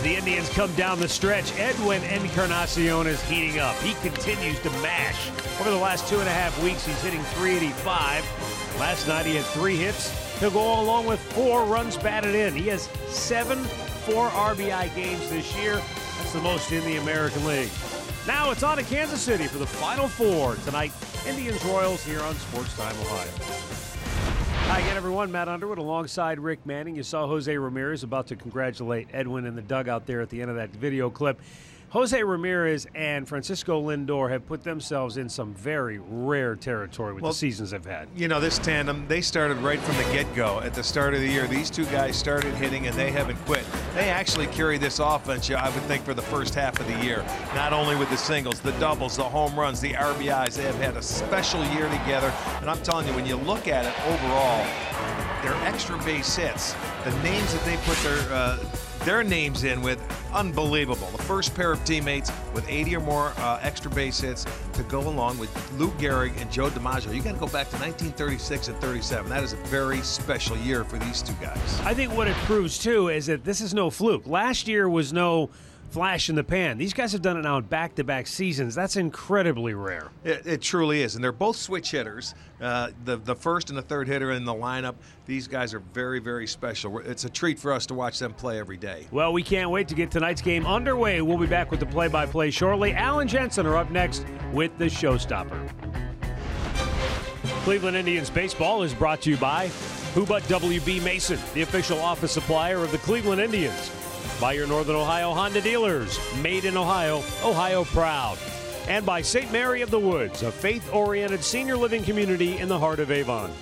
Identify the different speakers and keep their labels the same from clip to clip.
Speaker 1: As the Indians come down the stretch, Edwin Encarnacion is heating up. He continues to mash. Over the last 2.5 weeks, he's hitting .385. Last night, he had 3 hits to go along with 4 runs batted in. He has 7 4 RBI games this year. That's the most in the American League. Now it's on to Kansas City for the Final Four tonight. Indians-Royals here on Sports Time, Ohio. Hi again, everyone. Matt Underwood alongside Rick Manning. You saw Jose Ramirez about to congratulate Edwin in the dugout there at the end of that video clip. Jose Ramirez and Francisco Lindor have put themselves in some very rare territory with the seasons they've had.
Speaker 2: You know, this tandem, they started right from the get-go. At the start of the year, these two guys started hitting, and they haven't quit. They actually carry this offense, I would think, for the first half of the year. Not only with the singles, the doubles, the home runs, the RBIs. They have had a special year together. And I'm telling you, when you look at it overall, their extra base hits, the names that they put their names in with, unbelievable. The first pair of teammates with 80 or more extra base hits to go along with Lou Gehrig and Joe DiMaggio. You got to go back to 1936 and 37. That is a very special year for these two guys.
Speaker 1: I think what it proves, too, is that this is no fluke. Last year was no flash in the pan. These guys have done it now in back-to-back seasons. That's incredibly rare.
Speaker 2: It truly is, and they're both switch hitters. The first and the third hitter in the lineup, these guys are very, very special. It's a treat for us to watch them play every day.
Speaker 1: Well, we can't wait to get tonight's game underway. We'll be back with the play-by-play shortly. Al and Jensen are up next with the showstopper. Cleveland Indians baseball is brought to you by Who But WB Mason, the official office supplier of the Cleveland Indians. By your Northern Ohio Honda dealers, made in Ohio, Ohio proud. And by St. Mary of the Woods, a faith-oriented senior living community in the heart of Avon.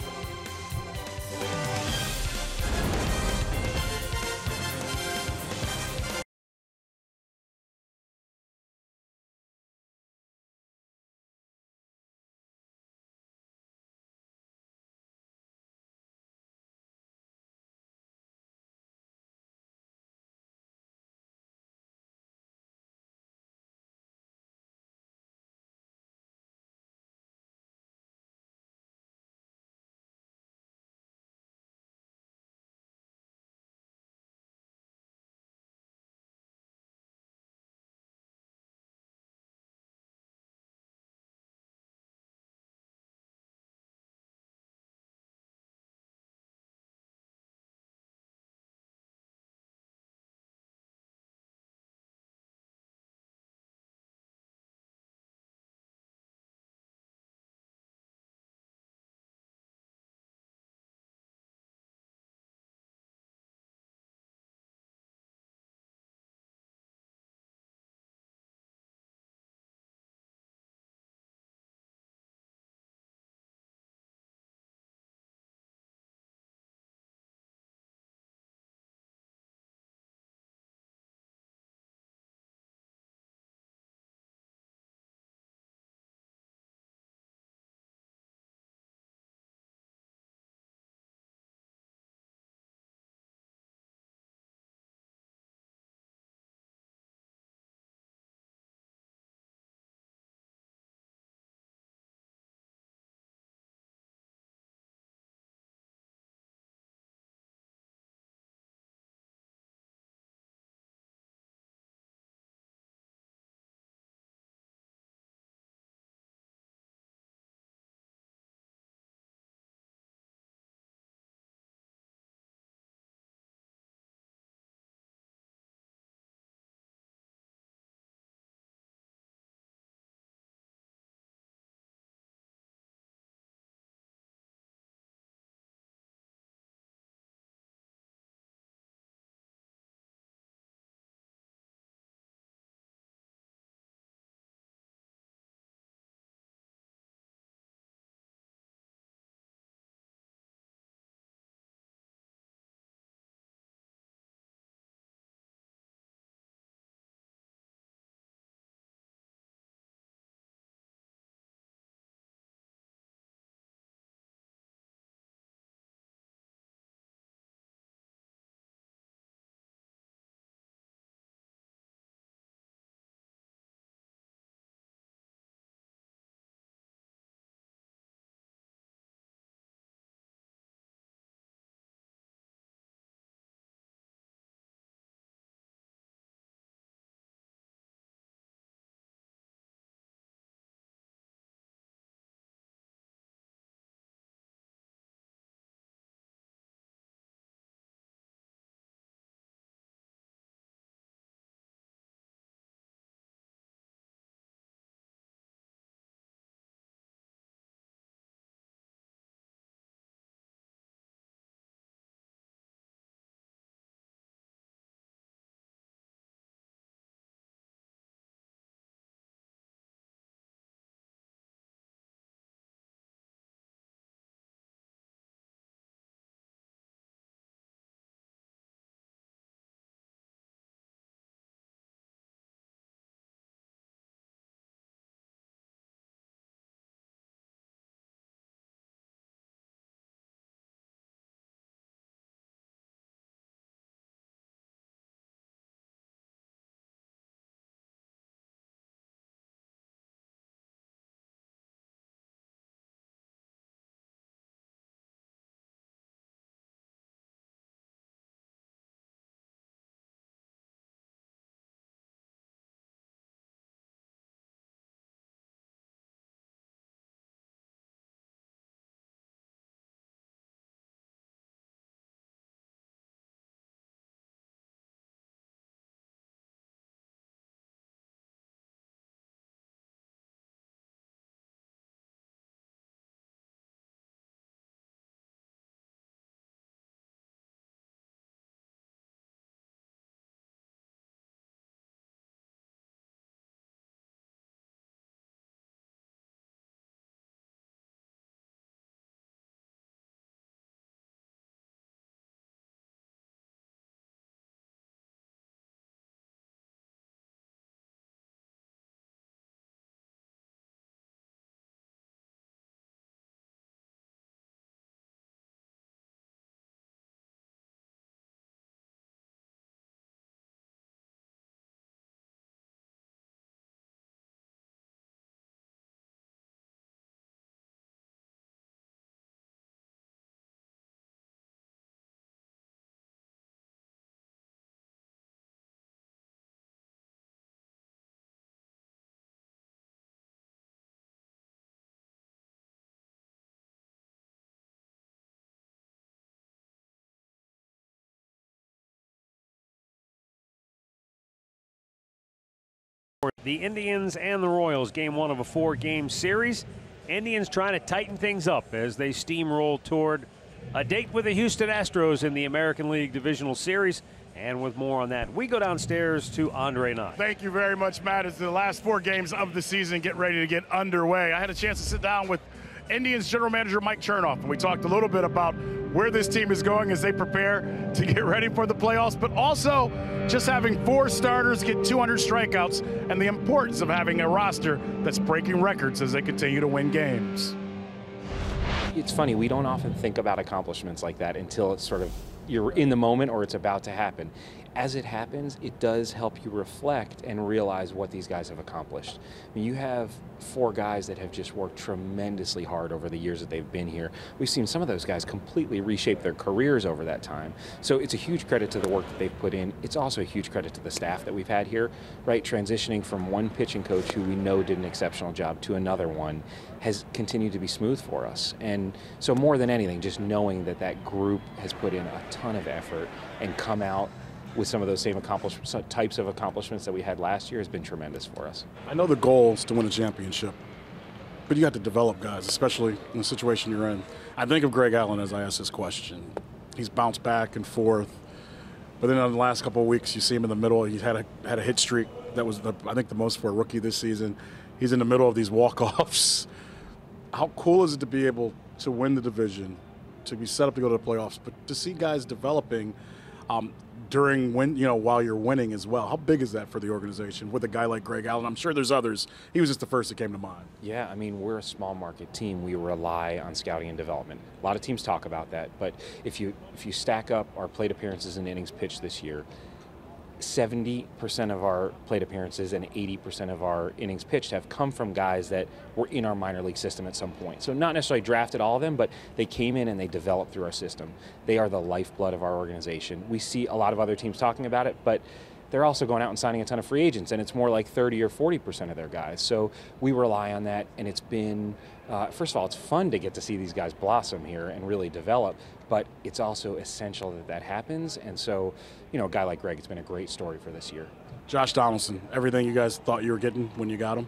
Speaker 1: The Indians and the Royals, game one of a 4-game series. Indians trying to tighten things up as they steamroll toward a date with the Houston Astros in the American League Divisional Series. And with more on that, we go downstairs to Andre Knott.
Speaker 3: Thank you very much, Matt. As the last 4 games of the season get ready to get underway, I had a chance to sit down with Indians general manager Mike Chernoff, and we talked a little bit about where this team is going as they prepare to get ready for the playoffs, but also just having 4 starters get 200 strikeouts and the importance of having a roster that's breaking records as they continue to win games.
Speaker 4: It's funny, we don't often think about accomplishments like that until it's sort of you're in the moment or it's about to happen. As it happens, it does help you reflect and realize what these guys have accomplished. I mean, you have 4 guys that have just worked tremendously hard over the years that they've been here. We've seen some of those guys completely reshape their careers over that time. So it's a huge credit to the work that they've put in. It's also a huge credit to the staff that we've had here, right? Transitioning from one pitching coach who we know did an exceptional job to another one has continued to be smooth for us. And so more than anything, just knowing that that group has put in a ton of effort and come out with some of those same types of accomplishments that we had last year has been tremendous for us.
Speaker 5: I know the goal is to win a championship, but you have to develop guys, especially in the situation you're in. I think of Greg Allen as I ask this question. He's bounced back and forth, but then in the last couple of weeks, you see him in the middle. He's had a hit streak that was, I think, the most for a rookie this season. He's in the middle of these walk-offs. How cool is it to be able to win the division, to be set up to go to the playoffs, but to see guys developing while you're winning as well? How big is that for the organization with a guy like Greg Allen? I'm sure there's others. He was just the first that came to mind.
Speaker 4: Yeah, I mean, we're a small market team. We rely on scouting and development. A lot of teams talk about that, but if you stack up our plate appearances and innings pitched this year, 70% of our plate appearances and 80% of our innings pitched have come from guys that were in our minor league system at some point. So not necessarily drafted all of them, but they came in and they developed through our system. They are the lifeblood of our organization. We see a lot of other teams talking about it, but they're also going out and signing a ton of free agents, and it's more like 30 or 40% of their guys. So we rely on that, and it's been, first of all, it's fun to get to see these guys blossom here and really develop, but it's also essential that that happens. And so, a guy like Greg, it's been a great story for this year.
Speaker 5: Josh Donaldson, everything you guys thought you were getting when you got him?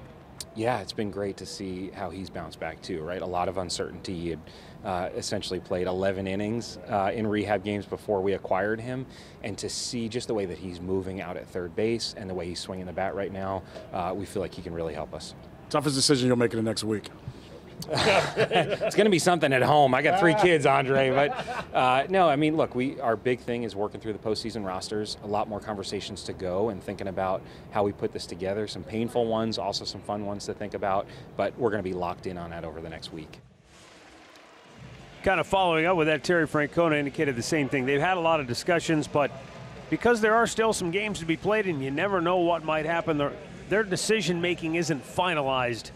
Speaker 4: Yeah, it's been great to see how he's bounced back too, right? A lot of uncertainty. He had essentially played 11 innings in rehab games before we acquired him, and to see just the way that he's moving out at third base and the way he's swinging the bat right now, we feel like he can really help us.
Speaker 5: Toughest decision you'll make in the next week?
Speaker 4: It's going to be something at home. I got 3 kids, Andre, but no, I mean, look, our big thing is working through the postseason rosters. A lot more conversations to go and thinking about how we put this together. Some painful ones, also some fun ones to think about, but we're going to be locked in on that over the next week.
Speaker 1: Kind of following up with that, Terry Francona indicated the same thing. They've had a lot of discussions, but because there are still some games to be played and you never know what might happen, their decision-making isn't finalized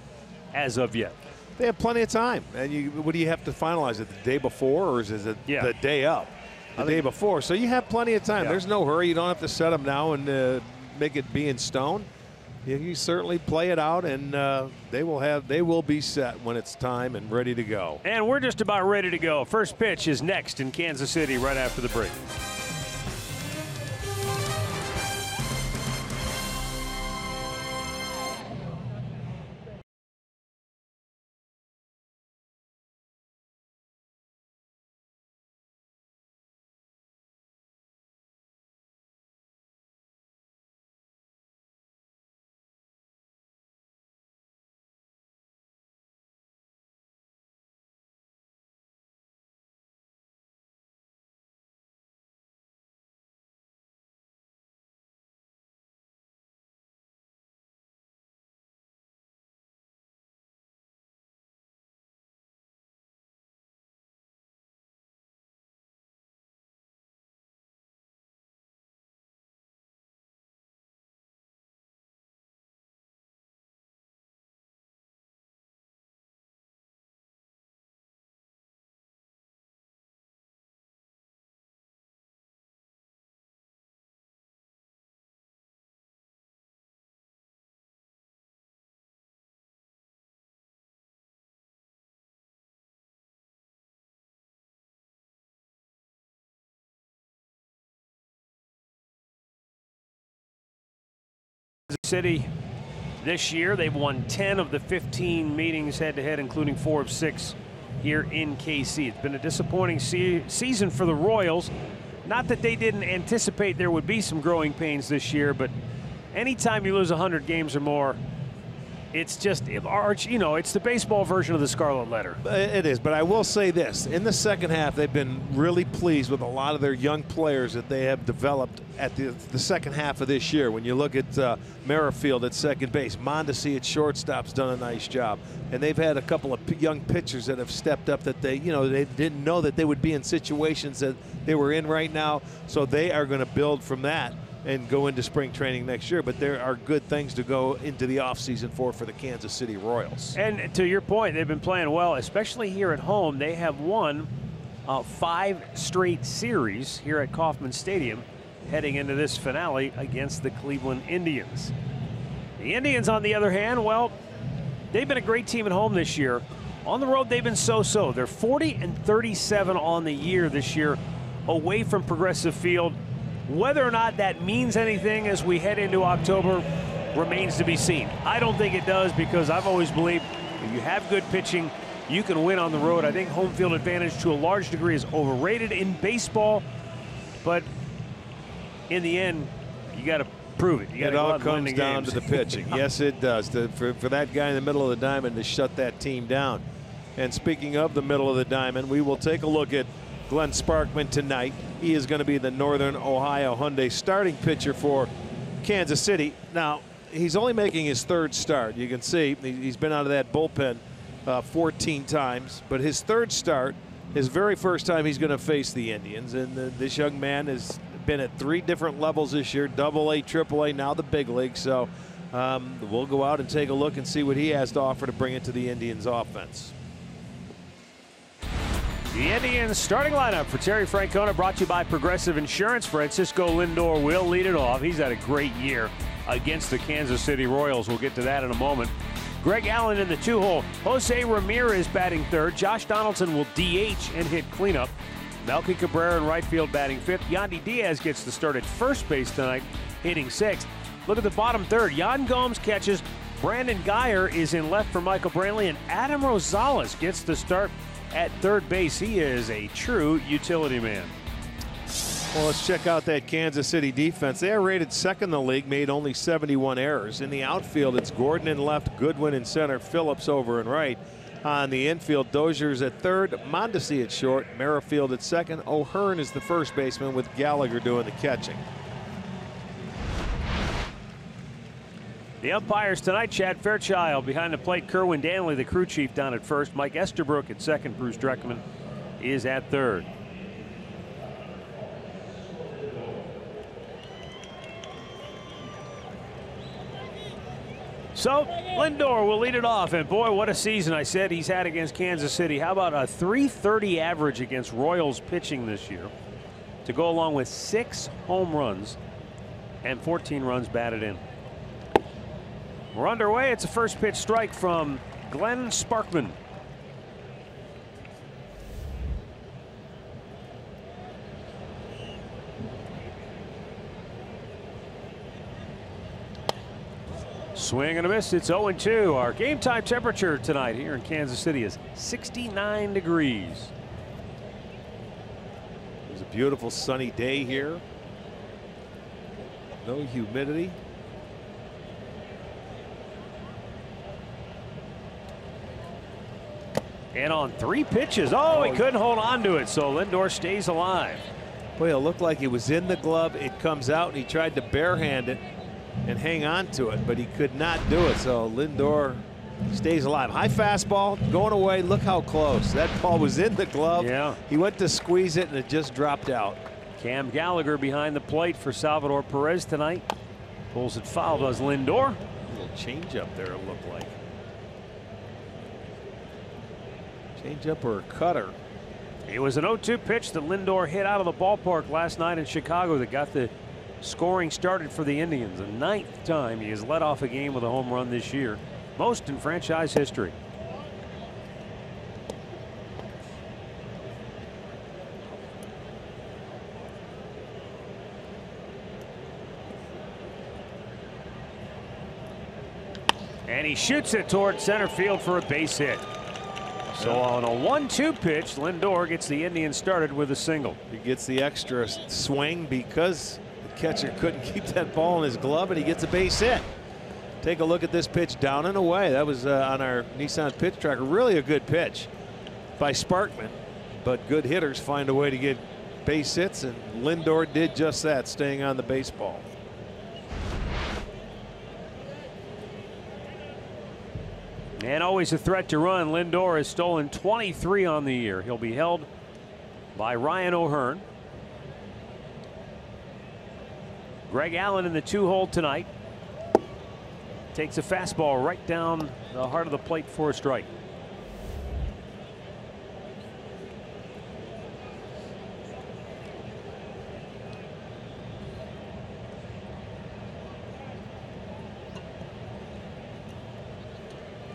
Speaker 1: as of yet.
Speaker 2: They have plenty of time. And what do you have to finalize it the day before, or is it the day up? The day before. So you have plenty of time. Yeah. There's no hurry. You don't have to set them now and make it be in stone. You certainly play it out, and they will be set when it's time and ready to go.
Speaker 1: And we're just about ready to go. First pitch is next in Kansas City right after the break. City this year. They've won 10 of the 15 meetings head-to-head, including 4 of 6 here in KC. It's been a disappointing season for the Royals. Not that they didn't anticipate there would be some growing pains this year, but anytime you lose 100 games or more, it's just, you know, it's the baseball version of the Scarlet Letter.
Speaker 2: It is, but I will say this. In the second half, they've been really pleased with a lot of their young players that they have developed at the second half of this year. When you look at Merrifield at second base, Mondesi at shortstop's done a nice job. And they've had a couple of young pitchers that have stepped up that they didn't know that they would be in situations that they were in right now. So they are going to build from that and go into spring training next year. But there are good things to go into the offseason for the Kansas City Royals.
Speaker 1: And to your point, they've been playing well, especially here at home. They have won 5 straight series here at Kauffman Stadium heading into this finale against the Cleveland Indians. The Indians, on the other hand, well, they've been a great team at home this year. On the road, they've been so-so. They're 40-37 on the year this year away from Progressive Field. Whether or not that means anything as we head into October remains to be seen. I don't think it does, because I've always believed if you have good pitching, you can win on the road. I think home field advantage to a large degree is overrated in baseball, but in the end, you got to prove it.
Speaker 2: It all comes down to the pitching. Yes, it does. For that guy in the middle of the diamond to shut that team down. And speaking of the middle of the diamond, we will take a look at Glenn Sparkman tonight. He is going to be the Northern Ohio Hyundai starting pitcher for Kansas City. Now, he's only making his 3rd start. You can see he's been out of that bullpen 14 times. But his 3rd start, his very first time he's going to face the Indians. And this young man has been at 3 different levels this year, AA, AAA, now the big league. So we'll go out and take a look and see what he has to offer to bring it to the Indians offense.
Speaker 1: The Indians starting lineup for Terry Francona, brought to you by Progressive Insurance. Francisco Lindor will lead it off. He's had a great year against the Kansas City Royals. We'll get to that in a moment. Greg Allen in the 2-hole. Jose Ramirez batting 3rd. Josh Donaldson will DH and hit cleanup. Melky Cabrera in right field batting 5th. Yandy Diaz gets the start at first base tonight, hitting 6th. Look at the bottom 3rd. Yan Gomes catches. Brandon Geyer is in left for Michael Brantley, and Adam Rosales gets the start at 3rd base. He is a true utility man.
Speaker 2: Well, let's check out that Kansas City defense. They are rated 2nd in the league, made only 71 errors. In the outfield, it's Gordon in left, Goodwin in center, Phillips over in right. On the infield, Dozier's at 3rd, Mondesi at short, Merrifield at 2nd. O'Hearn is the first baseman, with Gallagher doing the catching.
Speaker 1: The umpires tonight: Chad Fairchild behind the plate, Kerwin Danley, the crew chief, down at first, Mike Esterbrook at 2nd, Bruce Dreckman is at 3rd. So Lindor will lead it off, and boy, what a season I said he's had against Kansas City. How about a .330 average against Royals pitching this year, to go along with 6 home runs and 14 runs batted in. We're underway. It's a first pitch strike from Glenn Sparkman. Swing and a miss. It's 0-2. Our game time temperature tonight here in Kansas City is 69 degrees.
Speaker 2: It's a beautiful sunny day here. No humidity.
Speaker 1: And on 3 pitches, he couldn't hold on to it, so Lindor stays alive.
Speaker 2: Boy, it looked like it was in the glove. It comes out, and he tried to barehand it and hang on to it, but he could not do it. So Lindor stays alive. High fastball going away. Look how close. That ball was in the glove.
Speaker 1: Yeah.
Speaker 2: He went to squeeze it, and it just dropped out.
Speaker 1: Cam Gallagher behind the plate for Salvador Perez tonight. Pulls it foul, does Lindor.
Speaker 2: A little change up there, it looked like. Change up or a cutter.
Speaker 1: It was an 0-2 pitch that Lindor hit out of the ballpark last night in Chicago that got the scoring started for the Indians. The 9th time he has led off a game with a home run this year, most in franchise history. And he shoots it toward center field for a base hit. So on a 1-2 pitch, Lindor gets the Indians started with a single.
Speaker 2: He gets the extra swing because the catcher couldn't keep that ball in his glove, and he gets a base hit. Take a look at this pitch down and away. That was on our Nissan pitch tracker. Really a good pitch by Sparkman, but good hitters find a way to get base hits, and Lindor did just that, staying on the baseball.
Speaker 1: And always a threat to run. Lindor has stolen 23 on the year. He'll be held by Ryan O'Hearn. Greg Allen in the 2-hole tonight. Takes a fastball right down the heart of the plate for a strike.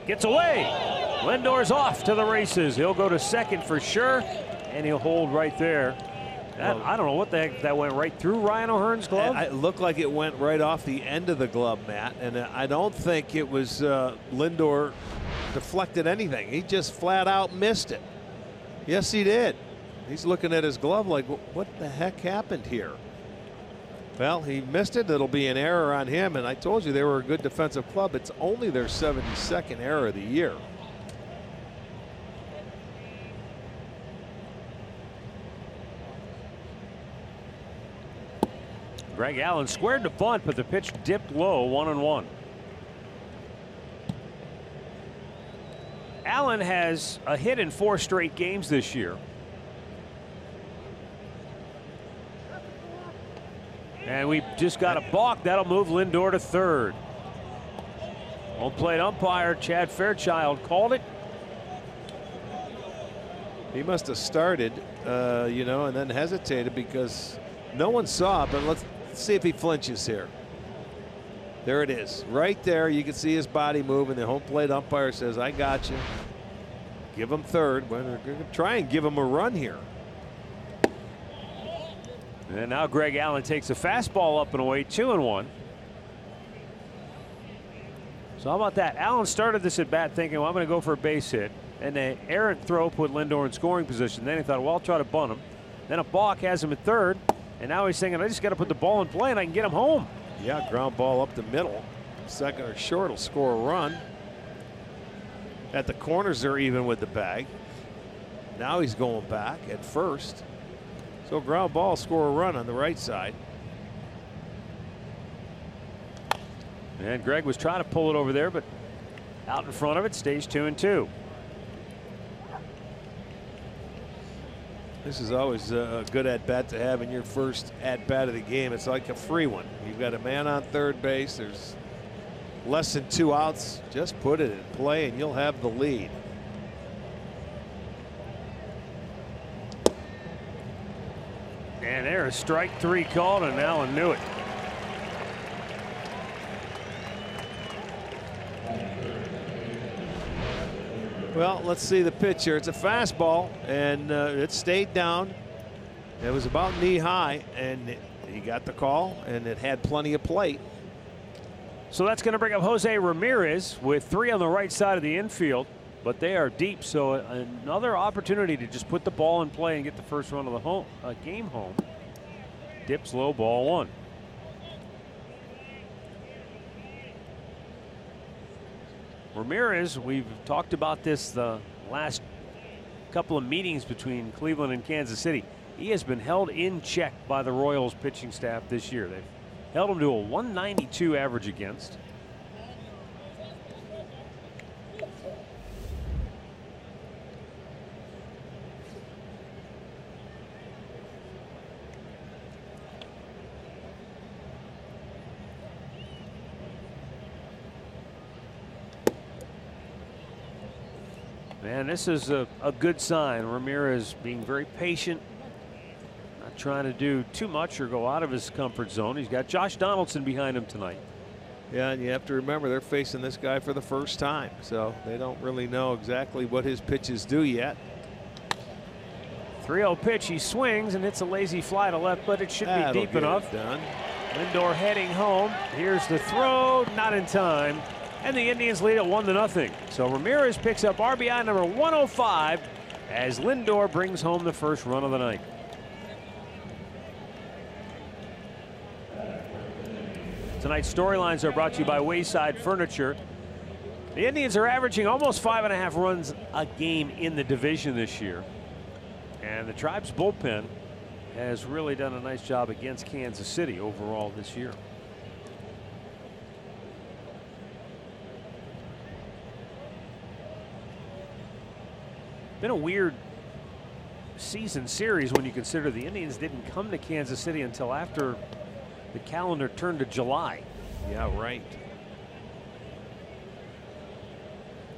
Speaker 1: Gets away. Lindor's off to the races. He'll go to second for sure, and he'll hold right there. I don't know what the heck that went right through Ryan O'Hearn's glove.
Speaker 2: It looked like it went right off the end of the glove, Matt, and I don't think it was Lindor deflected anything. He just flat out missed it. Yes, he did. He's looking at his glove like, what the heck happened here? Well, he missed it. It'll be an error on him, and I told you they were a good defensive club. It's only their 72nd error of the year.
Speaker 1: Greg Allen squared the bunt, but the pitch dipped low, 1-1. Allen has a hit in 4 straight games this year. And we just got a balk. That'll move Lindor to third. Home plate umpire Chad Fairchild called it.
Speaker 2: He must have started, you know, and then hesitated because no one saw it. But let's see if he flinches here. There it is. Right there, you can see his body move, and the home plate umpire says, I got you. Give him third. Well, they're going to try and give him a run here.
Speaker 1: And now Greg Allen takes a fastball up and away, 2-1. So how about that? Allen started this at bat thinking, well, I'm going to go for a base hit. And an errant throw put Lindor in scoring position. Then he thought, well, I'll try to bunt him. Then a balk has him at third. And now he's thinking, I just got to put the ball in play and I can get him home.
Speaker 2: Yeah, ground ball up the middle. Second or short will score a run. At the corners, they're even with the bag. Now he's going back at first. So ground ball, score a run on the right side.
Speaker 1: And Greg was trying to pull it over there, but out in front of it, stays 2-2.
Speaker 2: This is always a good at-bat to have in your first at-bat of the game. It's like a free one. You've got a man on third base. There's less than 2 outs. Just put it in play and you'll have the lead.
Speaker 1: And there's strike 3 called, and Allen knew it.
Speaker 2: Well, let's see the pitch here. It's a fastball, and it stayed down. It was about knee high, and he got the call, and it had plenty of plate.
Speaker 1: So that's going to bring up Jose Ramirez with 3 on the right side of the infield, but they are deep. So another opportunity to just put the ball in play and get the first run of the game home. Dips low, ball 1. Ramirez, we've talked about this the last couple of meetings between Cleveland and Kansas City. He has been held in check by the Royals pitching staff this year. They've held him to a 192 average against. And this is a good sign. Ramirez being very patient, not trying to do too much or go out of his comfort zone. He's got Josh Donaldson behind him tonight.
Speaker 2: Yeah, and you have to remember they're facing this guy for the first time, so they don't really know exactly what his pitches do yet.
Speaker 1: 3-0 pitch. He swings, and it's a lazy fly to left, but it should be deep enough.
Speaker 2: Done.
Speaker 1: Lindor heading home. Here's the throw, not in time. and the Indians lead it 1-0. So Ramirez picks up RBI number 105 as Lindor brings home the first run of the night. Tonight's storylines are brought to you by Wayside Furniture. The Indians are averaging almost 5.5 runs a game in the division this year. And the Tribe's bullpen has really done a nice job against Kansas City overall this year. Been a weird season series when you consider the Indians didn't come to Kansas City until after the calendar turned to July.
Speaker 2: Yeah, right.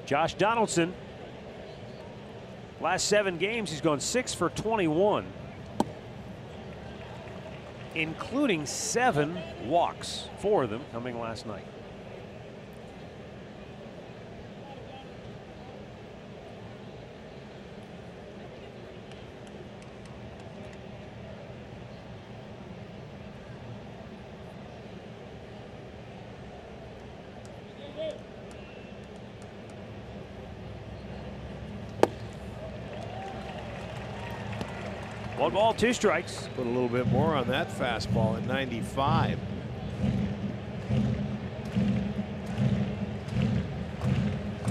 Speaker 1: Josh Donaldson, last 7 games, he's gone 6 for 21, including 7 walks, 4 of them coming last night. One ball, 2 strikes.
Speaker 2: Put a little bit more on that fastball at 95.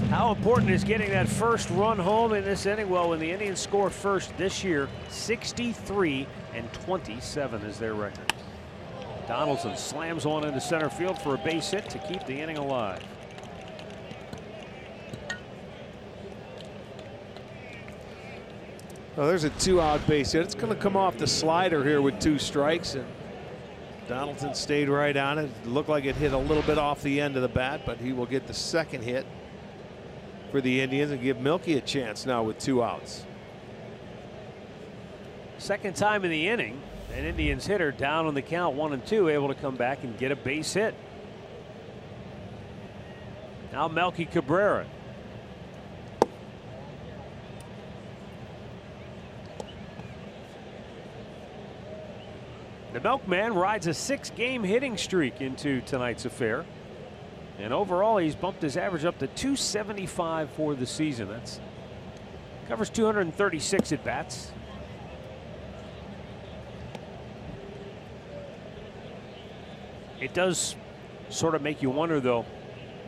Speaker 1: How important is getting that first run home in this inning? Well, when the Indians score first this year, 63-27 is their record. Donaldson slams one into center field for a base hit to keep the inning alive.
Speaker 2: Well, there's a 2-out base hit. It's going to come off the slider here with 2 strikes, and Donaldson stayed right on it. It looked like it hit a little bit off the end of the bat, but he will get the second hit for the Indians and give Milky a chance now with 2 outs.
Speaker 1: Second time in the inning, an Indians hitter down on the count 1-2, able to come back and get a base hit. Now Melky Cabrera. The Milkman rides a 6-game hitting streak into tonight's affair. And overall, he's bumped his average up to 275 for the season. That's covers 236 at bats. It does sort of make you wonder, though,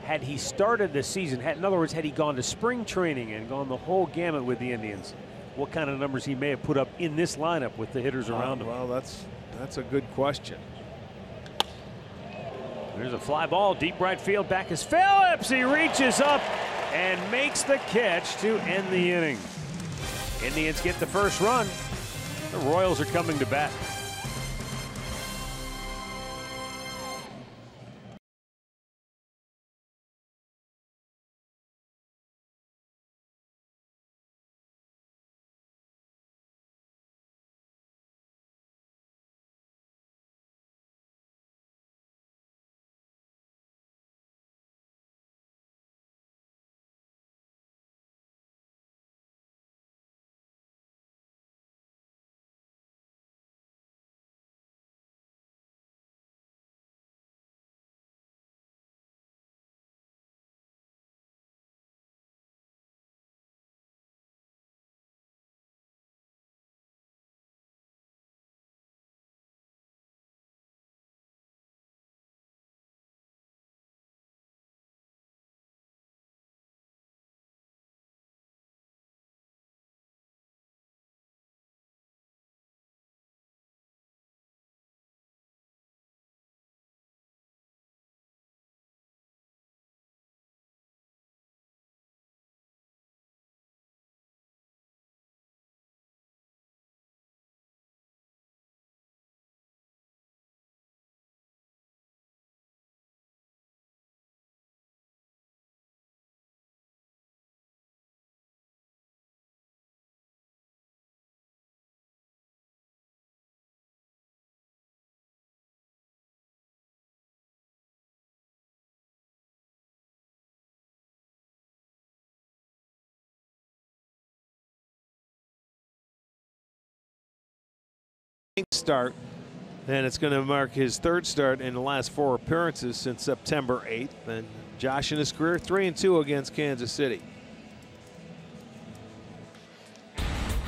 Speaker 1: had he started the season, in other words, had he gone to spring training and gone the whole gamut with the Indians, what kind of numbers he may have put up in this lineup with the hitters around him.
Speaker 2: Well, that's a good question.
Speaker 1: There's a fly ball, deep right field. Back is Phillips. He reaches up and makes the catch to end the inning. Indians get the first run. The Royals are coming to bat.
Speaker 2: Start, and it's going to mark his 3rd start in the last 4 appearances since September 8th, and Josh in his career 3-2 against Kansas City.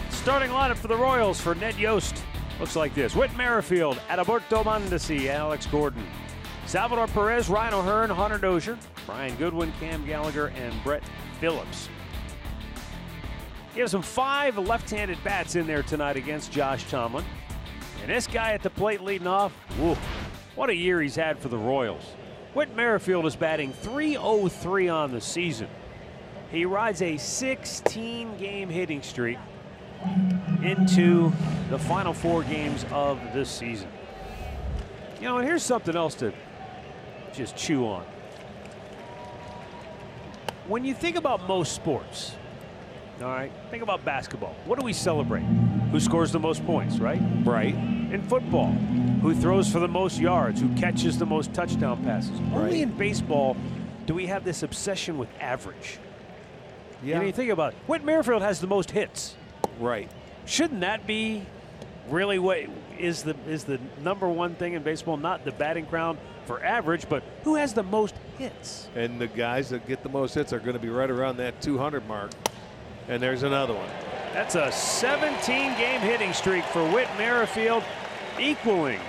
Speaker 1: Starting lineup for the Royals for Ned Yost looks like this: Whit Merrifield, Adalberto Mondesi, Alex Gordon, Salvador Perez, Ryan O'Hearn, Hunter Dozier, Brian Goodwin, Cam Gallagher, and Brett Phillips. He has some 5 left-handed bats in there tonight against Josh Tomlin. And this guy at the plate leading off, woo, what a year he's had for the Royals. Whit Merrifield is batting .303 on the season. He rides a 16-game hitting streak into the final 4 games of this season. You know, and here's something else to just chew on. When you think about most sports, all right, think about basketball. What do we celebrate? Who scores the most points, right?
Speaker 2: Right.
Speaker 1: In football, who throws for the most yards, who catches the most touchdown passes.
Speaker 2: Right.
Speaker 1: Only in baseball do we have this obsession with average.
Speaker 2: Yeah.
Speaker 1: And you think about it, Whit Merrifield has the most hits.
Speaker 2: Right.
Speaker 1: Shouldn't that be really what is the number one thing in baseball? Not the batting crown for average, but who has the most hits?
Speaker 2: And the guys that get the most hits are going to be right around that 200 mark. And there's another one.
Speaker 1: That's a 17-game hitting streak for Whit Merrifield, equaling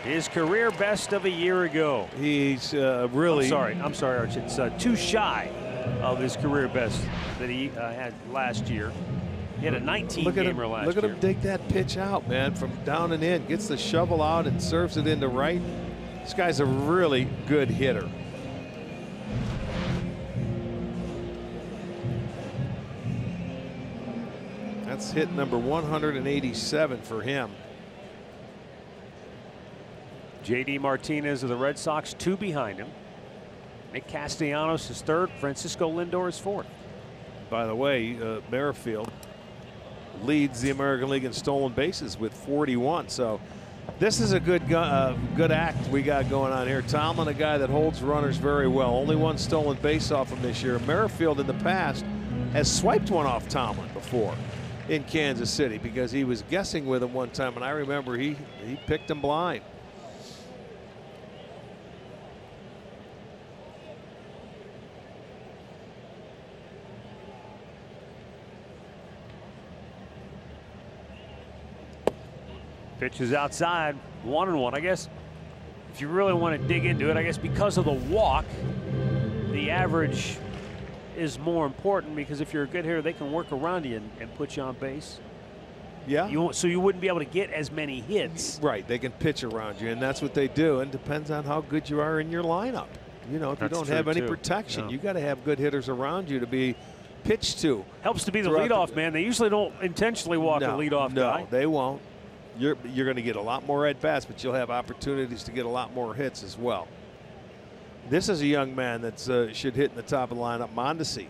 Speaker 1: his career best of a year ago.
Speaker 2: He's really.
Speaker 1: I'm sorry, Arch. It's too shy of his career best that he had last year. He had a 19-gamer last year.
Speaker 2: Look at him dig that pitch out, man, from down and in. Gets the shovel out and serves it into right. This guy's a really good hitter. That's hit number 187 for him.
Speaker 1: J.D. Martinez of the Red Sox, 2 behind him. Nick Castellanos is 3rd. Francisco Lindor is 4th.
Speaker 2: By the way, Merrifield leads the American League in stolen bases with 41. So this is a good act we got going on here. Tomlin, a guy that holds runners very well. Only 1 stolen base off him this year. Merrifield in the past has swiped one off Tomlin before in Kansas City because he was guessing with him one time, and I remember he picked him blind.
Speaker 1: Pitch is outside, 1-1. I guess if you really want to dig into it, I guess because of the walk, the average is more important, because if you're a good hitter, they can work around you and put you on base.
Speaker 2: Yeah.
Speaker 1: So you wouldn't be able to get as many hits.
Speaker 2: Right. They can pitch around you, and that's what they do. And depends on how good you are in your lineup. You know, if you don't have any protection, you got to have good hitters around you to be pitched to.
Speaker 1: Helps to be the leadoff man. They usually don't intentionally walk a leadoff guy.
Speaker 2: No, they won't. You're going to get a lot more at bats, but you'll have opportunities to get a lot more hits as well. This is a young man that should hit in the top of the lineup, Mondesi.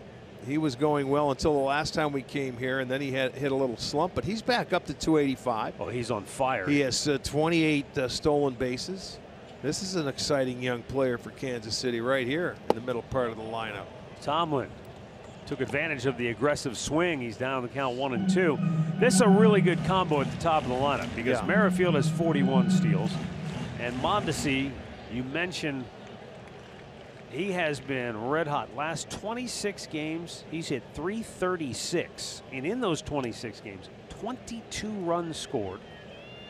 Speaker 2: He was going well until the last time we came here, and then he hit a little slump, but he's back up to 285.
Speaker 1: Oh, he's on fire.
Speaker 2: He has 28 stolen bases. This is an exciting young player for Kansas City right here in the middle part of the lineup.
Speaker 1: Tomlin took advantage of the aggressive swing. He's down the count 1-2. This is a really good combo at the top of the lineup because Merrifield has 41 steals, and Mondesi, you mentioned, he has been red hot. Last 26 games, he's hit .336. And in those 26 games, 22 runs scored,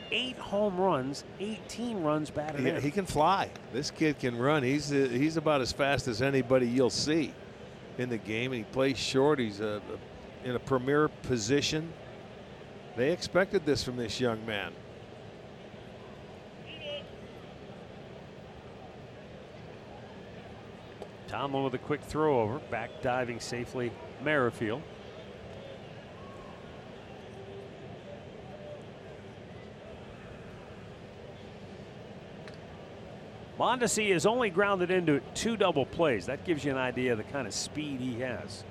Speaker 1: 8 home runs, 18 runs batted in.
Speaker 2: He can fly. This kid can run. He's about as fast as anybody you'll see in the game. And he plays short. He's in a premier position. They expected this from this young man.
Speaker 1: Tomlin with a quick throw over, back diving safely, Merrifield. Mondesi is only grounded into 2 double plays. That gives you an idea of the kind of speed he has.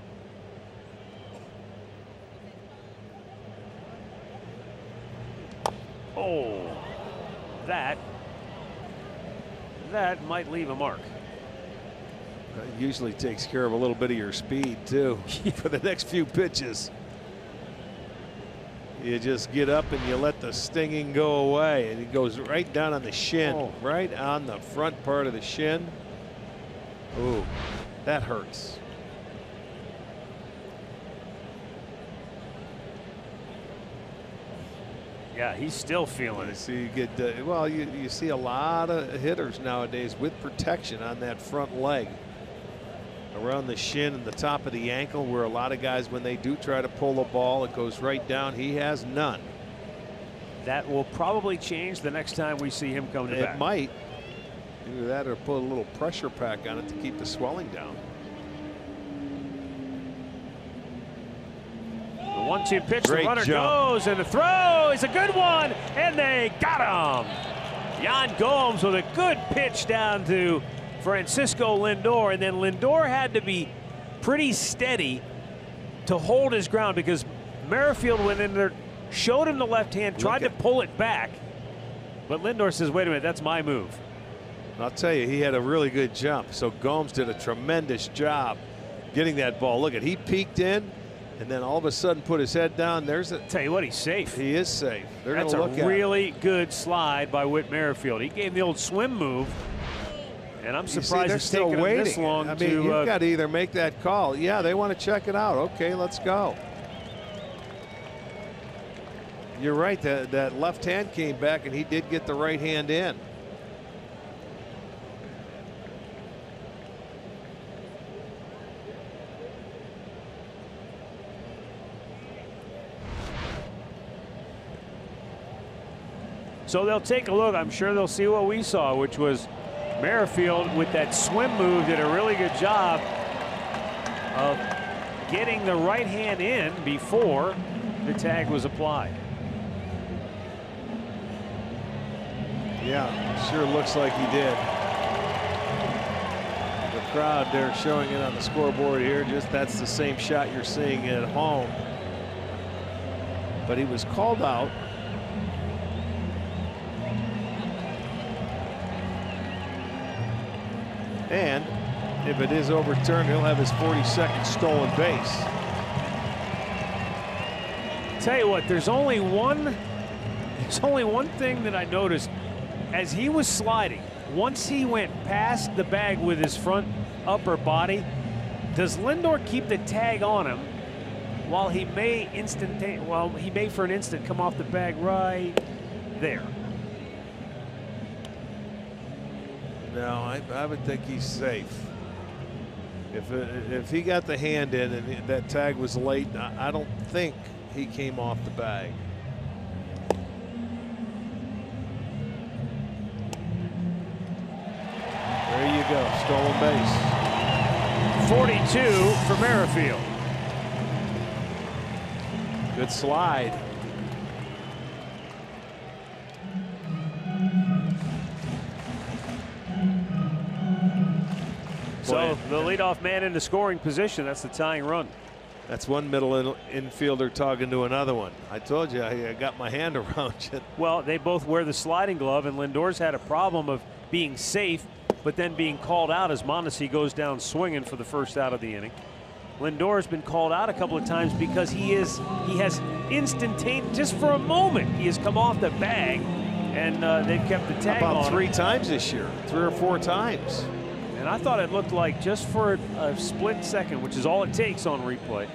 Speaker 1: Oh, that might leave a mark.
Speaker 2: It usually takes care of a little bit of your speed too for the next few pitches. You just get up and you let the stinging go away, and it goes right down on the shin, right on the front part of the shin. Ooh, that hurts.
Speaker 1: Yeah, he's still feeling
Speaker 2: You
Speaker 1: it.
Speaker 2: see, you get well. You see a lot of hitters nowadays with protection on that front leg, around the shin and the top of the ankle, where a lot of guys, when they do try to pull a ball, it goes right down. He has none.
Speaker 1: That will probably change the next time we see him come to bat.
Speaker 2: It might. Either that or put a little pressure pack on it to keep the swelling down.
Speaker 1: The 1-2 pitch,
Speaker 2: Great
Speaker 1: the runner
Speaker 2: jump.
Speaker 1: goes, and the throw is a good one, and they got him. Yan Gomes with a good pitch down to Francisco Lindor, and then Lindor had to be pretty steady to hold his ground because Merrifield went in there, showed him the left hand, tried to pull it back, but Lindor says, wait a minute, that's my move.
Speaker 2: I'll tell you, he had a really good jump. So Gomes did a tremendous job getting that ball. Look at, he peeked in and then all of a sudden put his head down. There's a.
Speaker 1: Tell you what, he's safe.
Speaker 2: He is safe. They're
Speaker 1: That's
Speaker 2: gonna look
Speaker 1: a
Speaker 2: at
Speaker 1: really good slide by Whit Merrifield. He gave the old swim move, and I'm surprised it's taken him this long.
Speaker 2: I mean, you've got to either make that call. Yeah, they want to check it out. Okay, let's go. You're right. That left hand came back, and he did get the right hand in.
Speaker 1: So they'll take a look. I'm sure they'll see what we saw, which was Merrifield with that swim move did a really good job of getting the right hand in before the tag was applied.
Speaker 2: Yeah, sure looks like he did. The crowd there showing it on the scoreboard here. Just that's the same shot you're seeing at home. But he was called out. And if it is overturned, he'll have his 42nd stolen base.
Speaker 1: Tell you what, there's only one thing that I noticed as he was sliding. Once he went past the bag with his front upper body, does Lindor keep the tag on him while he may for an instant come off the bag right there?
Speaker 2: No, I would think he's safe. If he got the hand in and that tag was late, I don't think he came off the bag. There you go, stolen base.
Speaker 1: 42 for Merrifield.
Speaker 2: Good slide.
Speaker 1: So the leadoff man in the scoring position, that's the tying run.
Speaker 2: That's one middle infielder talking to another one. I told you, I got my hand around you.
Speaker 1: Well, they both wear the sliding glove, and Lindor's had a problem of being safe, but then being called out as Mondesi goes down swinging for the first out of the inning. Lindor's been called out a couple of times because he has instantaneous, just for a moment, he has come off the bag, and they've kept the tag on.
Speaker 2: About 3 times this year, 3 or 4 times.
Speaker 1: And I thought it looked like just for a split second, which is all it takes on replay,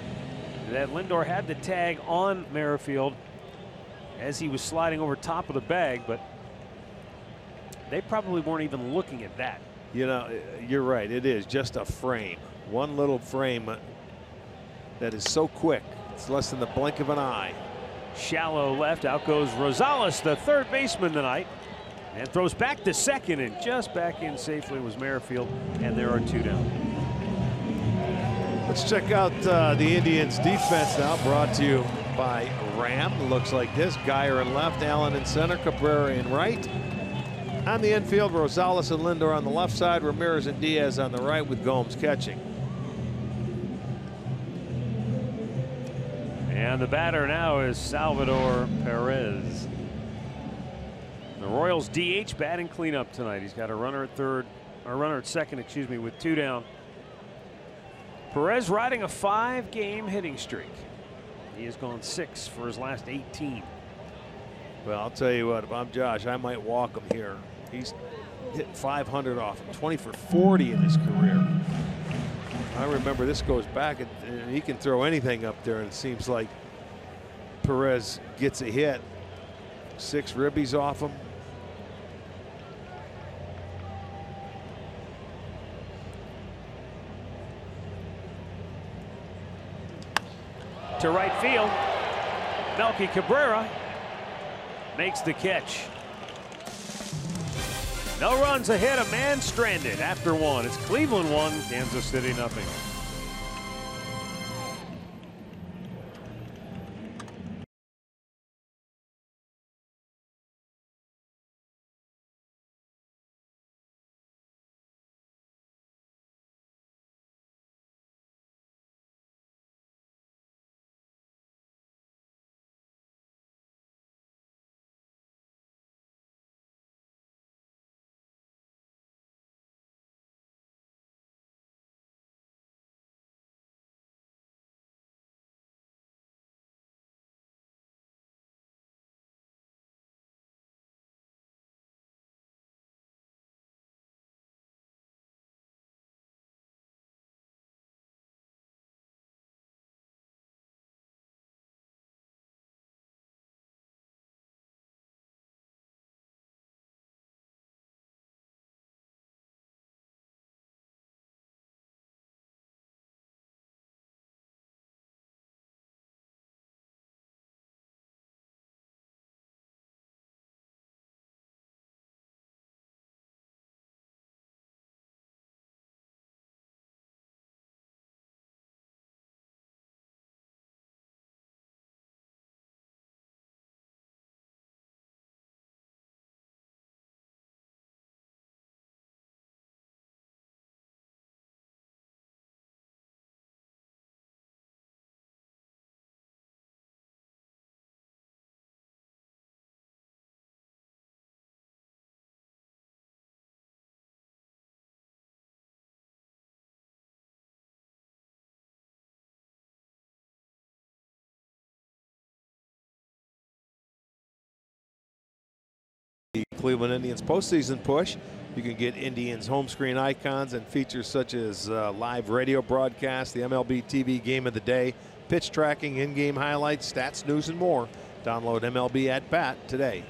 Speaker 1: that Lindor had the tag on Merrifield as he was sliding over top of the bag, but they probably weren't even looking at that.
Speaker 2: You know, you're right. It is just a frame. One little frame that is so quick. It's less than the blink of an eye.
Speaker 1: Shallow left. Out goes Rosales, the third baseman tonight. And throws back to second, and just back in safely was Merrifield, and there are 2 down.
Speaker 2: Let's check out the Indians defense now, brought to you by Ram. Looks like this. Geyer in left, Allen in center, Cabrera in right. On the infield, Rosales and Lindor on the left side, Ramirez and Diaz on the right with Gomes catching.
Speaker 1: And the batter now is Salvador Perez. The Royals DH batting cleanup tonight. He's got a runner at second, excuse me, with 2 down. Perez riding a 5-game hitting streak. He has gone 6 for his last 18.
Speaker 2: Well, I'll tell you what, if I'm Josh, I might walk him here. hit 500 off him, 20 for 40 in his career. I remember this goes back, and he can throw anything up there, and it seems like Perez gets a hit. 6 ribbies off him.
Speaker 1: To right field, Melky Cabrera makes the catch. No runs ahead, a man stranded after 1. It's Cleveland 1, Kansas City 0.
Speaker 2: The Cleveland Indians postseason push. You can get Indians home screen icons and features such as live radio broadcast, the MLB TV game of the day, pitch tracking, in-game highlights, stats, news, and more. Download MLB at Bat today.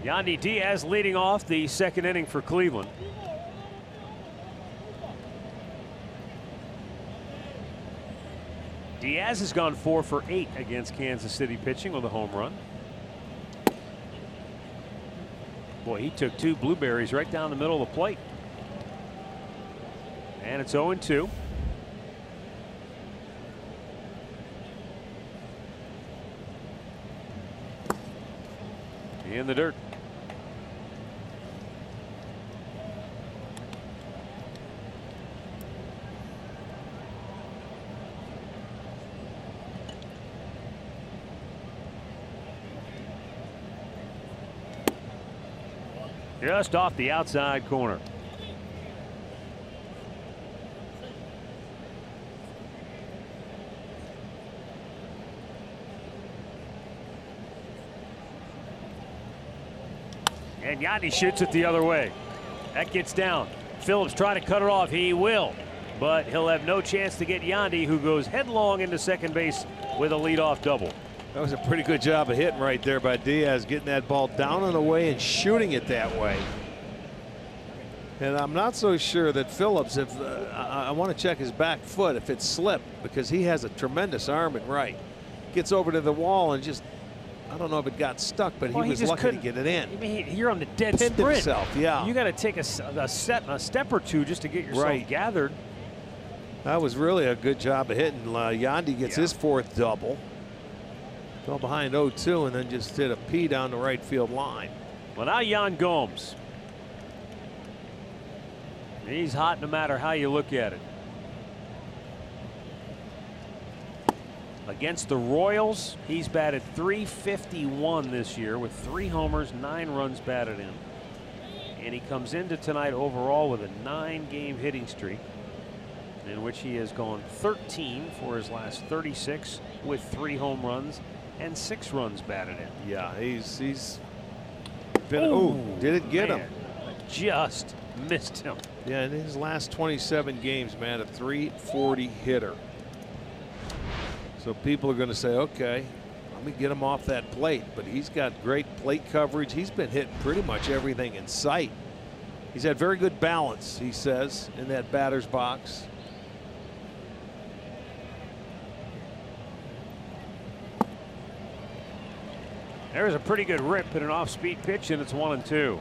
Speaker 1: Yandy Diaz leading off the 2nd inning for Cleveland. Diaz has gone 4 for 8 against Kansas City pitching with a home run. Boy, he took 2 blueberries right down the middle of the plate. And it's 0-2. In the dirt. Just off the outside corner. And Yandy shoots it the other way. That gets down. Phillips trying to cut it off. He will. But he'll have no chance to get Yandy, who goes headlong into second base with a leadoff double.
Speaker 2: That was a pretty good job of hitting right there by Diaz, getting that ball down and away and shooting it that way. And I'm not so sure that Phillips, if I want to check his back foot, if it slipped, because he has a tremendous arm at right. Gets over to the wall and just, I don't know if it got stuck, but he was lucky to get it in.
Speaker 1: I mean, you're on the dead
Speaker 2: Pinned
Speaker 1: sprint.
Speaker 2: himself, yeah.
Speaker 1: You got to take a step or two just to get yourself gathered.
Speaker 2: That was really a good job of hitting. Yandy gets his 4th double. Fell behind 0-2 and then just hit a P down the right field line.
Speaker 1: Well, now Yan Gomes. He's hot no matter how you look at it. Against the Royals, he's batted .351 this year with 3 homers, 9 runs batted in. And he comes into tonight overall with a 9-game hitting streak, in which he has gone 13 for his last 36 with 3 home runs and 6 runs batted in.
Speaker 2: Yeah, he's been. Oh, did it get him?
Speaker 1: Just missed him.
Speaker 2: Yeah, in his last 27 games, man, a .340 hitter. So people are going to say, okay, let me get him off that plate. But he's got great plate coverage. He's been hitting pretty much everything in sight. He's had very good balance, he says, in that batter's box.
Speaker 1: There's a pretty good rip and an off-speed pitch, and it's 1-2.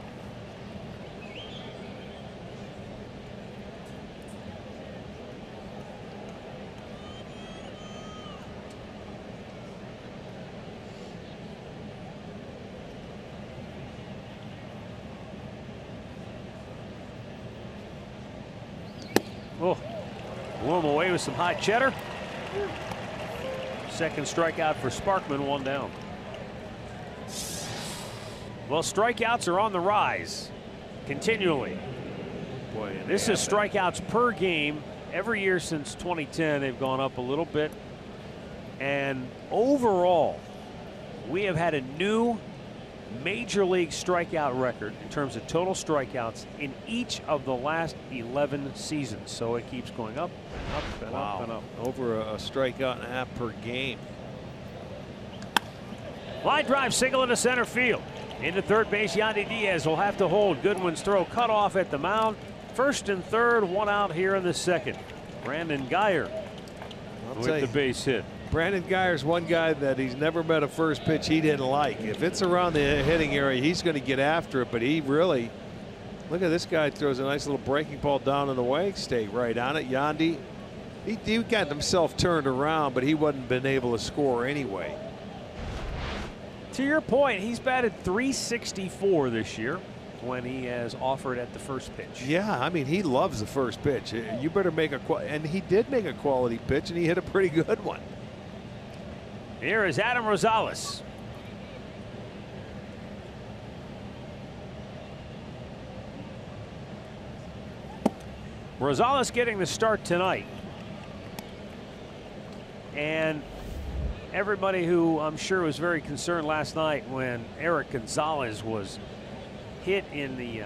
Speaker 1: Oh, blew him away with some high cheddar. Second strikeout for Sparkman, 1 down. Well, strikeouts are on the rise continually.
Speaker 2: Boy,
Speaker 1: this is strikeouts per game. Every year since 2010, they've gone up a little bit. And overall, we have had a new major league strikeout record in terms of total strikeouts in each of the last 11 seasons. So it keeps going up and up and up and up.
Speaker 2: Over a strikeout and a half per game.
Speaker 1: Line drive single into center field. Into third base, Yandy Diaz will have to hold. Goodwin's throw cut off at the mound. First and third, 1 out here in the second. Brandon Geyer with the base hit.
Speaker 2: Brandon Geyer's one guy that he's never met a first pitch he didn't like. If it's around the hitting area, he's going to get after it, but he really, look at this guy, throws a nice little breaking ball down in the way, stay right on it. Yandy, he got himself turned around, but he wasn't been able to score anyway.
Speaker 1: To your point, he's batted .364 this year when he has offered at the first pitch.
Speaker 2: Yeah, I mean, he loves the first pitch. You better make and he did make a quality pitch, and he hit a pretty good one.
Speaker 1: Here is Adam Rosales. Rosales getting the start tonight. And everybody who I'm sure was very concerned last night when Eric Gonzalez was hit in the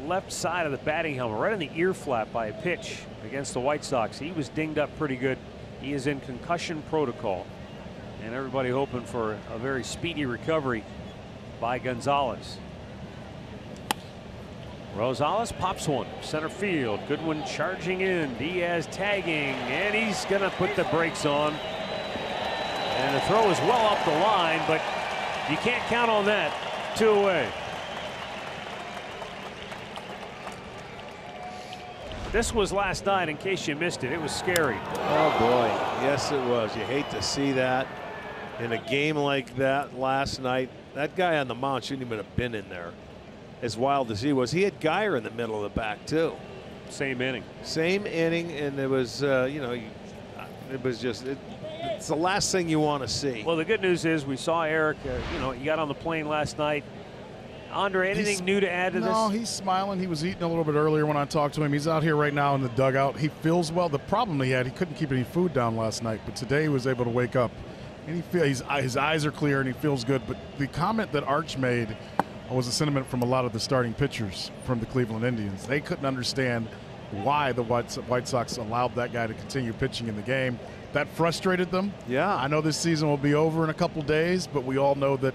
Speaker 1: left side of the batting helmet, right on the ear flap by a pitch against the White Sox. He was dinged up pretty good. He is in concussion protocol. And everybody hoping for a very speedy recovery by Gonzalez. Rosales pops one, center field. Goodwin charging in, Diaz tagging, and he's going to put the brakes on. And the throw is well up the line, but you can't count on that. 2 away. This was last night, in case you missed it. It was scary.
Speaker 2: Oh, boy. Yes, it was. You hate to see that. In a game like that last night, that guy on the mound shouldn't even have been in there. As wild as he was, he had Geyer in the middle of the back too.
Speaker 1: Same inning.
Speaker 2: Same inning, and it was, you know, it was just, it's the last thing you want to see.
Speaker 1: Well, the good news is we saw Eric, you know, he got on the plane last night. Andre, anything new to add to this?
Speaker 3: No, he's smiling. He was eating a little bit earlier when I talked to him. He's out here right now in the dugout. He feels well. The problem he had, he couldn't keep any food down last night, but today he was able to wake up. And his eyes are clear and he feels good. But the comment that Arch made was a sentiment from a lot of the starting pitchers from the Cleveland Indians. They couldn't understand why the White Sox allowed that guy to continue pitching in the game. That frustrated them.
Speaker 2: Yeah.
Speaker 3: I know this season will be over in a couple days, but we all know that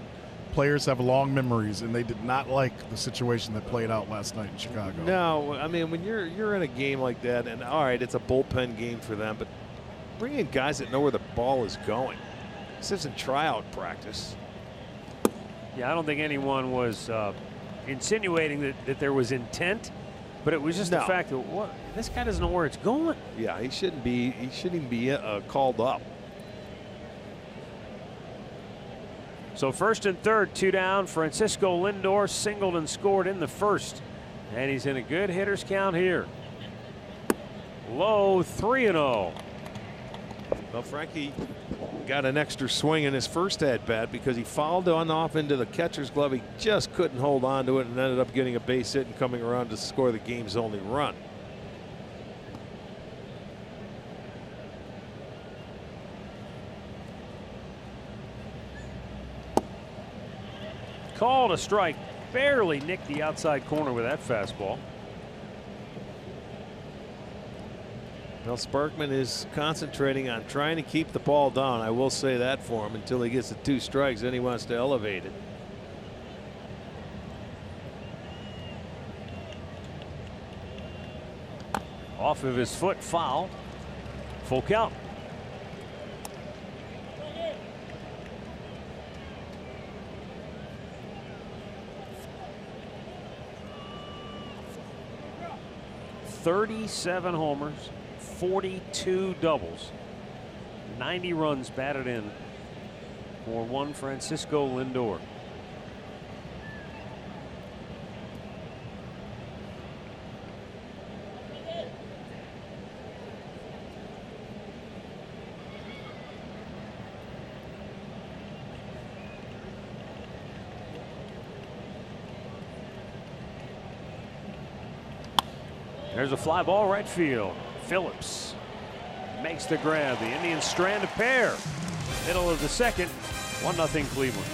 Speaker 3: players have long memories, and they did not like the situation that played out last night in Chicago.
Speaker 2: No, I mean, when you're in a game like that, and all right, it's a bullpen game for them, but bring in guys that know where the ball is going. This isn't tryout practice.
Speaker 1: Yeah, I don't think anyone was insinuating that there was intent, but it was just the fact that this guy doesn't know where it's going.
Speaker 2: Yeah, he shouldn't even be called up.
Speaker 1: So first and third, 2 down. Francisco Lindor singled and scored in the first, and he's in a good hitter's count here. Low, 3-0.
Speaker 2: Well, Frankie got an extra swing in his first at bat because he fouled on off into the catcher's glove. He just couldn't hold on to it and ended up getting a base hit and coming around to score the game's only run.
Speaker 1: Called a strike. barely nicked the outside corner with that fastball.
Speaker 2: Well, Sparkman is concentrating on trying to keep the ball down. I will say that for him until he gets the 2 strikes. Then he wants to elevate it.
Speaker 1: Off of his foot, foul. Full count. "37 homers, 42 doubles, 90 runs batted in for one Francisco Lindor." There's a fly ball right field. Phillips makes the grab. The Indians strand a pair. Middle of the second. 1-0 Cleveland.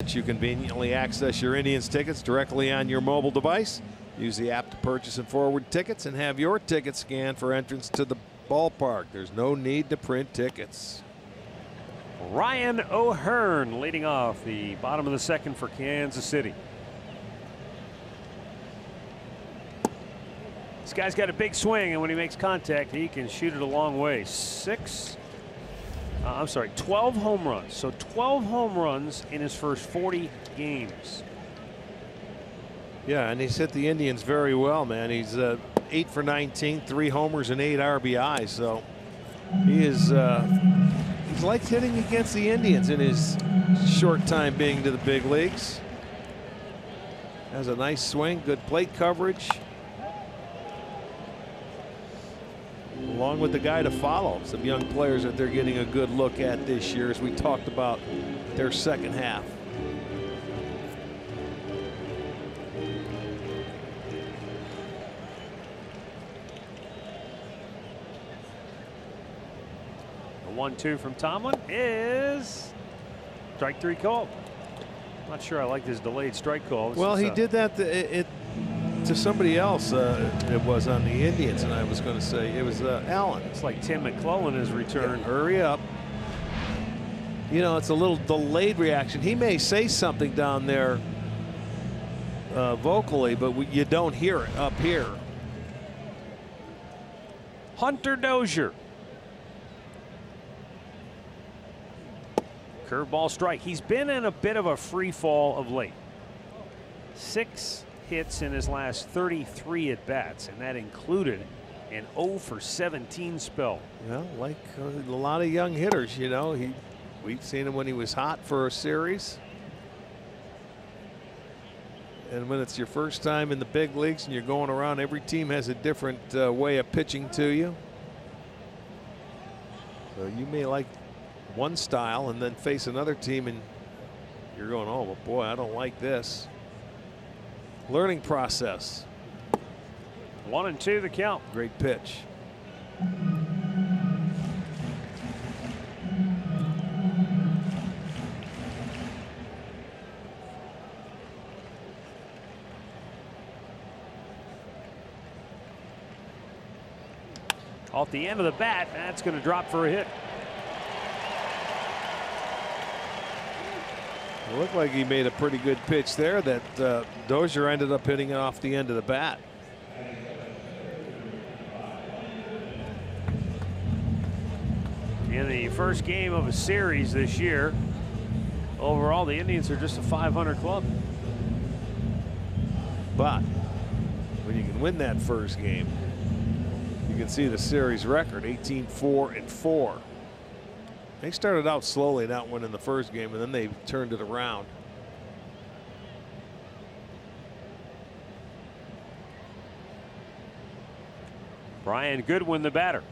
Speaker 2: You conveniently access your Indians tickets directly on your mobile device. Use the app to purchase and forward tickets and have your ticket scanned for entrance to the ballpark. There's no need to print tickets.
Speaker 1: Ryan O'Hearn leading off the bottom of the second for Kansas City. This guy's got a big swing, and when he makes contact, he can shoot it a long way. 12 home runs. So 12 home runs in his first 40 games.
Speaker 2: Yeah, and he's hit the Indians very well, man. He's 8 for 19, 3 homers and 8 RBIs. So he is he's liked hitting against the Indians in his short time being to the big leagues. Has a nice swing, good plate coverage. Along with the guy to follow, some young players that they're getting a good look at this year as we talked about their second half.
Speaker 1: The 1-2 from Tomlin is strike 3 call. Not sure I like this delayed strike call.
Speaker 2: Well, he did that to somebody else. It was on the Indians, and I was going to say it was Allen.
Speaker 1: It's like Tim McClellan has returned.
Speaker 2: Yeah, hurry up. You know, it's a little delayed reaction. He may say something down there vocally, but you don't hear it up here.
Speaker 1: Hunter Dozier. Curveball strike. He's been in a bit of a free fall of late. 6 hits in his last 33 at bats, and that included An 0 for 17 spell.
Speaker 2: Well, like a lot of young hitters, you know, we've seen him when he was hot for a series. And when it's your first time in the big leagues and you're going around, every team has a different way of pitching to you. So you may like one style and then face another team and you're going, oh, well, boy, I don't like this. Learning process.
Speaker 1: 1-2 the count.
Speaker 2: Great pitch.
Speaker 1: Off the end of the bat, that's going to drop for a hit.
Speaker 2: It looked like he made a pretty good pitch there that Dozier ended up hitting it off the end of the bat.
Speaker 1: In the first game of a series this year, overall, the Indians are just a .500 club.
Speaker 2: But when you can win that first game, you can see the series record, 18-4-4. They started out slowly, not winning the first game, and then they turned it around.
Speaker 1: Brian Goodwin, the batter.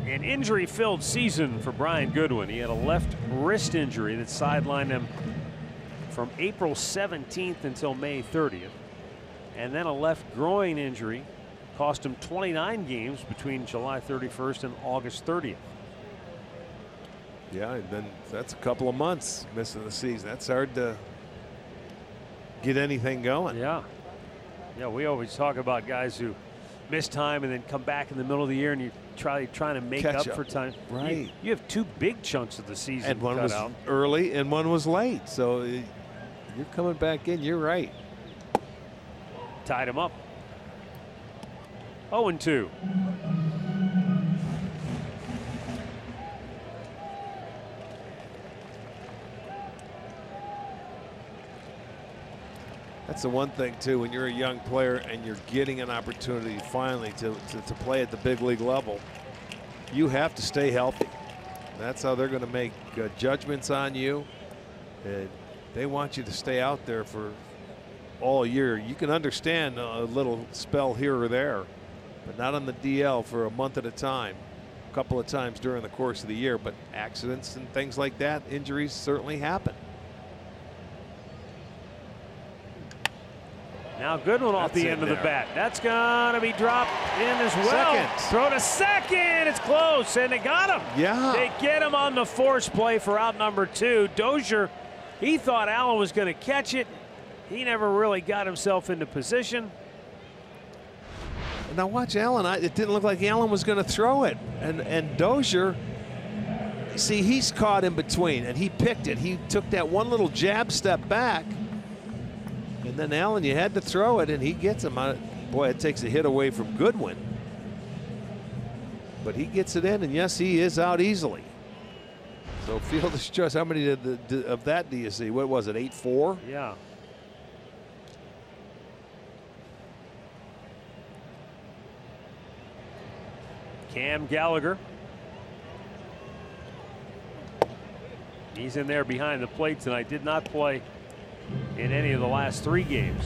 Speaker 1: An injury-filled season for Brian Goodwin. He had a left wrist injury that sidelined him from April 17th until May 30th. And then a left groin injury cost him 29 games between July 31st and August 30th.
Speaker 2: Yeah, and then that's a couple of months missing the season. That's hard to get anything going.
Speaker 1: Yeah. Yeah, we always talk about guys who miss time and then come back in the middle of the year and you trying to make up for time.
Speaker 2: Right.
Speaker 1: You have two big chunks of the season.
Speaker 2: And one
Speaker 1: cut
Speaker 2: was
Speaker 1: out.
Speaker 2: early and one was late. So you're coming back in. You're right.
Speaker 1: Tied him up. 0-2.
Speaker 2: That's the one thing too, when you're a young player and you're getting an opportunity finally to play at the big league level, you have to stay healthy. That's how they're going to make judgments on you, and they want you to stay out there for all year. You can understand a little spell here or there, but not on the DL for a month at a time, a couple of times during the course of the year. But accidents and things like that, injuries certainly happen.
Speaker 1: Now Goodwin off the end of the bat. That's going to be dropped in as well.
Speaker 2: Second.
Speaker 1: Throw to second. It's close, and they got him.
Speaker 2: Yeah.
Speaker 1: They get him on the force play for out number 2. Dozier, he thought Allen was going to catch it. He never really got himself into position.
Speaker 2: Now watch Allen. It didn't look like Allen was going to throw it. And Dozier, see, he's caught in between, and he picked it. He took that one little jab step back. And then Allen, you had to throw it, and he gets him on it. Boy, it takes a hit away from Goodwin. But he gets it in, and yes, he is out easily. So field of stress, how many of that do you see? What was it, 8-4?
Speaker 1: Yeah. Cam Gallagher. He's in there behind the plate tonight. Did not play in any of the last 3 games.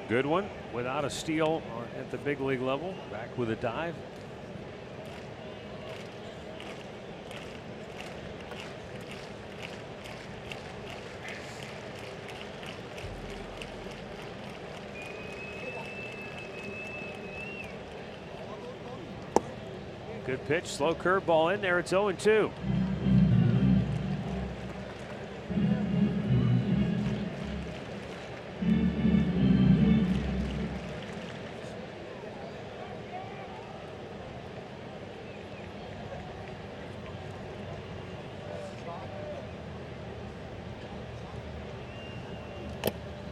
Speaker 1: Goodwin without a steal at the big league level. Back with a dive. Good pitch, slow curveball in there. It's 0-2.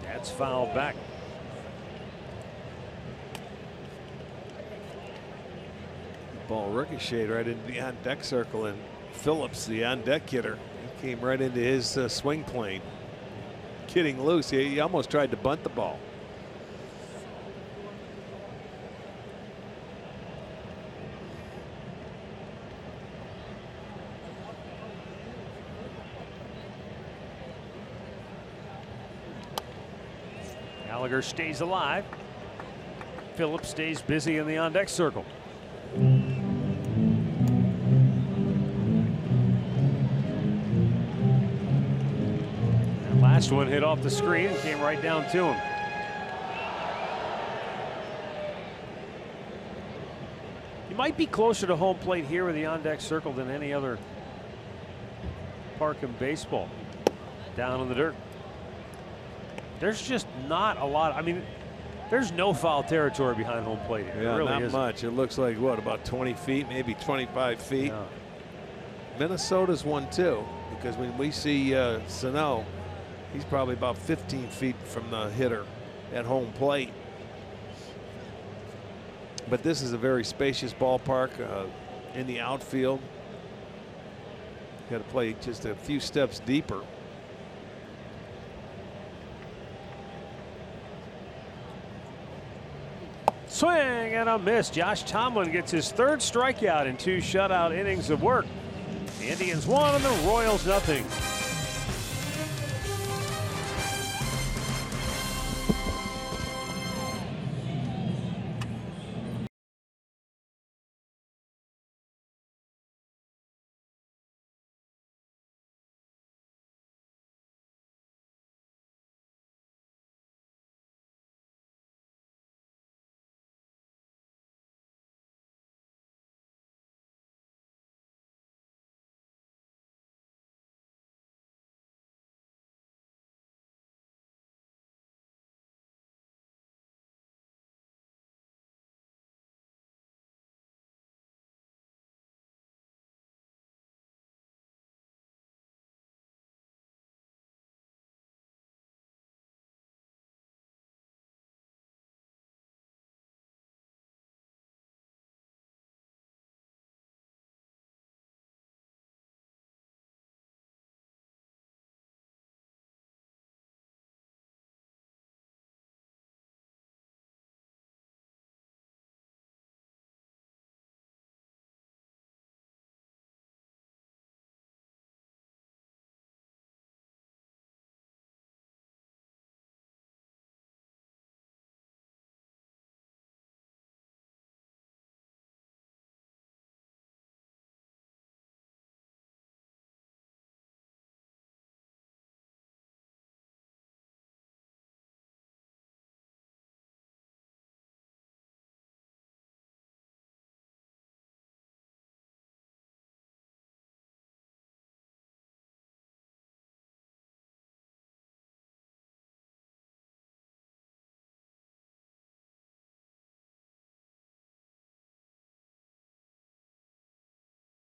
Speaker 1: That's fouled back.
Speaker 2: Ball ricocheted right into the on-deck circle, and Phillips, the on-deck hitter, he came right into his swing plane. Kidding loose. He almost tried to bunt the ball.
Speaker 1: Gallagher stays alive. Phillips stays busy in the on-deck circle. Last one hit off the screen and came right down to him. You might be closer to home plate here with the on-deck circle than any other park in baseball. Down in the dirt. There's just not a lot. I mean, there's no foul territory behind home plate here.
Speaker 2: Yeah,
Speaker 1: really
Speaker 2: not
Speaker 1: isn't.
Speaker 2: much. It looks like, what, about 20 feet, maybe 25 feet.
Speaker 1: Yeah.
Speaker 2: Minnesota's one too, because when we see Sano, he's probably about 15 feet from the hitter at home plate. But this is a very spacious ballpark in the outfield. Got to play just a few steps deeper.
Speaker 1: Swing and a miss. Josh Tomlin gets his third strikeout in 2 shutout innings of work. The Indians 1 and the Royals nothing.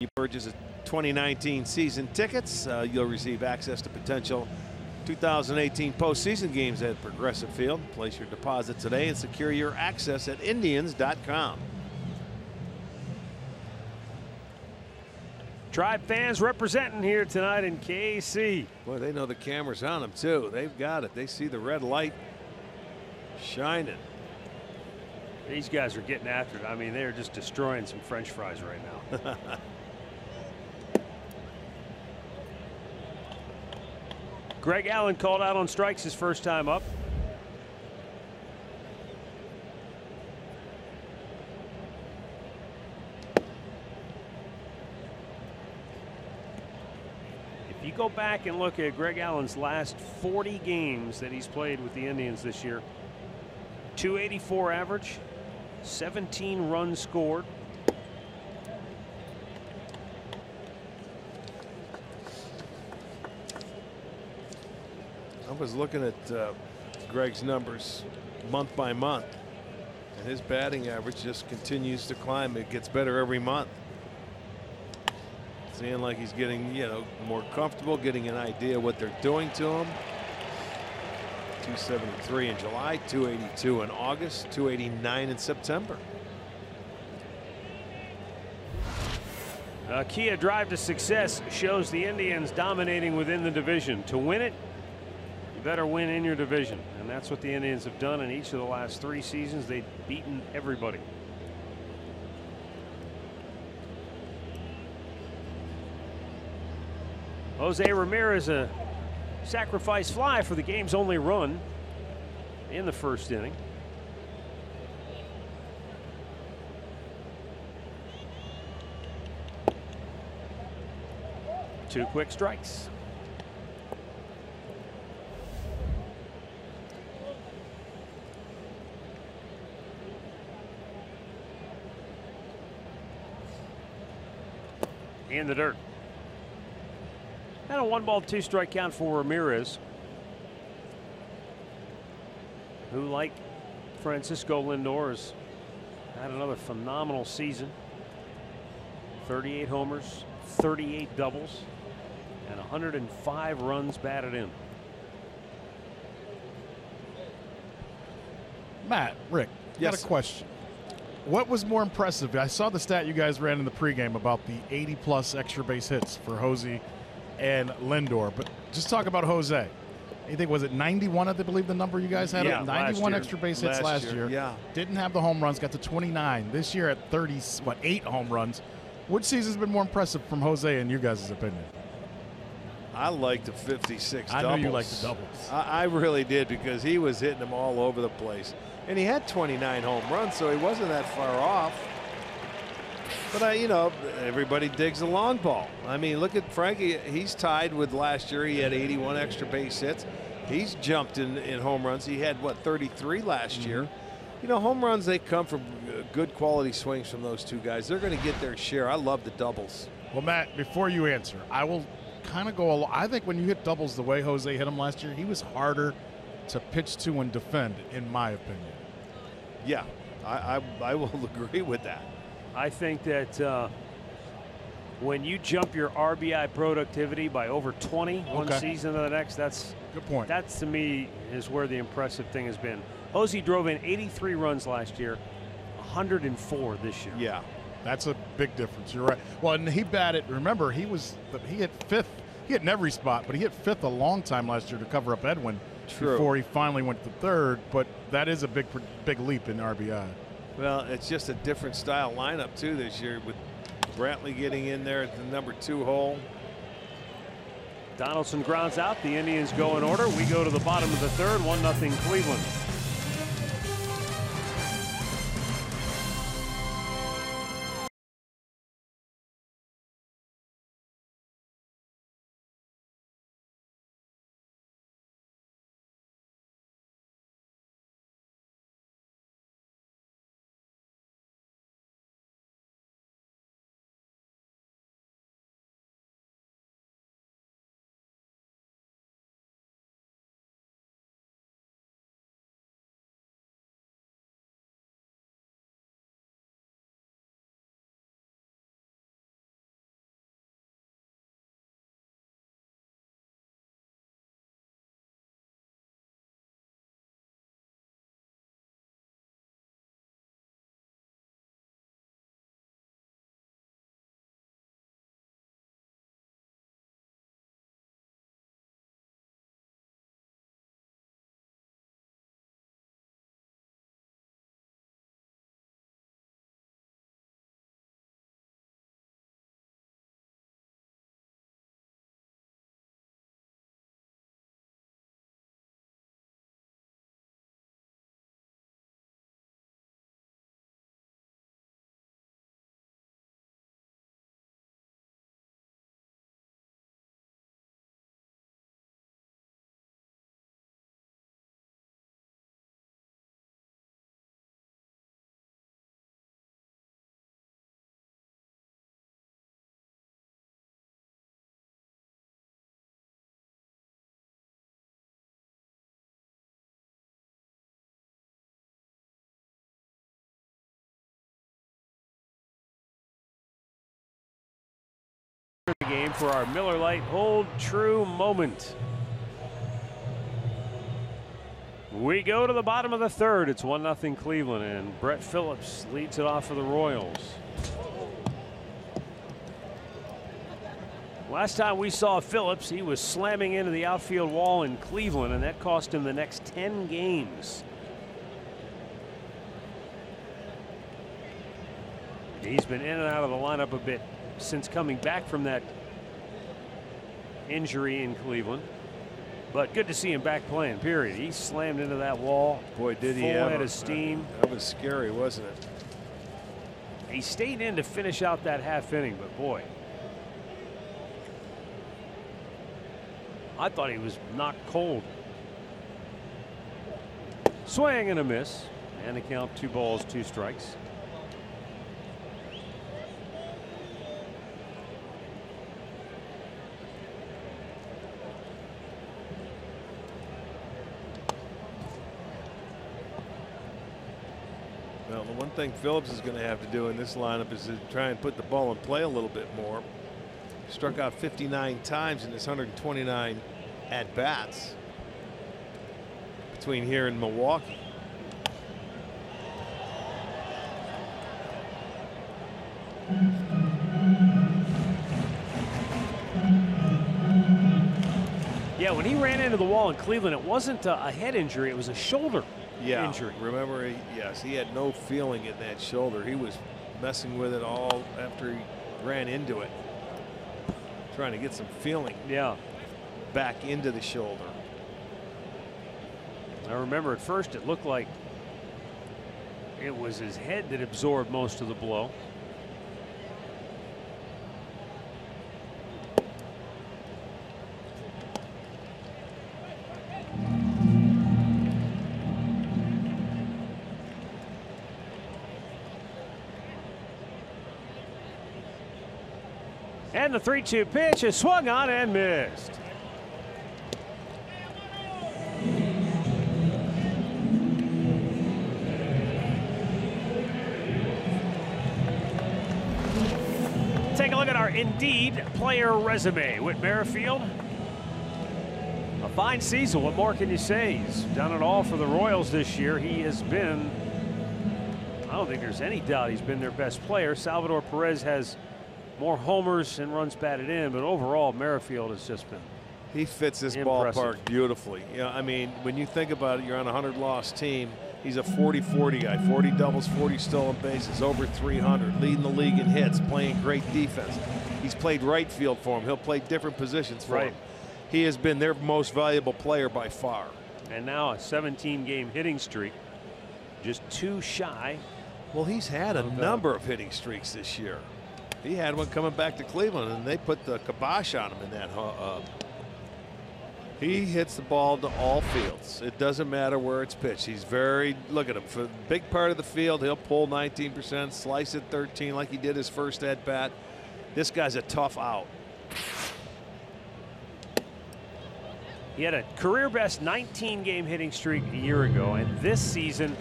Speaker 2: You purchase a 2019 season tickets, you'll receive access to potential 2018 postseason games at Progressive Field. Place your deposit today and secure your access at Indians.com.
Speaker 1: Tribe fans representing here tonight in KC.
Speaker 2: Boy, they know the camera's on them too. They've got it. They see the red light shining.
Speaker 1: These guys are getting after it. I mean, they're just destroying some French fries right now. Greg Allen called out on strikes his first time up. If you go back and look at Greg Allen's last 40 games that he's played with the Indians this year, 284 average, 17 runs scored,
Speaker 2: was looking at Greg's numbers month by month, and his batting average just continues to climb. It gets better every month. Seeing like he's getting, more comfortable, getting an idea what they're doing to him. 273 in July, 282 in August, 289 in September.
Speaker 1: Kia drive to success shows the Indians dominating within the division. To win it, you better win in your division. And that's what the Indians have done in each of the last 3 seasons. They've beaten everybody. Jose Ramirez, a sacrifice fly for the game's only run in the first inning. Two quick strikes. In the dirt. And a 1-ball, 2-strike count for Ramirez, who, like Francisco Lindor, has had another phenomenal season. 38 homers, 38 doubles, and 105 runs batted in.
Speaker 3: Matt, Rick, got a question. What was more impressive? I saw the stat you guys ran in the pregame about the 80-plus extra base hits for Jose and Lindor, but just talk about Jose. You think, was it 91, I believe the number you guys had?
Speaker 2: Yeah,
Speaker 3: 91 extra base hits last year.
Speaker 2: Yeah.
Speaker 3: Didn't have the home runs, got to 29. This year at 8 home runs. Which season's been more impressive from Jose in you guys' opinion?
Speaker 2: I like the 56 doubles.
Speaker 3: I know you like the doubles.
Speaker 2: I really did, because he was hitting them all over the place. And he had 29 home runs, so he wasn't that far off. But everybody digs the long ball. I mean, look at Frankie. He's tied with last year. He had 81 extra base hits. He's jumped in home runs. He had, 33 last year. Home runs, they come from good quality swings from those two guys. They're going to get their share. I love the doubles.
Speaker 3: Well, Matt, before you answer, I will kind of go along. I think when you hit doubles the way Jose hit them last year, he was harder to pitch to and defend, in my opinion.
Speaker 2: Yeah, I will agree with that.
Speaker 1: I think that when you jump your RBI productivity by over 20 one season to the next, that's
Speaker 3: good point.
Speaker 1: That, to me, is where the impressive thing has been. Jose drove in 83 runs last year, 104 this year.
Speaker 2: Yeah,
Speaker 3: that's a big difference. You're right. Well, and he batted. Remember, he hit fifth. He hit in every spot, but he hit fifth a long time last year to cover up Edwin.
Speaker 2: True.
Speaker 3: Before he finally went to third. But that is a big leap in RBI.
Speaker 2: Well, it's just a different style lineup too this year, with Brantley getting in there at the number 2 hole.
Speaker 1: Donaldson grounds out. The Indians go in order. We go to the bottom of the third. 1-0 Cleveland. for our Miller Lite Hold True moment. We go to the bottom of the third. It's 1-0 Cleveland, and Brett Phillips leads it off for the Royals. Last time we saw Phillips, he was slamming into the outfield wall in Cleveland, and that cost him the next 10 games. He's been in and out of the lineup a bit since coming back from that injury in Cleveland. But good to see him back playing, period. He slammed into that wall.
Speaker 2: Boy, did he
Speaker 1: full
Speaker 2: ever.
Speaker 1: head of steam.
Speaker 2: That was scary, wasn't it?
Speaker 1: He stayed in to finish out that half inning, but boy, I thought he was knocked cold. Swing and a miss, and the count 2 balls, 2 strikes.
Speaker 2: Well, the one thing Phillips is going to have to do in this lineup is to try and put the ball in play a little bit more. Struck out 59 times in his 129 at-bats between here and Milwaukee.
Speaker 1: Yeah, when he ran into the wall in Cleveland, it wasn't a head injury, it was a shoulder injury.
Speaker 2: Remember, yes, he had no feeling in that shoulder. He was messing with it all after he ran into it, trying to get some feeling back into the shoulder.
Speaker 1: I remember at first it looked like it was his head that absorbed most of the blow. And the 3-2 pitch is swung on and missed. Take a look at our Indeed player resume. Whit Merrifield, a fine season. What more can you say? He's done it all for the Royals this year. He has been, I don't think there's any doubt he's been their best player. Salvador Perez has more homers and runs batted in, but overall Merrifield has just been
Speaker 2: He fits this
Speaker 1: impressive.
Speaker 2: ballpark beautifully. I mean, when you think about it, you're on a 100-loss team. He's a 40-40 guy, 40 doubles, 40 stolen bases, over 300, leading the league in hits, playing great defense. He's played right field for him. He'll play different positions for him. He has been their most valuable player by far.
Speaker 1: And now a 17-game hitting streak, just 2 shy.
Speaker 2: Well, he's had a number of hitting streaks this year. He had one coming back to Cleveland, and they put the kibosh on him in that. He hits the ball to all fields. It doesn't matter where it's pitched. He's very, look at him, for the big part of the field, he'll pull 19%, slice it 13 like he did his first at-bat. This guy's a tough out.
Speaker 1: He had a career best 19-game hitting streak a year ago, and this season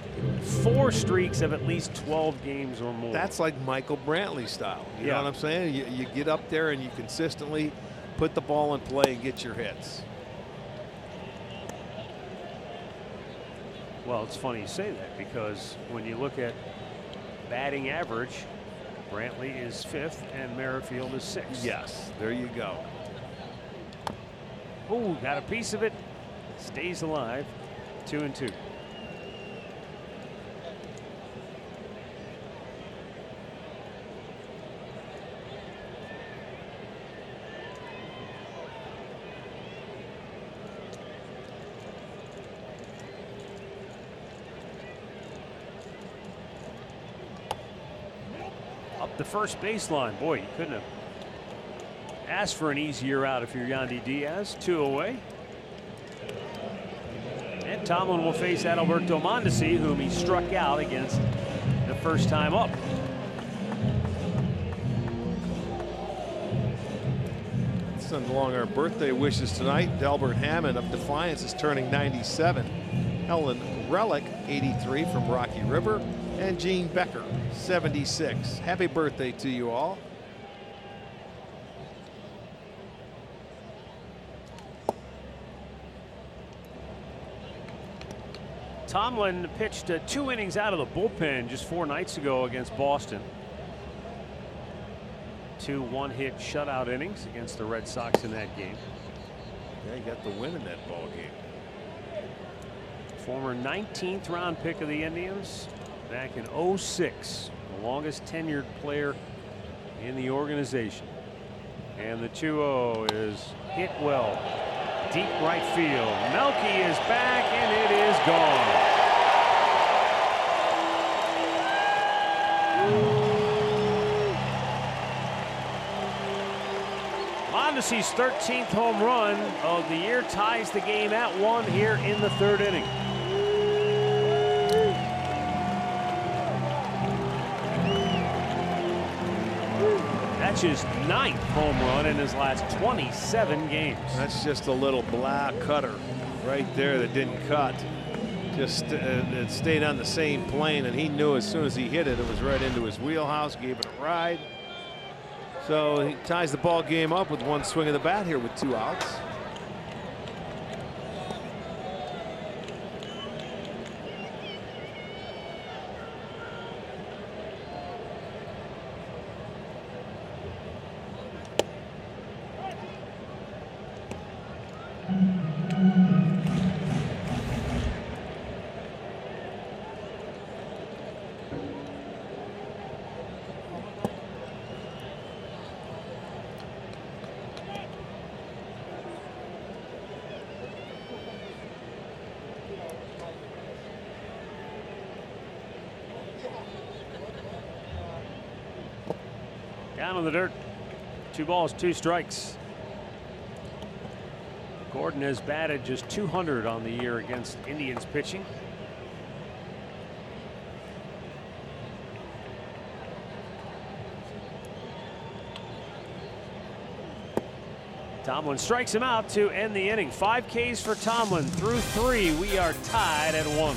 Speaker 1: 4 streaks of at least 12 games or more.
Speaker 2: That's like Michael Brantley style. You know what I'm saying? You get up there and you consistently put the ball in play and get your hits.
Speaker 1: Well, it's funny you say that, because when you look at batting average, Brantley is 5th and Merrifield is 6th.
Speaker 2: Yes, there you go.
Speaker 1: Ooh, got a piece of it. Stays alive. 2-2. Up the first baseline. Boy, you couldn't have asked for an easier out if you're Yandy Diaz. 2 away. And Tomlin will face Adalberto Mondesi, whom he struck out against the first time up.
Speaker 2: Send along our birthday wishes tonight. Delbert Hammond of Defiance is turning 97. Helen Relic, 83 from Rocky River. And Gene Becker, 76. Happy birthday to you all.
Speaker 1: Tomlin pitched 2 innings out of the bullpen just 4 nights ago against Boston. 2 one-hit shutout innings against the Red Sox in that game.
Speaker 2: Yeah, he got the win in that ball game.
Speaker 1: Former 19th round pick of the Indians back in '06, the longest tenured player in the organization. And the 2-0 is hit well. Deep right field. Melky is back, and it is gone. Mondesi's 13th home run of the year ties the game at 1 here in the 3rd inning. That's his 9th home run in his last 27 games.
Speaker 2: That's just a little black cutter right there that didn't cut. Just it stayed on the same plane, and he knew as soon as he hit it, it was right into his wheelhouse, gave it a ride. So he ties the ball game up with 1 swing of the bat here with 2 outs.
Speaker 1: Down in the dirt. 2 balls, 2 strikes. Gordon has batted just .200 on the year against Indians pitching. Tomlin strikes him out to end the inning. 5 Ks for Tomlin through 3. We are tied at 1.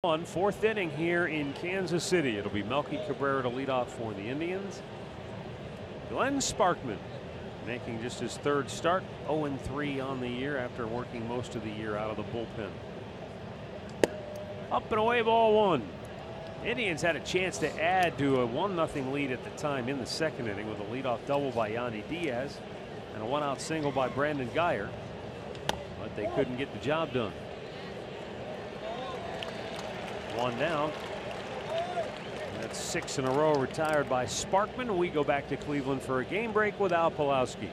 Speaker 1: One 4th inning here in Kansas City. It'll be Melky Cabrera to lead off for the Indians. Glenn Sparkman making just his 3rd start, 0-3 on the year after working most of the year out of the bullpen. Up and away, ball 1. Indians had a chance to add to a 1-0 lead at the time in the 2nd inning with a leadoff double by Yandy Diaz and a 1-out single by Brandon Guyer, but they couldn't get the job done. 1 down. And that's 6 in a row retired by Sparkman. We go back to Cleveland for a game break with Al Pawlowski.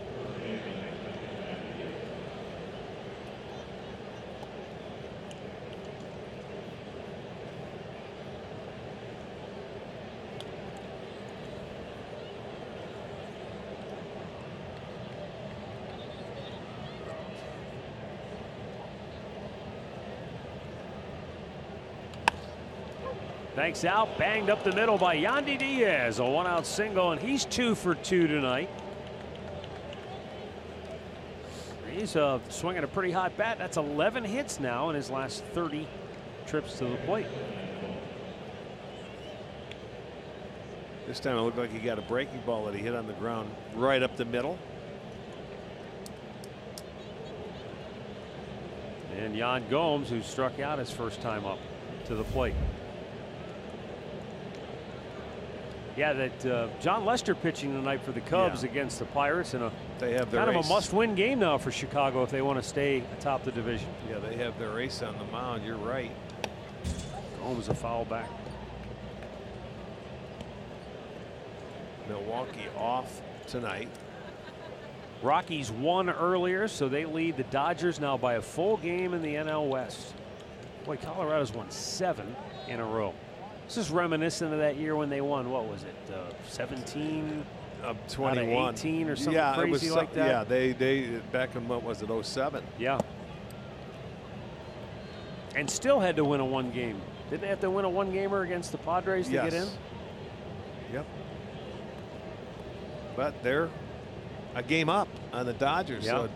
Speaker 1: Banks out, banged up the middle by Yandy Diaz. A one-out single, and he's 2 for 2 tonight. He's swinging a pretty hot bat. That's 11 hits now in his last 30 trips to the plate.
Speaker 2: This time it looked like he got a breaking ball that he hit on the ground right up the middle.
Speaker 1: And Yan Gomes, who struck out his first time up to the plate. Yeah, that John Lester pitching tonight for the Cubs against the Pirates, and
Speaker 2: they have their
Speaker 1: kind of a must-win game now for Chicago if they want to stay atop the division.
Speaker 2: Yeah, they have their ace on the mound. You're right.
Speaker 1: Gomes a foul back.
Speaker 2: Milwaukee off tonight.
Speaker 1: Rockies won earlier, so they lead the Dodgers now by a full game in the NL West. Boy, Colorado's won 7 in a row. This is reminiscent of that year when they won, what was it, 17
Speaker 2: of 21,
Speaker 1: 18 or something crazy like that.
Speaker 2: Yeah, they back in, what was it, 07?
Speaker 1: Yeah. And still had to win a one game. Didn't they have to win a one gamer against the Padres to get in?
Speaker 2: Yep. But they're a game up on the Dodgers, so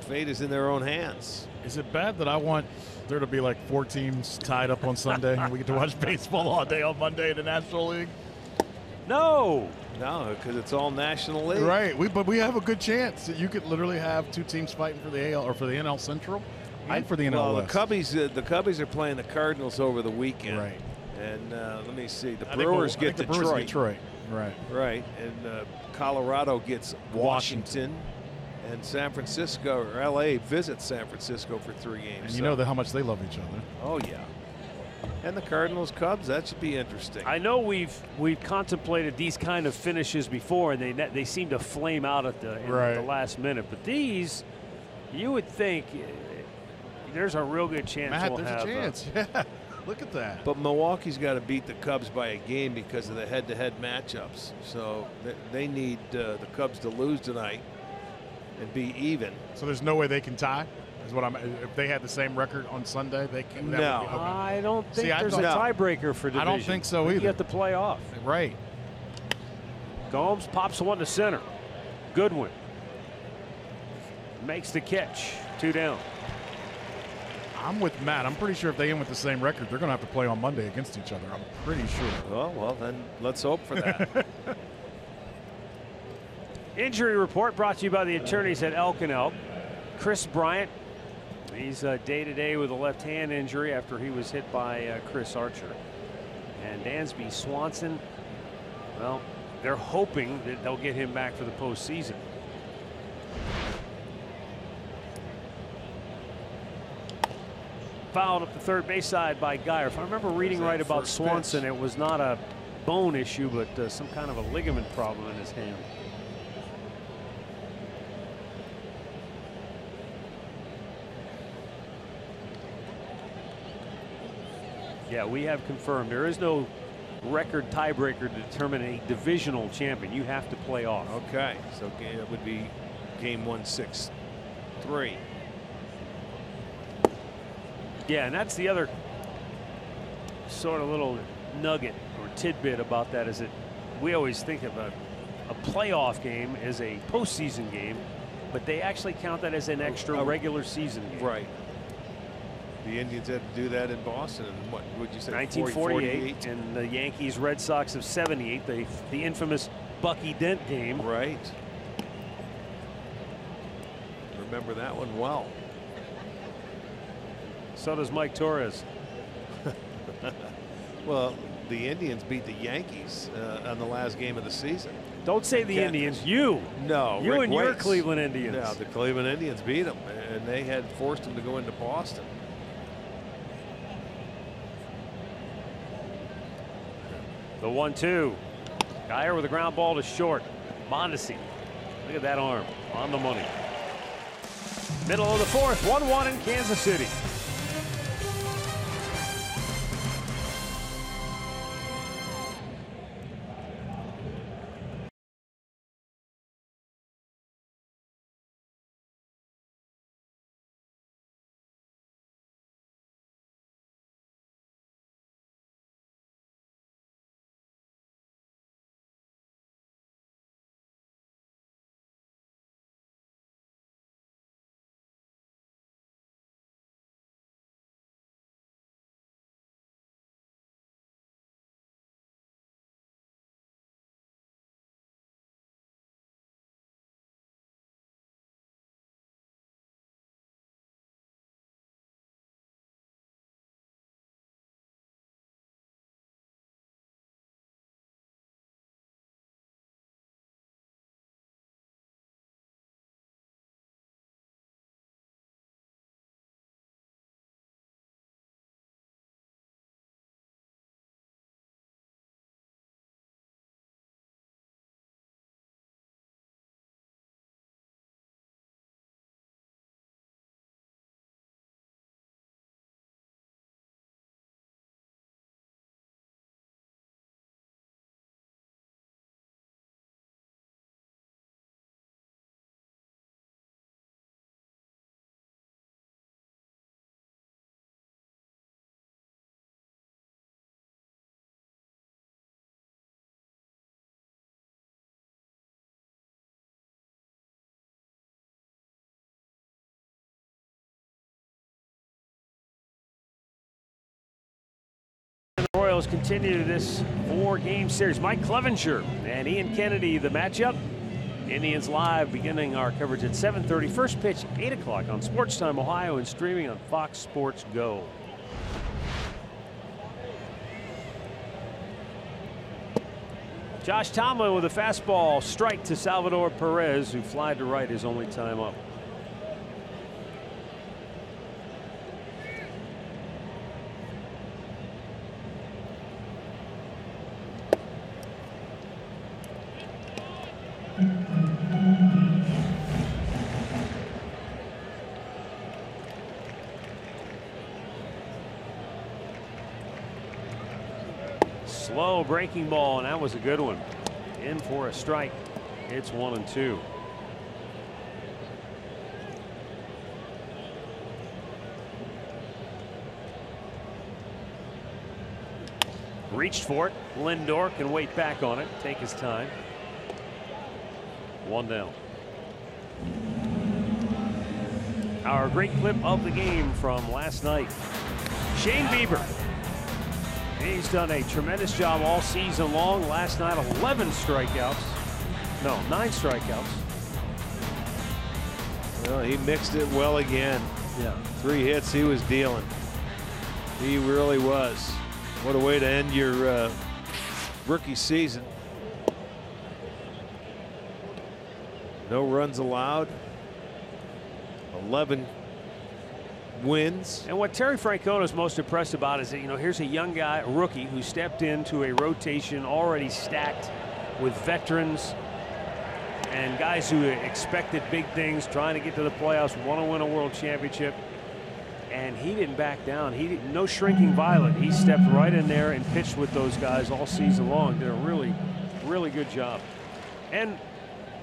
Speaker 2: fate is in their own hands.
Speaker 3: Is it bad that I want there to be like 4 teams tied up on Sunday and we get to watch baseball all day on Monday in the National League?
Speaker 1: No,
Speaker 2: because it's all National League.
Speaker 3: Right, but we have a good chance that you could literally have 2 teams fighting for the AL or for the NL Central and for the NL West.
Speaker 2: The Cubbies are playing the Cardinals over the weekend.
Speaker 3: Right.
Speaker 2: And let me see, the Brewers get Detroit.
Speaker 3: Right.
Speaker 2: And Colorado gets Washington. And San Francisco or LA visits San Francisco for 3 games.
Speaker 3: And you know how much they love each other.
Speaker 2: Oh yeah. And the Cardinals Cubs, that should be interesting.
Speaker 1: I know we've contemplated these kind of finishes before, and they seem to flame out at the last minute. But these, you would think there's a real good chance we'll
Speaker 3: there's
Speaker 1: have
Speaker 3: a chance. Yeah. Look at that.
Speaker 2: But Milwaukee's got to beat the Cubs by a game because of the head-to-head matchups. So they need the Cubs to lose tonight and be even.
Speaker 3: So there's no way they can tie? Is what if they had the same record on Sunday, they can.
Speaker 2: No.
Speaker 1: I don't think there's a tiebreaker for division.
Speaker 3: I don't think so either.
Speaker 1: You have to play off.
Speaker 3: Right.
Speaker 1: Gomes pops one to center. Goodwin makes the catch. 2 down.
Speaker 3: I'm with Matt. I'm pretty sure if they end with the same record, they're going to have to play on Monday against each other. I'm pretty sure.
Speaker 2: Well, then let's hope for that.
Speaker 1: Injury report brought to you by the attorneys at Elk & Elk. Chris Bryant, he's day-to-day with a left hand injury after he was hit by Chris Archer. And Dansby Swanson, well, they're hoping that they'll get him back for the postseason. Fouled up the third base side by Geyer. If I remember reading right about Swanson, it was not a bone issue, but some kind of a ligament problem in his hand. Yeah, we have confirmed there is no record tiebreaker to determine a divisional champion. You have to play off.
Speaker 2: Okay, so it would be game 1-6-3.
Speaker 1: Yeah, and that's the other sort of little nugget or tidbit about that is that we always think of a playoff game as a postseason game, but they actually count that as an extra regular season game.
Speaker 2: Right. The Indians had to do that in Boston in what would you say?
Speaker 1: 1948, and the Yankees Red Sox of 78, the infamous Bucky Dent game.
Speaker 2: Right. Remember that one well.
Speaker 1: So does Mike Torres.
Speaker 2: Well, the Indians beat the Yankees on the last game of the season.
Speaker 1: Don't say the Indians. You.
Speaker 2: No.
Speaker 1: You
Speaker 2: Rick
Speaker 1: and your
Speaker 2: Waits.
Speaker 1: Cleveland Indians.
Speaker 2: No, the Cleveland Indians beat them, and they had forced them to go into Boston.
Speaker 1: The 1-2. Geyer with a ground ball to short. Mondesi. Look at that arm. On the money. Middle of the 4th. 1-1 in Kansas City. Royals continue this 4-game series. Mike Clevenger and Ian Kennedy, the matchup. Indians live, beginning our coverage at 7:30. First pitch, 8 o'clock on Sports Time Ohio and streaming on Fox Sports Go. Josh Tomlin with a fastball strike to Salvador Perez, who flied to right his only time up. Slow breaking ball, and that was a good one. In for a strike. It's 1-2. Reached for it. Lindor can wait back on it, take his time. 1 down. Our great clip of the game from last night. Shane Bieber. He's done a tremendous job all season long. Last night, 11 strikeouts. No, 9 strikeouts.
Speaker 2: Well, he mixed it well again.
Speaker 1: Yeah.
Speaker 2: 3 hits he was dealing. He really was. What a way to end your rookie season. No runs allowed. 11 wins.
Speaker 1: And what Terry Francona is most impressed about is that, here's a young guy, a rookie, who stepped into a rotation already stacked with veterans and guys who expected big things, trying to get to the playoffs, want to win a world championship. And he didn't back down. No shrinking violet. He stepped right in there and pitched with those guys all season long. Did a really, really good job. And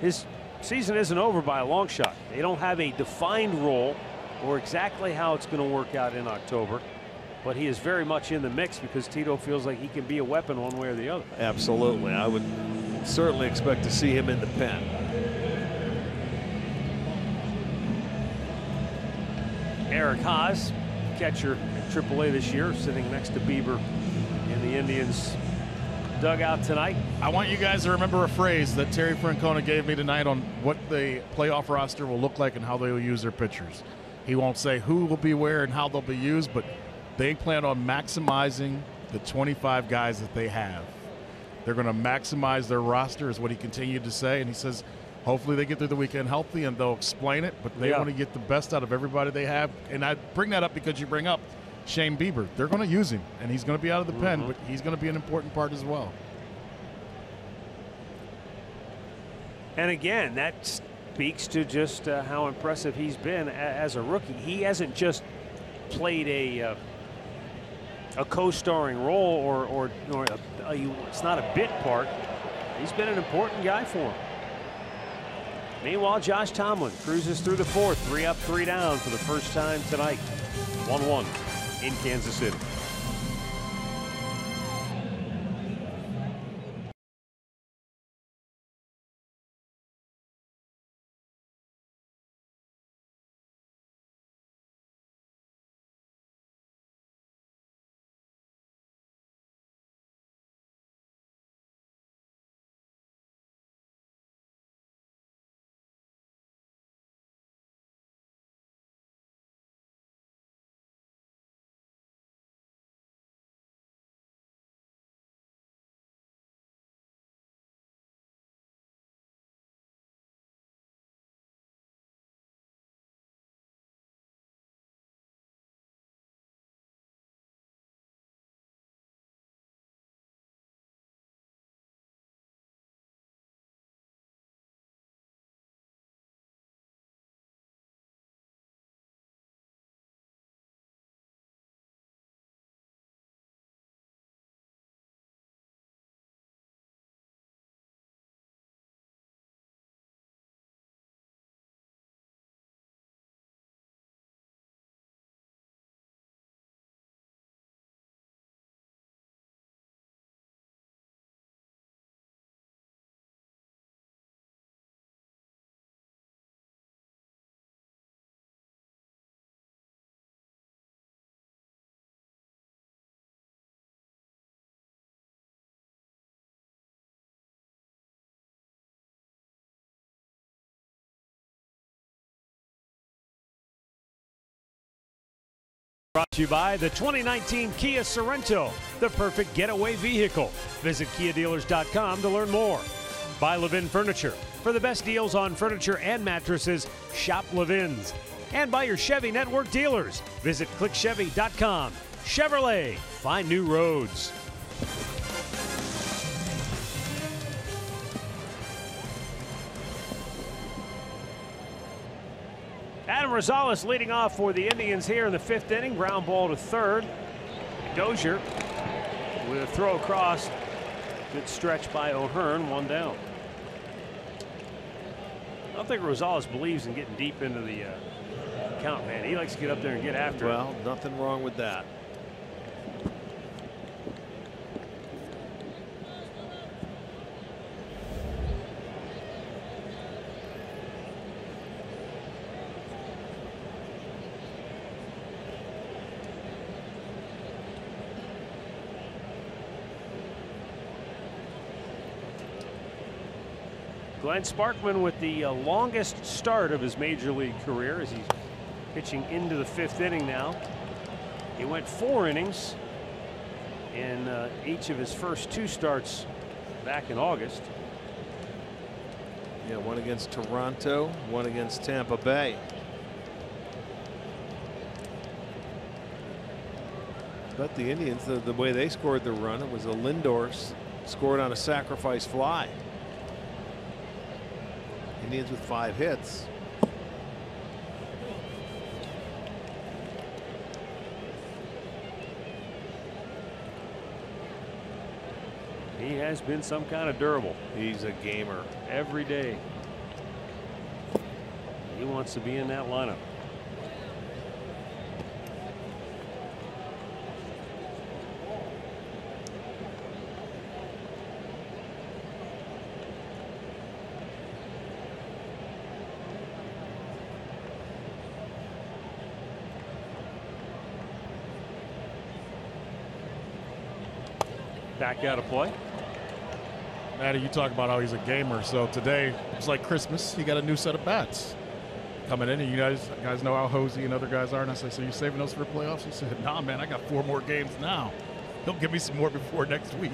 Speaker 1: his season isn't over by a long shot. They don't have a defined role or exactly how it's going to work out in October, but he is very much in the mix because Tito feels like he can be a weapon one way or the other.
Speaker 2: Absolutely. I would certainly expect to see him in the pen.
Speaker 1: Eric Haas, catcher at AAA this year, sitting next to Bieber in the Indians dugout tonight.
Speaker 3: I want you guys to remember a phrase that Terry Francona gave me tonight on what the playoff roster will look like and how they will use their pitchers. He won't say who will be where and how they'll be used, but they plan on maximizing the 25 guys that they have. They're going to maximize their roster, is what he continued to say. And he says, hopefully they get through the weekend healthy and they'll explain it, but they want to get the best out of everybody they have. And I bring that up because you bring up Shane Bieber. They're going to use him, and he's going to be out of the pen, but he's going to be an important part as well.
Speaker 1: And again, that speaks to just how impressive he's been as a rookie. He hasn't just played a co-starring role or it's not a bit part. He's been an important guy for him. Meanwhile, Josh Tomlin cruises through the 4th, 3 up, 3 down for the first time tonight. 1-1 in Kansas City. Brought to you by the 2019 Kia Sorento, the perfect getaway vehicle. Visit KiaDealers.com to learn more. By Levin Furniture. For the best deals on furniture and mattresses, shop Levin's. And by your Chevy Network dealers. Visit ClickChevy.com. Chevrolet, find new roads. Adam Rosales leading off for the Indians here in the 5th inning. Ground ball to third. Dozier with a throw across. Good stretch by O'Hearn, 1 down. I don't think Rosales believes in getting deep into the count, man. He likes to get up there and get after it.
Speaker 2: Well, nothing wrong with that.
Speaker 1: Glenn Sparkman with the longest start of his major league career as he's pitching into the 5th inning now. He went 4 innings in each of his first 2 starts back in August.
Speaker 2: Yeah, 1 against Toronto, 1 against Tampa Bay. But the Indians, the way they scored the run, it was a Lindor scored on a sacrifice fly. Indians with 5 hits.
Speaker 1: He has been some kind of durable.
Speaker 2: He's a gamer.
Speaker 1: Every day he wants to be in that lineup. Back out of play.
Speaker 3: Matty, you talk about how he's a gamer. So today it's like Christmas. He got a new set of bats coming in, and you guys know how Hosey and other guys are. And I said, "So you saving those for playoffs?" He said, "Nah, man, I got 4 more games now. He'll give me some more before next week."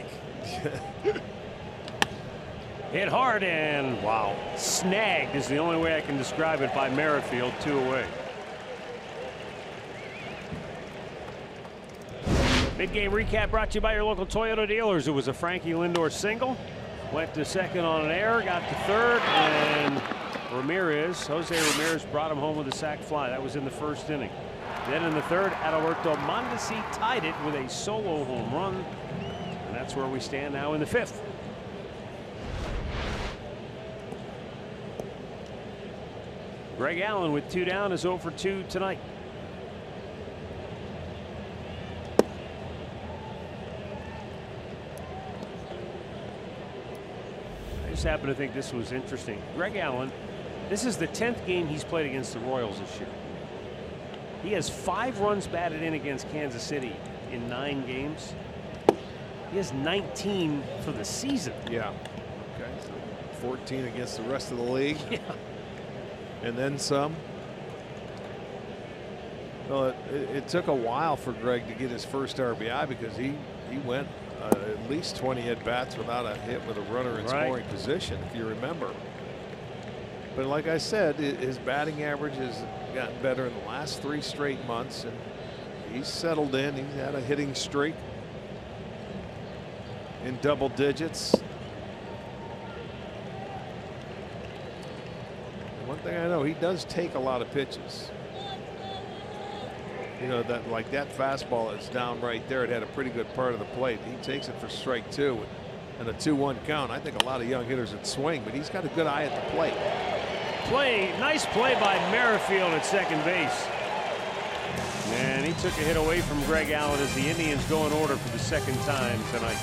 Speaker 1: Hit hard and wow, snagged is the only way I can describe it by Merrifield. 2 away. Mid-game recap brought to you by your local Toyota dealers. It was a Frankie Lindor single. Went to second on an error, got to third, and Jose Ramirez brought him home with a sac fly. That was in the 1st inning. Then in the 3rd, Adalberto Mondesi tied it with a solo home run. And that's where we stand now in the 5th. Greg Allen with 2 down is 0 for 2 tonight. I just happen to think this was interesting. Greg Allen, this is the 10th game he's played against the Royals this year. He has 5 runs batted in against Kansas City in 9 games. He has 19 for the season.
Speaker 2: Yeah. Okay. So 14 against the rest of the league.
Speaker 1: Yeah.
Speaker 2: And then some. Well, it took a while for Greg to get his first RBI because he went at least 20 at bats without a hit with a runner in scoring position, if you remember. But like I said, his batting average has gotten better in the last 3 straight months, and he's settled in. He's had a hitting streak in double digits. One thing I know, he does take a lot of pitches. You know, that fastball that's down right there, it had a pretty good part of the plate. He takes it for strike 2 and a 2-1 count. I think a lot of young hitters would swing, but he's got a good eye at the plate.
Speaker 1: Nice play by Merrifield at second base. And he took a hit away from Greg Allen as the Indians go in order for the 2nd time tonight.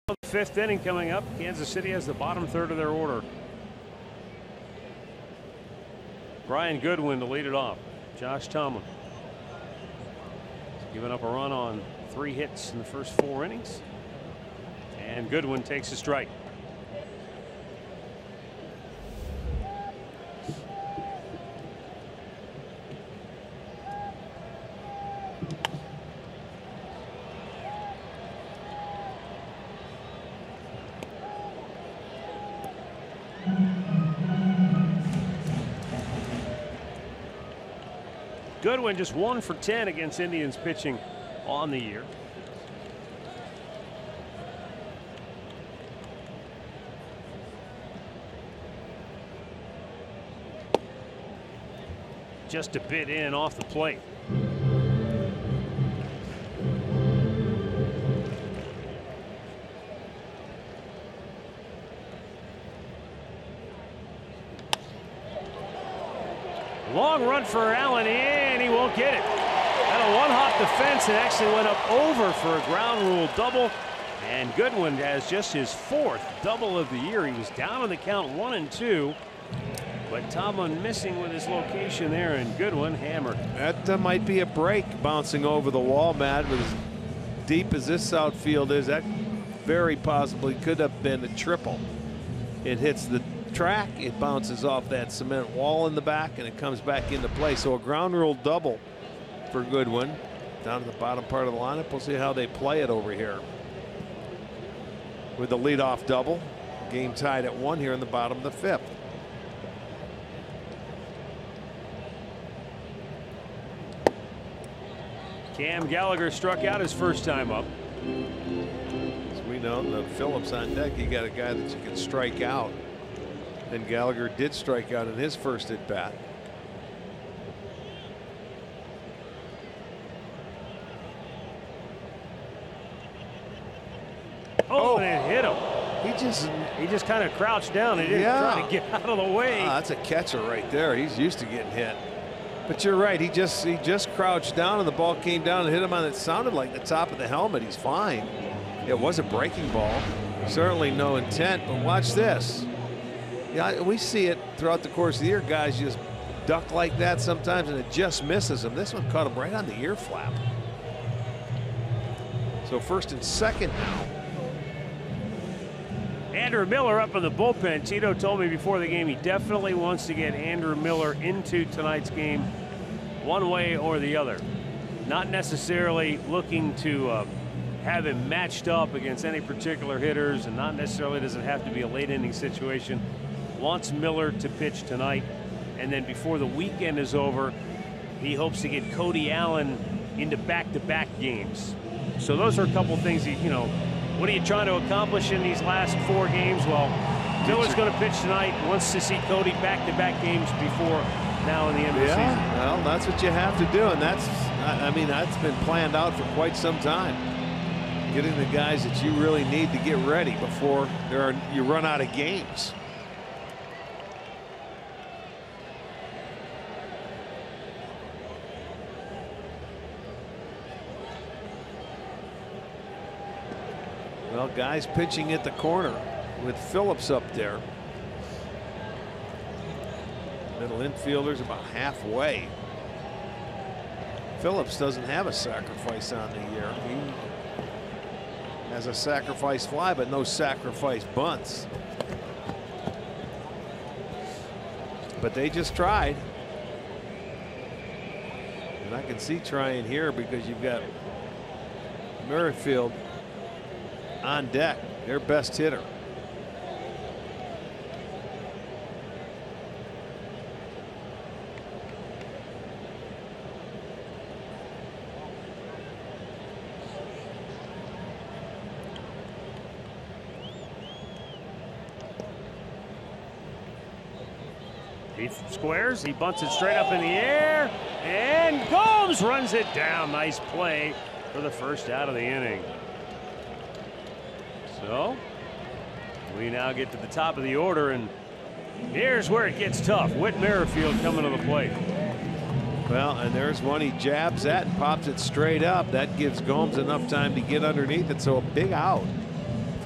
Speaker 1: The fifth inning coming up. Kansas City has the bottom third of their order. Brian Goodwin to lead it off. Josh Tomlin giving up a run on 3 hits in the first 4 innings. And Goodwin takes a strike. Goodwin just 1 for 10 against Indians pitching on the year. Just a bit in off the plate. Long run for Allen, and he won't get it. Had a one-hop defense and actually went up over for a ground rule double. And Goodwin has just his 4th double of the year. He was down on the count 1-2. But Tomlin missing with his location there, and Goodwin hammered.
Speaker 2: That might be a break bouncing over the wall, Matt. With as deep as this outfield is, that very possibly could have been a triple. It hits the track, it bounces off that cement wall in the back, and it comes back into play. So a ground rule double for Goodwin down to the bottom part of the lineup. We'll see how they play it over here with the leadoff double. Game tied at 1 here in the bottom of the 5th.
Speaker 1: Cam Gallagher struck out his first time up.
Speaker 2: As we know, the Phillips on deck, you got a guy that you can strike out. And Gallagher did strike out in his first at bat.
Speaker 1: Oh, and it hit him. He just kind of crouched down. He didn't try to get out of the way.
Speaker 2: That's a catcher right there. He's used to getting hit. But you're right. He just crouched down, and the ball came down and hit him on it. Sounded like the top of the helmet. He's fine. It was a breaking ball. Certainly no intent. But watch this. Yeah, we see it throughout the course of the year. Guys just duck like that sometimes, and it just misses them. This one caught him right on the ear flap. So first and second now.
Speaker 1: Andrew Miller up in the bullpen. Tito told me before the game he definitely wants to get Andrew Miller into tonight's game one way or the other. Not necessarily looking to have him matched up against any particular hitters, and not necessarily does it have to be a late inning situation. Wants Miller to pitch tonight, and then before the weekend is over, he hopes to get Cody Allen into back-to-back games. So those are a couple things what are you trying to accomplish in these last 4 games? Well, Miller's going to pitch tonight, wants to see Cody back-to-back games before now in the end of the season.
Speaker 2: Well, that's what you have to do, and that's been planned out for quite some time. Getting the guys that you really need to get ready before you run out of games. Well, guys pitching at the corner with Phillips up there. Middle infielder's about halfway. Phillips doesn't have a sacrifice on the year. He has a sacrifice fly, but no sacrifice bunts. But they just tried. And I can see trying here because you've got Merrifield on deck, their best hitter.
Speaker 1: He squares, he bunts it straight up in the air, and Gomes runs it down. Nice play for the first out of the inning. So we now get to the top of the order, and here's where it gets tough. Whit Merrifield coming to the plate.
Speaker 2: Well, and there's one he jabs at and pops it straight up. That gives Gomes enough time to get underneath it. So a big out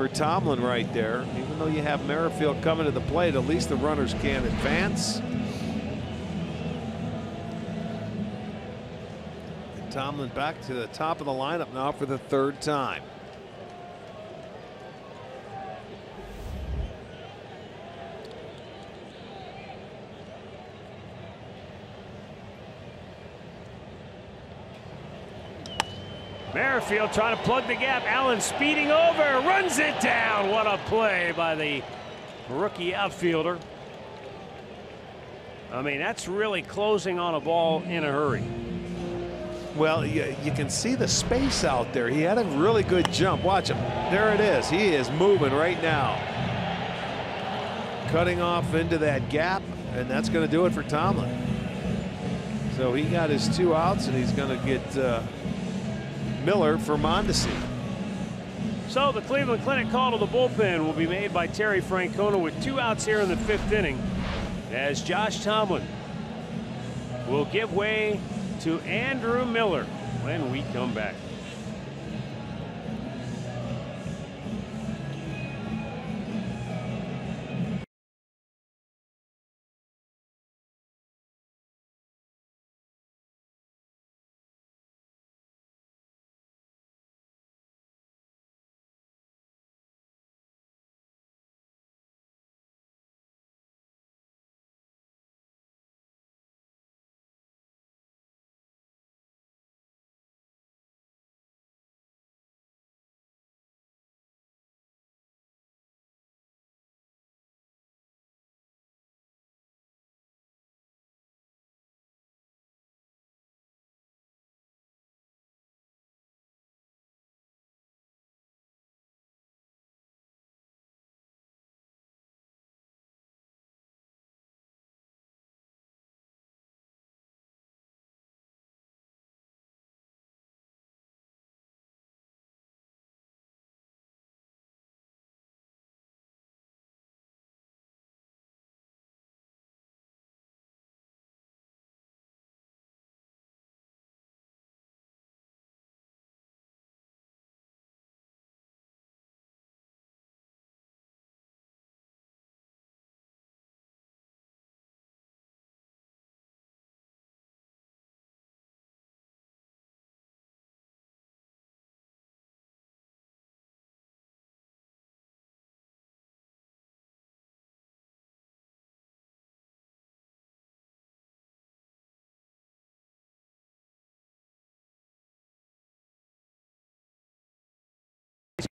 Speaker 2: for Tomlin right there. Even though you have Merrifield coming to the plate, at least the runners can advance. And Tomlin back to the top of the lineup now for the 3rd time.
Speaker 1: Merrifield trying to plug the gap. Allen speeding over, runs it down. What a play by the rookie outfielder. I mean, that's really closing on a ball in a hurry.
Speaker 2: Well, you can see the space out there. He had a really good jump. Watch him. There it is. He is moving right now. Cutting off into that gap, and that's going to do it for Tomlin. So he got his 2 outs, and he's going to get Miller for Mondesi.
Speaker 1: So the Cleveland Clinic call to the bullpen will be made by Terry Francona with 2 outs here in the 5th inning, as Josh Tomlin will give way to Andrew Miller when we come back.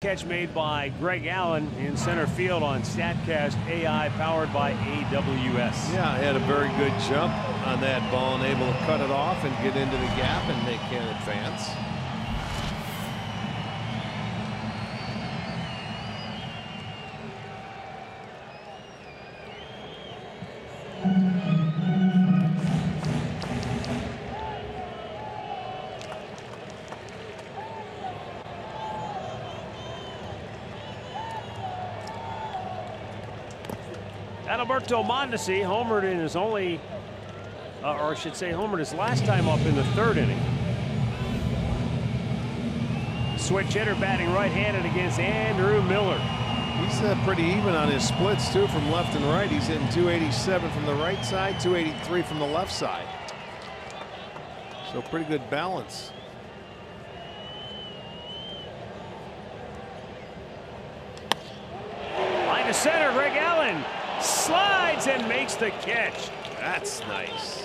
Speaker 1: Catch made by Greg Allen in center field on StatCast AI, powered by AWS.
Speaker 2: Yeah, he had a very good jump on that ball and able to cut it off and get into the gap, and they can advance.
Speaker 1: Adalberto Mondesi homered in his only, or I should say homered his last time up in the 3rd inning. Switch hitter batting right-handed against Andrew Miller.
Speaker 2: He's pretty even on his splits too, from left and right. He's hitting 287 from the right side, 283 from the left side. So pretty good balance.
Speaker 1: Line to center, Greg Allen slides and makes the catch.
Speaker 2: That's nice.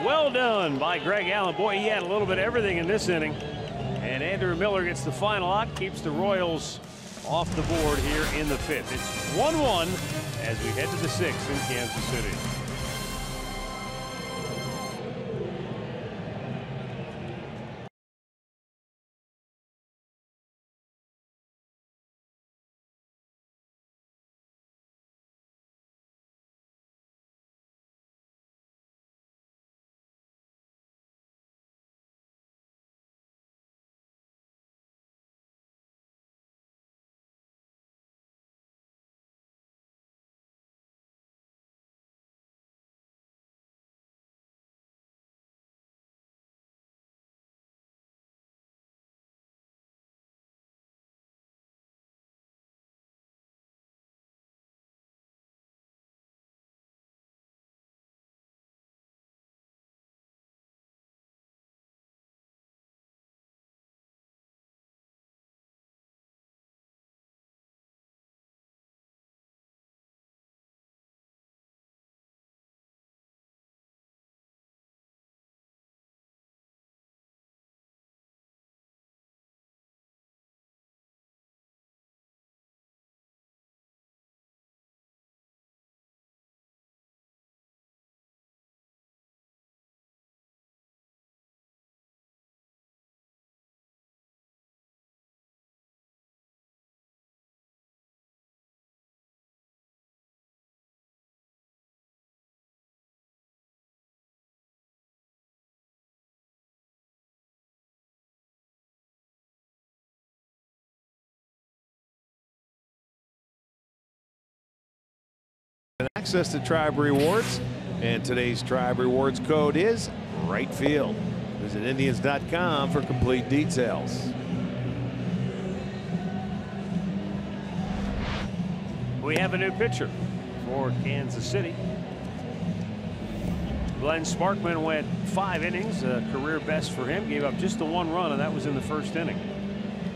Speaker 1: Well done by Greg Allen. Boy, he had a little bit of everything in this inning. And Andrew Miller gets the final out, keeps the Royals off the board here in the 5th. It's 1-1 as we head to the 6th in Kansas City.
Speaker 2: And access to Tribe Rewards. And today's Tribe Rewards code is right field. Visit Indians.com for complete details.
Speaker 1: We have a new pitcher for Kansas City. Glenn Sparkman went 5 innings, a career best for him. Gave up just the 1 run, and that was in the first inning.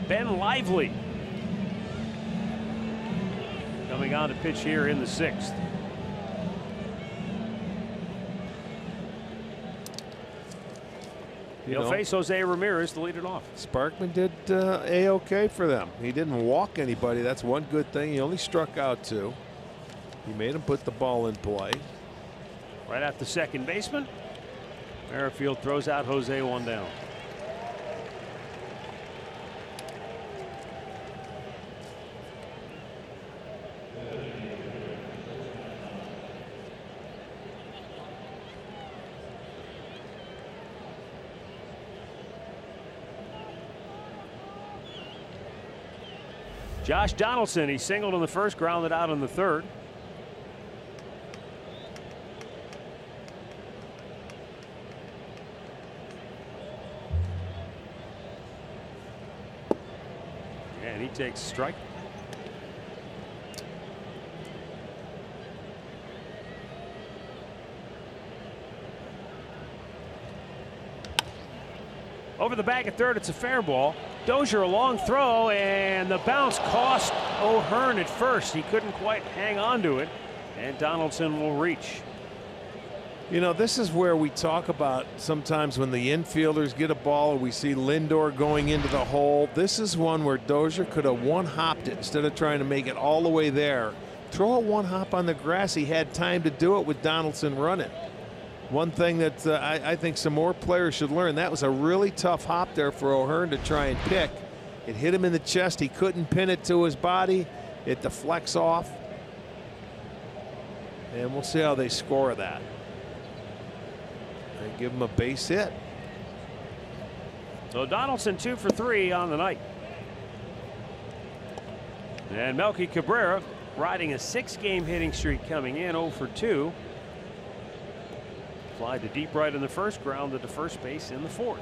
Speaker 1: Ben Lively coming on to pitch here in the 6th. He'll face Jose Ramirez to lead it off.
Speaker 2: Sparkman did A-OK for them. He didn't walk anybody. That's one good thing. He only struck out 2. He made him put the ball in play.
Speaker 1: Right at the second baseman. Merrifield throws out Jose, 1 down. Josh Donaldson, he singled in the first, grounded out in the third. And he takes a strike. Over the bag at third, it's a fair ball. Dozier, a long throw, and the bounce cost O'Hearn at first. He couldn't quite hang on to it, and Donaldson will reach.
Speaker 2: You know, this is where we talk about sometimes when the infielders get a ball, or we see Lindor going into the hole. This is one where Dozier could have one-hopped it instead of trying to make it all the way there. Throw a one-hop on the grass. He had time to do it with Donaldson running. One thing that I think some more players should learn, that was a really tough hop there for O'Hearn to try and pick. It hit him in the chest. He couldn't pin it to his body. It deflects off. And we'll see how they score that. They give him a base hit.
Speaker 1: So Donaldson 2 for 3 on the night. And Melky Cabrera riding a 6-game hitting streak coming in, 0 for 2. Fly to deep right in the first, grounded to first base in the 4th.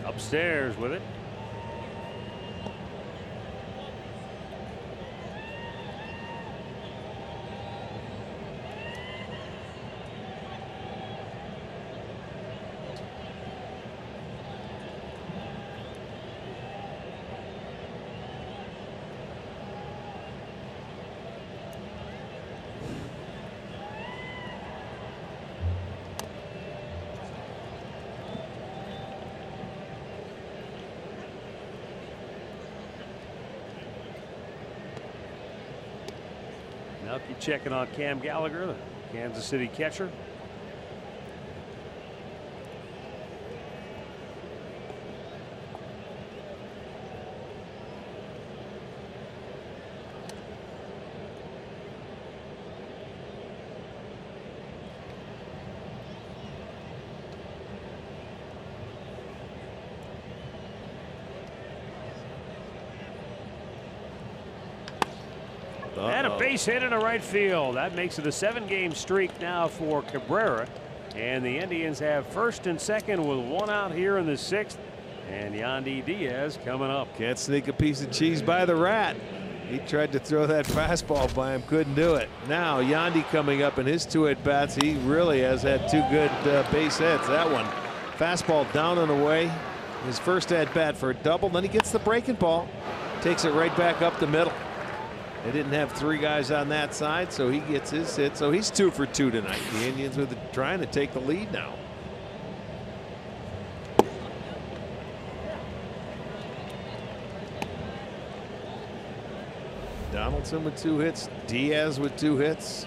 Speaker 1: Upstairs with it. Melky checking on Cam Gallagher, the Kansas City catcher. And a base hit into right field. That makes it a 7-game streak now for Cabrera. And the Indians have first and second with 1 out here in the 6th. And Yandy Diaz coming up.
Speaker 2: Can't sneak a piece of cheese by the rat. He tried to throw that fastball by him, couldn't do it. Now Yandy coming up in his 2 at-bats. He really has had 2 good base hits. That one, fastball down and away. His first at-bat for a double. Then he gets the breaking ball. Takes it right back up the middle. They didn't have 3 guys on that side, so he gets his hit. So he's 2 for 2 tonight. The Indians are trying to take the lead now. Donaldson with 2 hits. Diaz with 2 hits.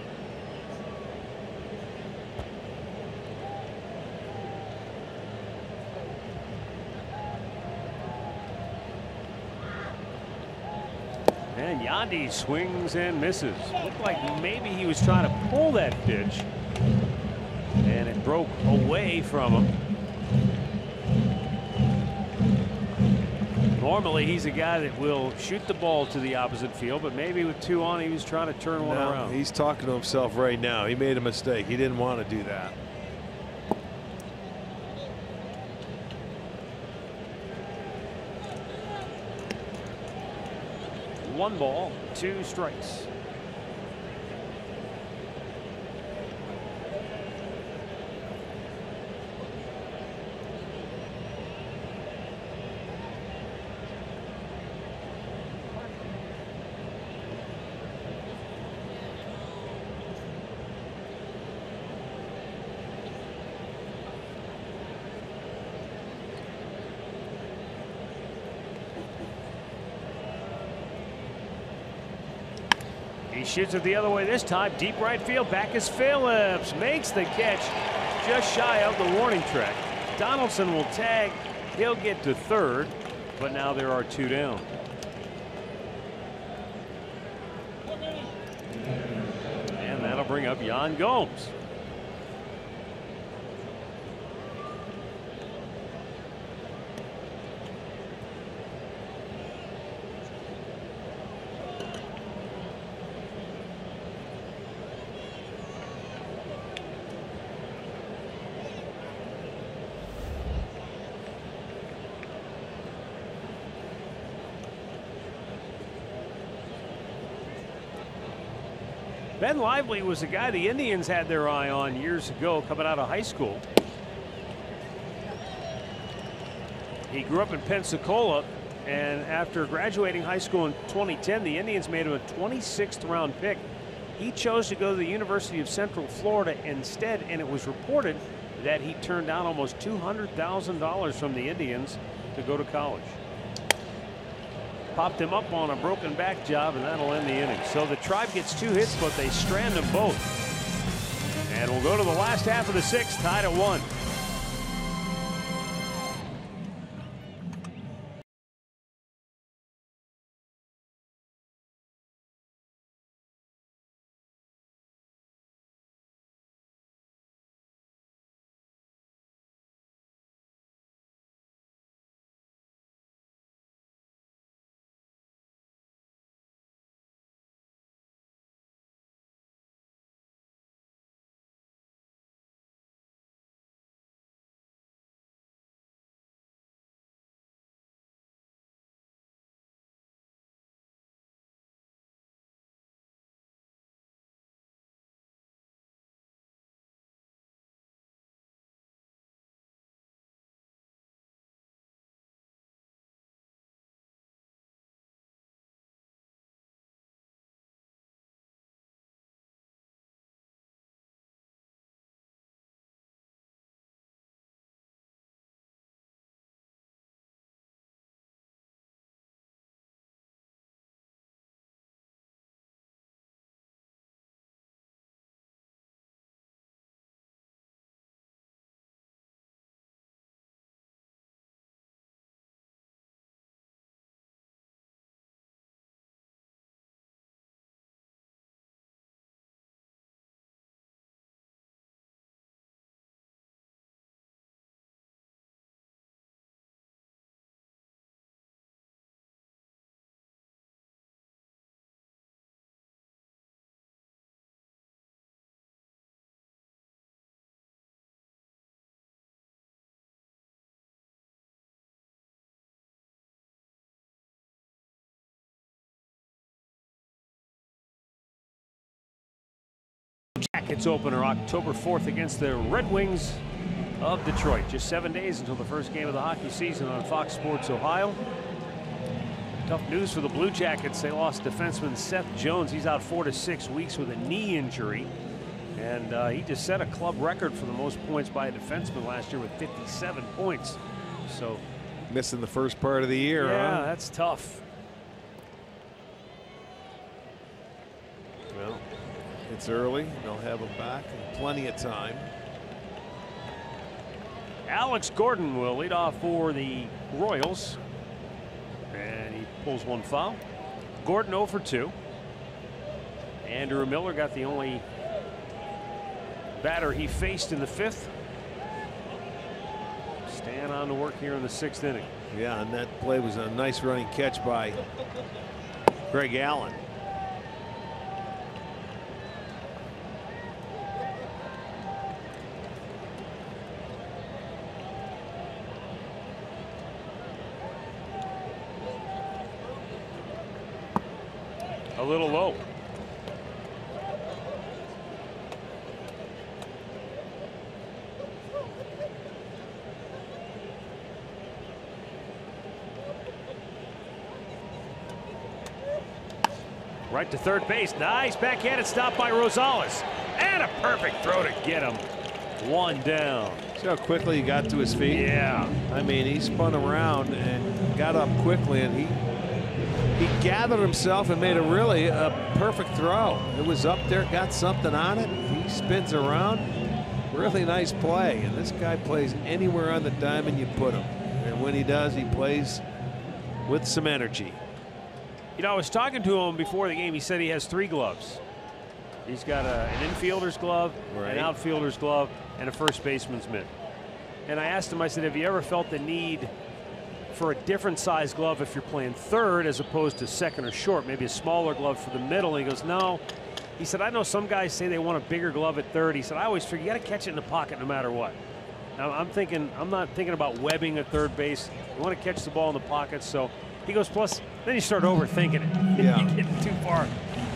Speaker 1: And Yandy swings and misses. Looked like maybe he was trying to pull that pitch, and it broke away from him. Normally he's a guy that will shoot the ball to the opposite field, but maybe with 2 on, he was trying to turn one around.
Speaker 2: He's talking to himself right now. He made a mistake. He didn't want to do that.
Speaker 1: One ball, 2 strikes. He shoots it the other way this time. Deep right field. Back is Phillips. Makes the catch just shy of the warning track. Donaldson will tag. He'll get to third, but now there are 2 down. And that'll bring up Yan Gomes. Ben Lively was a guy the Indians had their eye on years ago coming out of high school. He grew up in Pensacola, and after graduating high school in 2010, the Indians made him a 26th round pick. He chose to go to the University of Central Florida instead, and it was reported that he turned down almost $200,000 from the Indians to go to college. Popped him up on a broken back job, and that'll end the inning. So the Tribe gets 2 hits, but they strand them both. And we'll go to the last half of the 6th, tied at 1. Jackets opener October 4th against the Red Wings of Detroit. Just 7 days until the first game of the hockey season on Fox Sports Ohio. Tough news for the Blue Jackets. They lost defenseman Seth Jones. He's out 4 to 6 weeks with a knee injury. And he just set a club record for the most points by a defenseman last year with 57 points. So
Speaker 2: missing the first part of the year.
Speaker 1: Yeah, that's tough.
Speaker 2: Well, it's early. They'll have him back in plenty of time.
Speaker 1: Alex Gordon will lead off for the Royals. And he pulls one foul. Gordon 0 for 2. Andrew Miller got the only batter he faced in the 5th. Stan on to work here in the 6th inning.
Speaker 2: Yeah, and that play was a nice running catch by Greg Allen.
Speaker 1: A little low. Right to third base. Nice backhand. Stopped by Rosales. And a perfect throw to get him. 1 down.
Speaker 2: See how quickly he got to his feet?
Speaker 1: Yeah.
Speaker 2: I mean, he spun around and got up quickly, and he gathered himself and made a perfect throw. It was up there, got something on it. He spins around. Really nice play. And this guy plays anywhere on the diamond you put him. And when he does, he plays with some energy.
Speaker 1: You know, I was talking to him before the game. He said he has 3 gloves. He's got an infielder's glove,
Speaker 2: right,
Speaker 1: an outfielder's glove, and a first baseman's mitt. And I asked him, I said, have you ever felt the need for a different size glove if you're playing third as opposed to second or short, maybe a smaller glove for the middle? And he goes, no. He said, I know some guys say they want a bigger glove at third. He said, I always figure you got to catch it in the pocket no matter what. Now, I'm not thinking about webbing at third base. You want to catch the ball in the pocket. So he goes, plus, then you start overthinking it.
Speaker 2: Yeah.
Speaker 1: You get too far.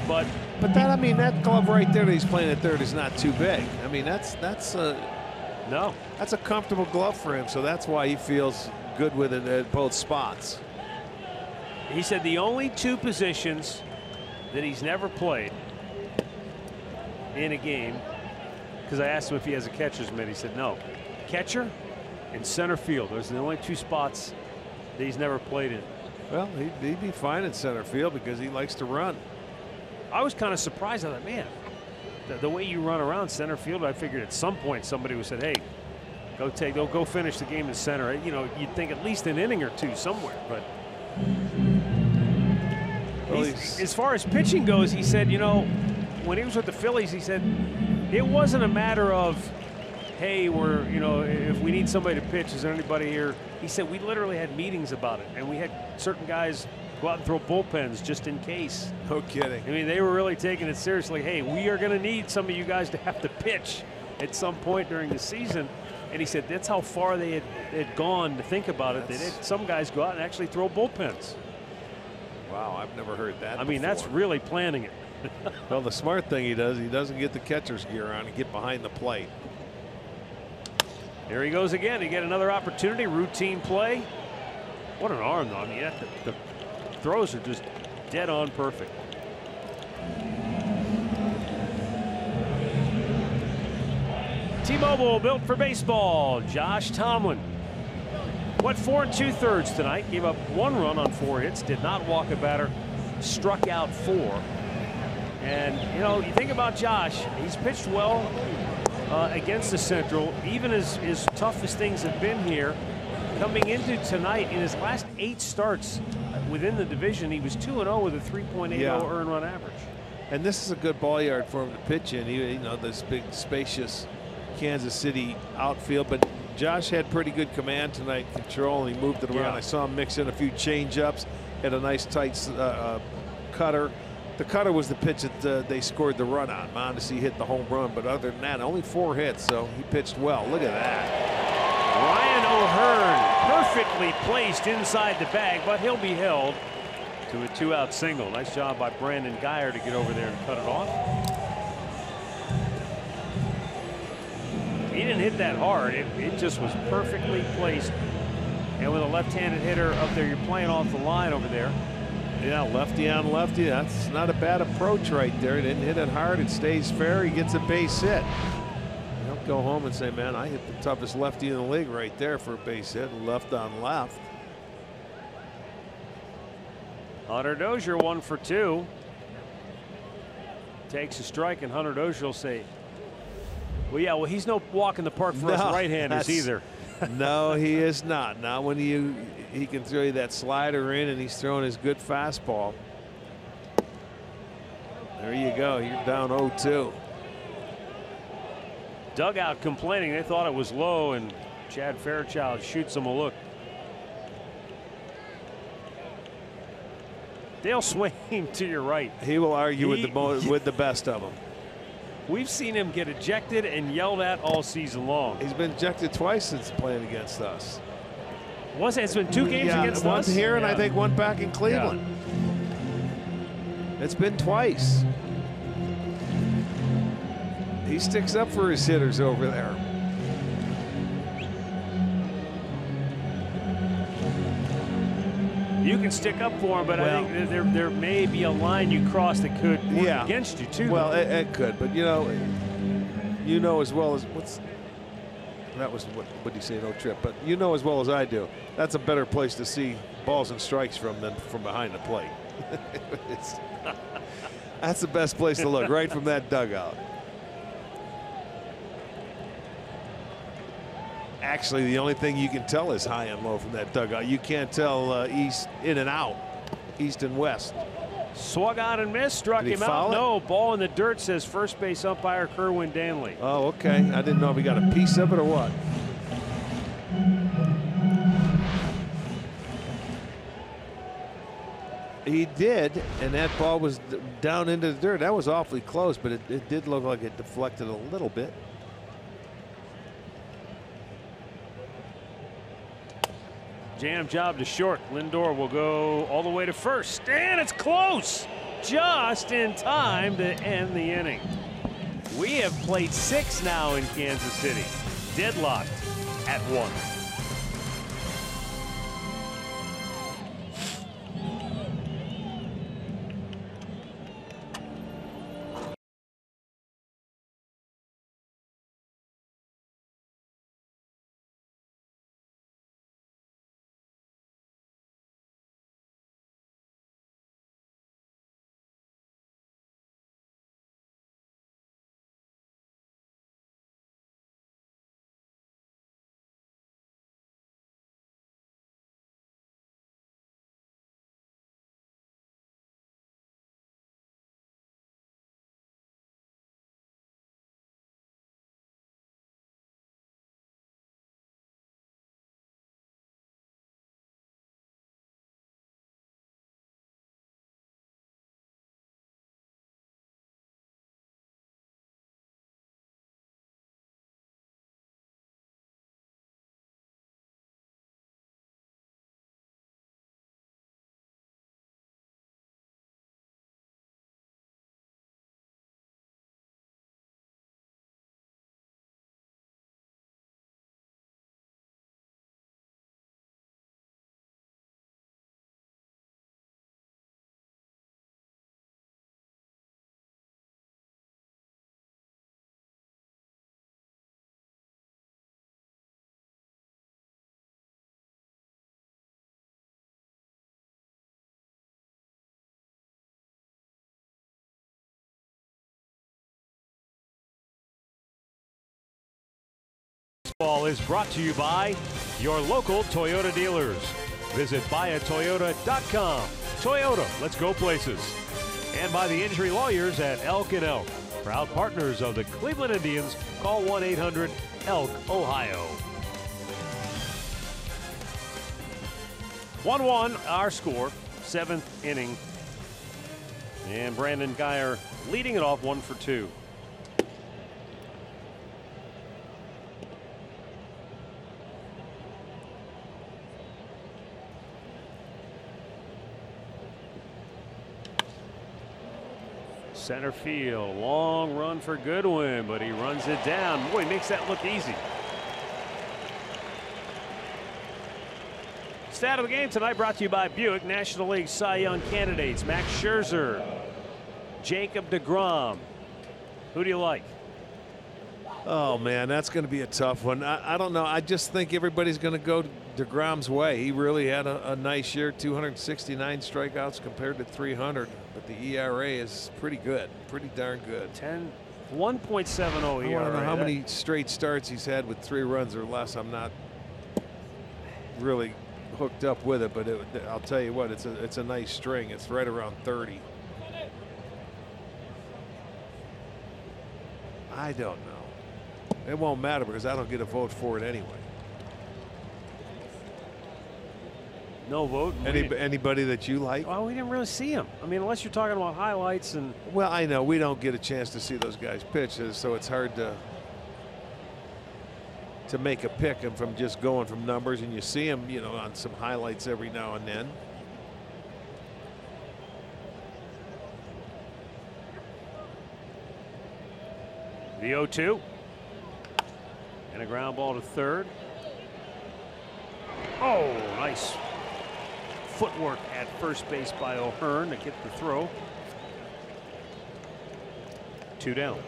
Speaker 1: But
Speaker 2: that, I mean, that glove right there that he's playing at third is not too big. I mean, that's a comfortable glove for him. So that's why he feels good with it at both spots.
Speaker 1: He said the only 2 positions that he's never played in a game, because I asked him if he has a catcher's mitt, he said no. Catcher and center field. Those are the only 2 spots that he's never played in.
Speaker 2: Well, he'd be fine in center field because he likes to run.
Speaker 1: I was kind of surprised. I thought, man, the way you run around center field, I figured at some point somebody would have said, hey, go finish the game in center. You know, you'd think at least an inning or 2 somewhere. But as far as pitching goes, he said, you know, when he was with the Phillies, he said it wasn't a matter of, hey, if we need somebody to pitch, is there anybody here? He said we literally had meetings about it, and we had certain guys go out and throw bullpens just in case.
Speaker 2: No kidding.
Speaker 1: I mean, they were really taking it seriously. Hey, we are going to need some of you guys to have to pitch at some point during the season. And he said that's how far they had gone to think about it. They had some guys go out and actually throw bullpens.
Speaker 2: Wow, I've never heard that before.
Speaker 1: Mean, that's really planning it.
Speaker 2: Well, the smart thing he does, he doesn't get the catcher's gear on and get behind the plate.
Speaker 1: Here he goes again. He get another opportunity. Routine play. What an arm, though. I mean, the throws are just dead on perfect. T-Mobile, built for baseball. Josh Tomlin. Went 4 2/3 tonight. Gave up 1 run on 4 hits. Did not walk a batter. Struck out 4. And, you know, you think about Josh. He's pitched well against the Central, even as tough as things have been here. Coming into tonight, in his last 8 starts within the division, he was 2-0 with a 3.80 earned run average.
Speaker 2: And this is a good ball yard for him to pitch in. You know, this big, spacious Kansas City outfield. But Josh had pretty good command tonight, control, and he moved it around.
Speaker 1: Yeah.
Speaker 2: I saw him mix in a few change-ups, had a nice tight cutter. The cutter was the pitch that they scored the run on. Mondesi hit the home run, but other than that, only 4 hits, so he pitched well. Look at that.
Speaker 1: Ryan O'Hearn perfectly placed inside the bag, but he'll be held to a 2-out single. Nice job by Brandon Geyer to get over there and cut it off. He didn't hit that hard. It just was perfectly placed. And with a left-handed hitter up there, you're playing off the line over there.
Speaker 2: Yeah, lefty on lefty. That's not a bad approach right there. He didn't hit it hard. It stays fair. He gets a base hit. He'll go home and say, man, I hit the toughest lefty in the league right there for a base hit. Left on left.
Speaker 1: Hunter Dozier 1 for 2. Takes a strike, and Hunter Dozier will say, well, yeah, well, he's no walk in the park for us right-handers either.
Speaker 2: No, he is not. Not when he can throw you that slider in, and he's throwing his good fastball. There you go. You're down 0-2.
Speaker 1: Dugout complaining. They thought it was low, and Chad Fairchild shoots him a look. Dale Swain to your right.
Speaker 2: He will argue with the best of them.
Speaker 1: We've seen him get ejected and yelled at all season long.
Speaker 2: He's been ejected twice since playing against us.
Speaker 1: It's been 2 games against
Speaker 2: one
Speaker 1: us?
Speaker 2: Here and I think one back in Cleveland. It's been twice. He sticks up for his hitters over there.
Speaker 1: You can stick up for him, but I think there may be a line you cross that could work against you too.
Speaker 2: Well, it could, but you know as well as that was what did he say? No trip, but you know as well as I do. That's a better place to see balls and strikes from than from behind the plate. That's the best place to look, right from that dugout. Actually, the only thing you can tell is high and low from that dugout. You can't tell east in and out, east and west.
Speaker 1: Swung on and missed, struck him out. No, ball in the dirt, says first base umpire Kerwin Danley.
Speaker 2: Oh, okay. I didn't know if he got a piece of it or what. He did, and that ball was down into the dirt. That was awfully close, but it did look like it deflected a little bit.
Speaker 1: Jam job to short. Lindor will go all the way to first, and it's close. Just in time to end the inning. We have played 6 now in Kansas City. Deadlocked at 1. Baseball is brought to you by your local Toyota dealers. Visit buyatoyota.com. Toyota, let's go places. And by the injury lawyers at Elk & Elk. Proud partners of the Cleveland Indians. Call 1-800-ELK, Ohio. 1-1 our score, 7th inning. And Brandon Geyer leading it off 1 for 2. Center field, long run for Goodwin, but he runs it down. Boy, he makes that look easy. Stat of the game tonight brought to you by Buick. National League Cy Young candidates: Max Scherzer, Jacob deGrom. Who do you like?
Speaker 2: Oh, man, that's going to be a tough one. I don't know. I just think everybody's going to go deGrom's way. He really had a nice year, 269 strikeouts compared to 300. But the ERA is pretty good, pretty darn good.
Speaker 1: 1.70 ERA.
Speaker 2: I want to know how many straight starts he's had with 3 runs or less. I'm not really hooked up with it, but I'll tell you what, it's a nice string. It's right around 30. I don't know. It won't matter because I don't get a vote for it anyway.
Speaker 1: No vote.
Speaker 2: Anybody that you like?
Speaker 1: Well, we didn't really see him. I mean, unless you're talking about highlights and.
Speaker 2: Well, I know we don't get a chance to see those guys pitch, so it's hard to make a pick and from just going from numbers, and you see them, you know, on some highlights every now and then.
Speaker 1: The 0-2. And a ground ball to third. Oh, nice footwork at first base by O'Hearn to get the throw. 2 down.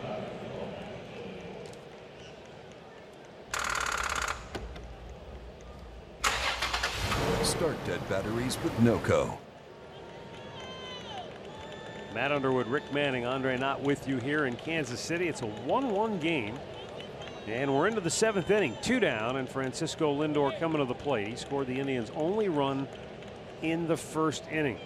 Speaker 6: Start dead batteries with NOCO.
Speaker 1: Matt Underwood, Rick Manning, Andre Knott with you here in Kansas City. It's a 1-1 game. And we're into the 7th inning. 2 down, and Francisco Lindor coming to the plate. He scored the Indians' only run in the 1st inning.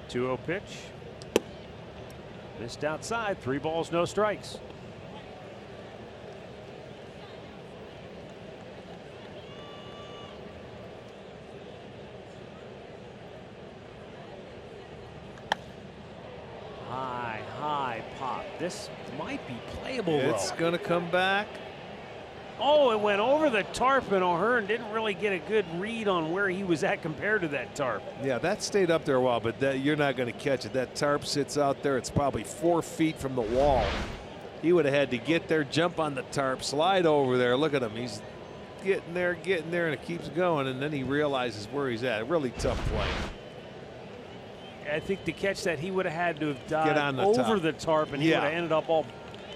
Speaker 1: Two-0 pitch. Missed outside. 3 balls, no strikes. High pop. This might be playable.
Speaker 2: It's going to come back.
Speaker 1: Oh, it went over the tarp, and O'Hearn didn't really get a good read on where he was at compared to that tarp.
Speaker 2: Yeah, that stayed up there a while, but you're not going to catch it. That tarp sits out there. It's probably 4 feet from the wall. He would have had to get there, jump on the tarp, slide over there. Look at him. He's getting there, and it keeps going, and then he realizes where he's at. Really tough play.
Speaker 1: I think to catch that, he would have had to have dived
Speaker 2: on the
Speaker 1: over
Speaker 2: top.
Speaker 1: the tarp, and he would have ended up all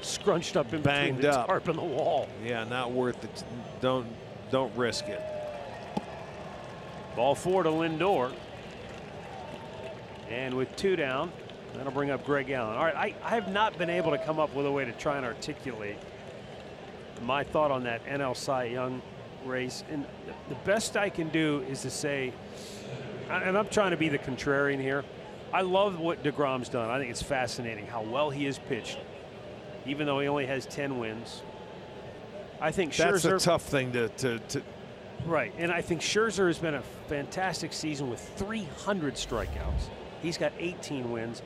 Speaker 1: scrunched up in between the tarp and the wall.
Speaker 2: Yeah, not worth it. Don't risk it.
Speaker 1: Ball 4 to Lindor. And with 2 down, that'll bring up Greg Allen. All right, I have not been able to come up with a way to try and articulate my thought on that NL Cy Young race. And the best I can do is to say, and I'm trying to be the contrarian here, I love what DeGrom's done. I think it's fascinating how well he has pitched, even though he only has 10 wins. I think Scherzer.
Speaker 2: That's a tough thing to.
Speaker 1: Right, and I think Scherzer has been a fantastic season with 300 strikeouts. He's got 18 wins,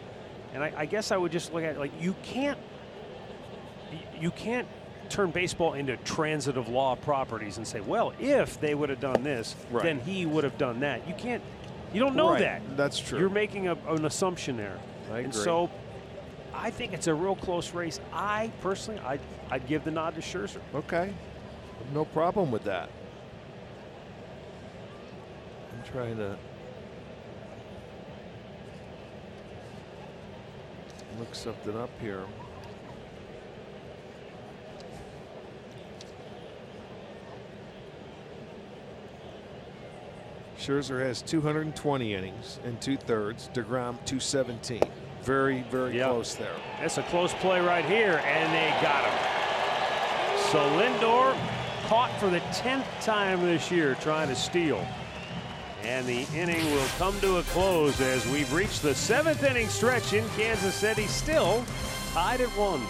Speaker 1: and I guess I would just look at it like you can't turn baseball into transitive law properties and say, well, if they would have done this, then he would have done that. You can't. You don't know that.
Speaker 2: That's true.
Speaker 1: You're making an assumption there.
Speaker 2: I agree.
Speaker 1: And so I think it's a real close race. I personally, I'd give the nod to Scherzer.
Speaker 2: Okay, no problem with that. I'm trying to look something up here. Scherzer has 220 innings and 2/3. DeGrom 217. Very, very close there.
Speaker 1: That's a close play right here, and they got him. So Lindor caught for the 10th time this year trying to steal. And the inning will come to a close as we've reached the 7th inning stretch in Kansas City, still tied at 1.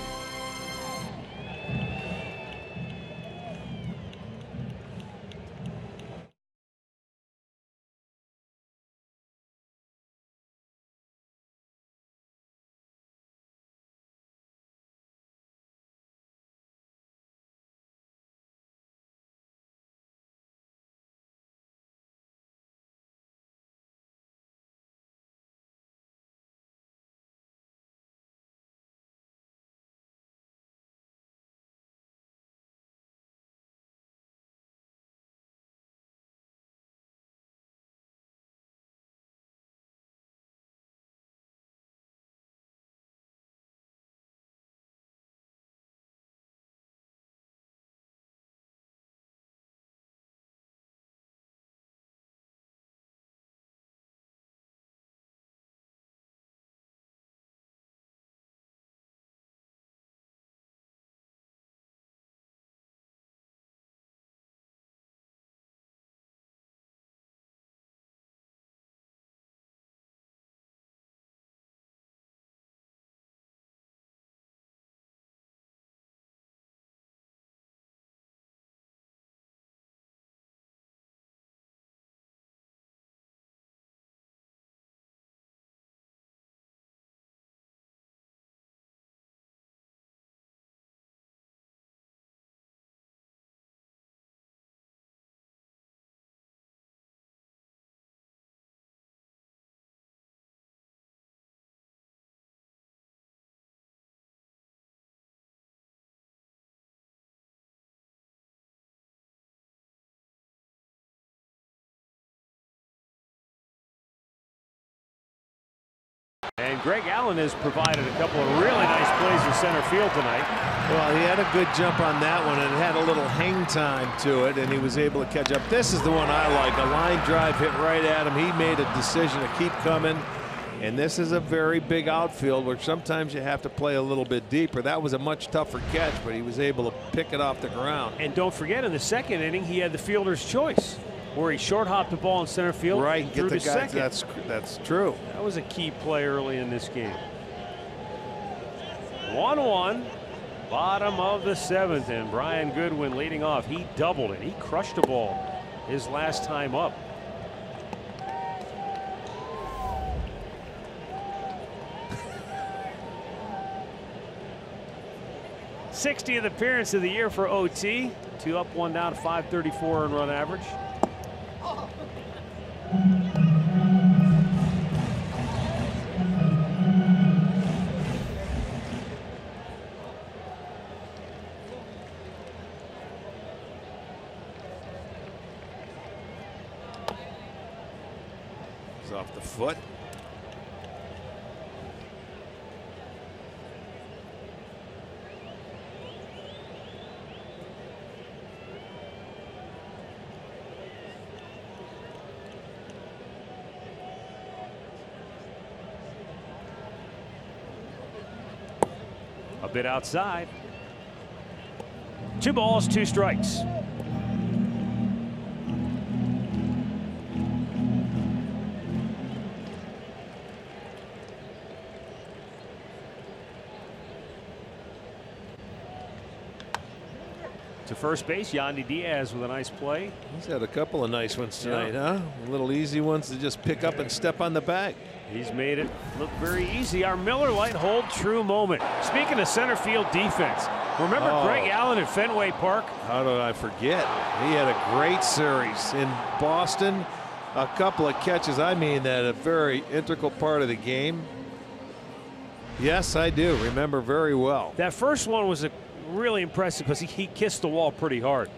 Speaker 1: And Greg Allen has provided a couple of really nice plays in center field tonight.
Speaker 2: Well, he had a good jump on that one, and it had a little hang time to it, and he was able to catch up. This is the one I like. A line drive hit right at him. He made a decision to keep coming. And this is a very big outfield where sometimes you have to play a little bit deeper. That was a much tougher catch, but he was able to pick it off the ground.
Speaker 1: And don't forget, in the second inning, he had the fielder's choice, where he short hopped the ball in center field.
Speaker 2: Right,
Speaker 1: and
Speaker 2: get
Speaker 1: threw
Speaker 2: the
Speaker 1: to
Speaker 2: guy.
Speaker 1: second.
Speaker 2: That's true.
Speaker 1: That was a key play early in this game. 1-1, bottom of the seventh, and Brian Goodwin leading off. He doubled it. He crushed the ball his last time up. '60th appearance of the year for OT. 2 up, 1 down, 534 earned run average.
Speaker 2: He's off the foot.
Speaker 1: A bit outside. 2 balls, 2 strikes. To first base, Yandy Diaz with a nice play.
Speaker 2: He's had a couple of nice ones tonight, huh? Little easy ones to just pick up and step on the bag.
Speaker 1: He's made it look very easy. Our Miller Lite hold true moment. Speaking of center field defense, remember Greg Allen at Fenway Park?
Speaker 2: How did I forget? He had a great series in Boston. A couple of catches, I mean, that a very integral part of the game. Yes, I do remember very well.
Speaker 1: That first one was really impressive because he kissed the wall pretty hard.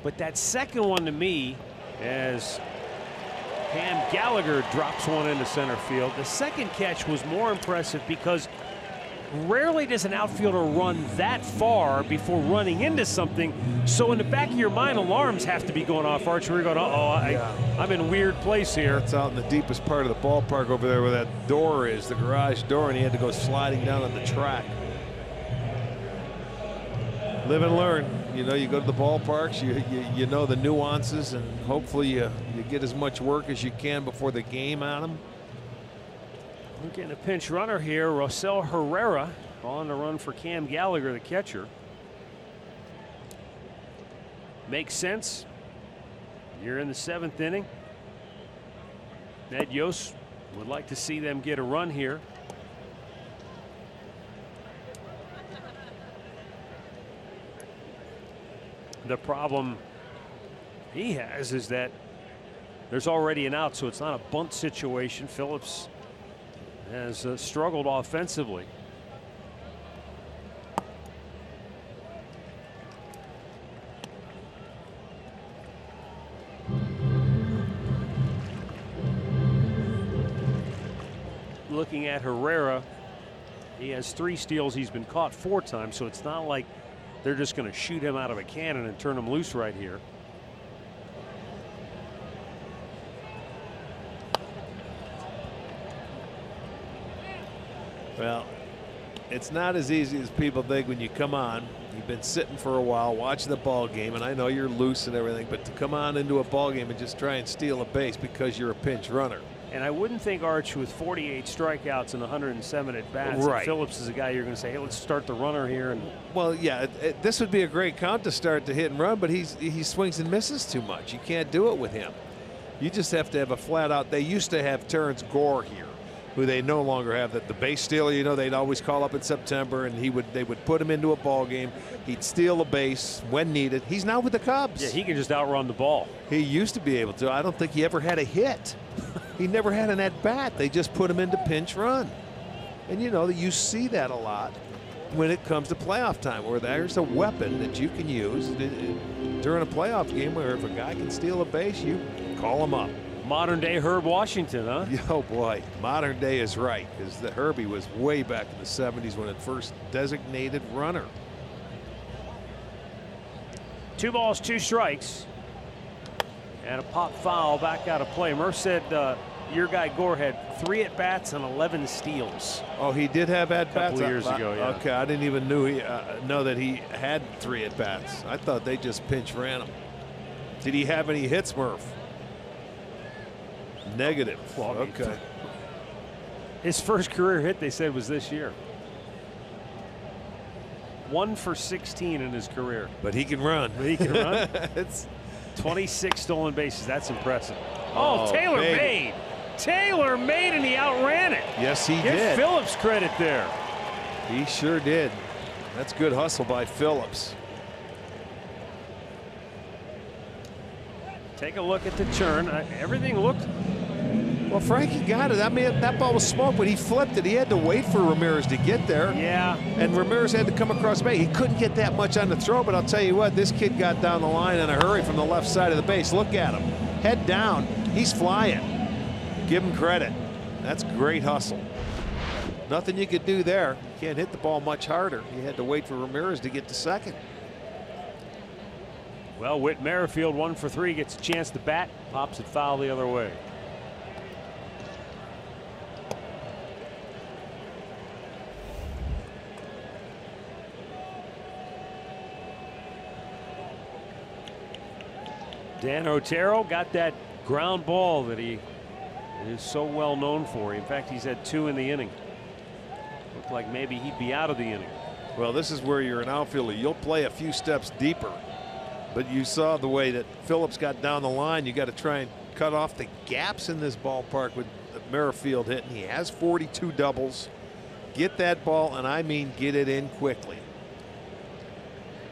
Speaker 1: But that second one, to me, as Cam Gallagher drops one into center field, the second catch was more impressive because rarely does an outfielder run that far before running into something. So in the back of your mind, alarms have to be going off, Archer. We're going, I'm in a weird place here.
Speaker 2: It's out in the deepest part of the ballpark over there where that door is, the garage door, and he had to go sliding down on the track. Live and learn. You know, you go to the ballparks, you know the nuances, and hopefully you get as much work as you can before the game on them.
Speaker 1: We're getting a pinch runner here. Rosell Herrera on the run for Cam Gallagher, the catcher. Makes sense. You're in the 7th inning. Ned Yost would like to see them get a run here. The problem he has is that there's already an out, so it's not a bunt situation. Phillips has struggled offensively. Looking at Herrera, he has 3 steals. He's been caught 4 times, so it's not like they're just going to shoot him out of a cannon and turn him loose right here.
Speaker 2: Well, it's not as easy as people think when you come on. You've been sitting for a while watching the ball game, and I know you're loose and everything, but to come on into a ball game and just try and steal a base because you're a pinch runner.
Speaker 1: And I wouldn't think Arch, with 48 strikeouts and 107 at bats,
Speaker 2: right.
Speaker 1: Phillips is a guy you're going to say, hey, let's start the runner here. And
Speaker 2: well, yeah, this would be a great count to start to hit and run, but he swings and misses too much. You can't do it with him. You just have to have a flat out. They used to have Terrence Gore here, who they no longer have. That the base stealer, you know, they'd always call up in September, and they would put him into a ball game. He'd steal a base when needed. He's now with the Cubs.
Speaker 1: yeah, he can just outrun the ball.
Speaker 2: He used to be able to. I don't think he ever had a hit. He never had an at-bat. They just put him into pinch run. And, you know, you see that a lot when it comes to playoff time, where there's a weapon that you can use during a playoff game where if a guy can steal a base, you call him up.
Speaker 1: Modern day Herb Washington, huh?
Speaker 2: Oh boy, modern day is right, because the Herbie was way back in the 70s when it first designated runner.
Speaker 1: 2 balls, 2 strikes. And a pop foul back out of play. Murph said your guy Gore had 3 at-bats and 11 steals.
Speaker 2: Oh, he did have at-bats?
Speaker 1: A couple years ago, yeah.
Speaker 2: Okay, I didn't even know that he had 3 at-bats. I thought they just pinch ran him. Did he have any hits, Murph? Negative. Okay.
Speaker 1: His first career hit, they said, was this year. 1 for 16 in his career.
Speaker 2: But he can run.
Speaker 1: But he can run.
Speaker 2: It's
Speaker 1: 26 stolen bases. That's impressive. Oh, Taylor
Speaker 2: baby.
Speaker 1: made. Taylor made, and he outran it.
Speaker 2: Yes, he
Speaker 1: Give
Speaker 2: did.
Speaker 1: Phillips credit there.
Speaker 2: He sure did. That's good hustle by Phillips.
Speaker 1: Take a look at the turn. Everything looked.
Speaker 2: Well, Frankie got it. I mean, that ball was smoked, but he flipped it. He had to wait for Ramirez to get there.
Speaker 1: Yeah.
Speaker 2: And Ramirez had to come across the base. He couldn't get that much on the throw, but I'll tell you what, this kid got down the line in a hurry from the left side of the base. Look at him. Head down. He's flying. Give him credit. That's great hustle. Nothing you could do there. You can't hit the ball much harder. You had to wait for Ramirez to get to second.
Speaker 1: Well, Whit Merrifield, 1 for 3, gets a chance to bat, pops it foul the other way. Dan Otero got that ground ball that he is so well known for. In fact, he's had 2 in the inning. Looked like maybe he'd be out of the inning.
Speaker 2: Well, this is where you're an outfielder. You'll play a few steps deeper. But you saw the way that Phillips got down the line. You got to try and cut off the gaps in this ballpark with Merrifield hitting. He has 42 doubles. Get that ball, and I mean get it in quickly.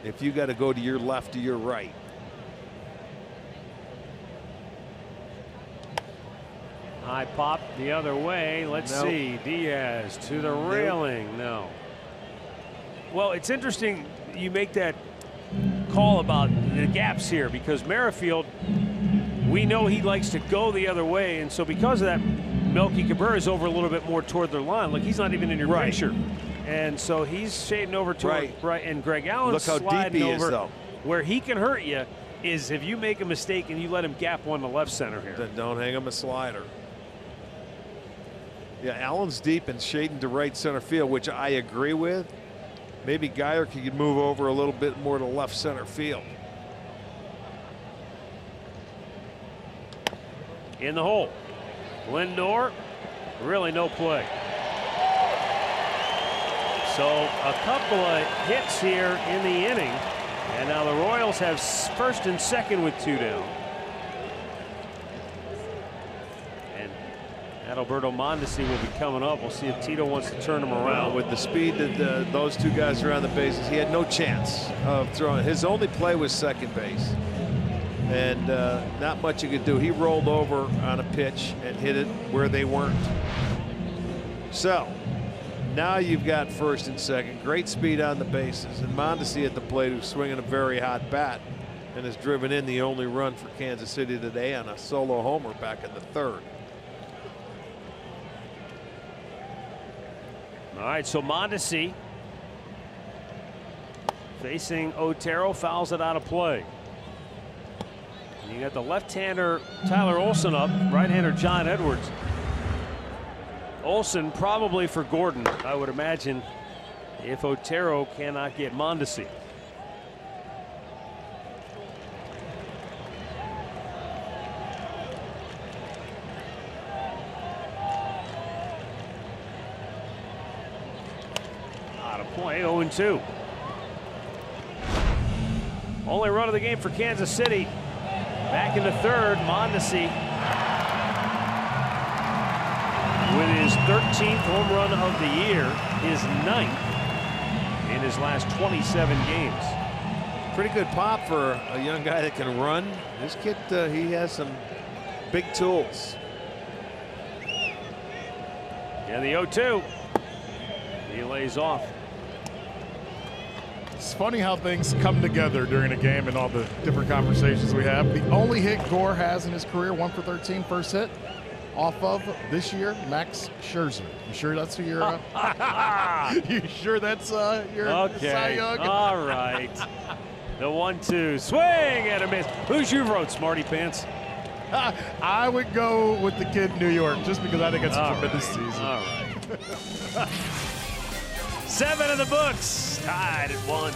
Speaker 2: If you got to go to your left to your right.
Speaker 1: High pop the other way. Let's see. Diaz to the railing. No. Well, it's interesting you make that call about the gaps here, because Merrifield, we know he likes to go the other way, and so because of that, Melky Cabrera is over a little bit more toward their line. Like, he's not even in your picture, and so he's shading over toward right. And Greg Allen's
Speaker 2: look how
Speaker 1: sliding
Speaker 2: deep he
Speaker 1: over.
Speaker 2: is, though.
Speaker 1: Where he can hurt you is if you make a mistake and you let him gap one to left center here.
Speaker 2: Then don't hang him a slider. Yeah, Allen's deep and shading to right center field, which I agree with. Maybe Geyer could move over a little bit more to left center field.
Speaker 1: In the hole. Lindor, really no play. So a couple of hits here in the inning. And now the Royals have first and second with 2 down. Alberto Mondesi will be coming up. We'll see if Tito wants to turn him around.
Speaker 2: With the speed that those 2 guys are on the bases, he had no chance of throwing. His only play was second base, and not much you could do. He rolled over on a pitch and hit it where they weren't. So now you've got first and second. Great speed on the bases, and Mondesi at the plate, who's swinging a very hot bat and has driven in the only run for Kansas City today on a solo homer back in the 3rd.
Speaker 1: All right, so Mondesi facing Otero, fouls it out of play. And you got the left-hander Tyler Olson up, right-hander John Edwards. Olson probably for Gordon, I would imagine, if Otero cannot get Mondesi. Play 0-2. Only run of the game for Kansas City. Back in the 3rd, Mondesi with his 13th home run of the year, his 9th in his last 27 games.
Speaker 2: Pretty good pop for a young guy that can run. This kid, he has some big tools.
Speaker 1: And the 0-2. He lays off.
Speaker 3: It's funny how things come together during a game and all the different conversations we have. The only hit Gore has in his career, 1 for 13, first hit, off of this year, Max Scherzer. You sure that's who you're? You sure that's your Cy Young?
Speaker 1: All right. The 1-2 swing and a miss. Who's your vote, Smarty Pants?
Speaker 3: I would go with the kid in New York just because I think it's a tremendous season.
Speaker 1: All right. 7 in the books, tied at 1.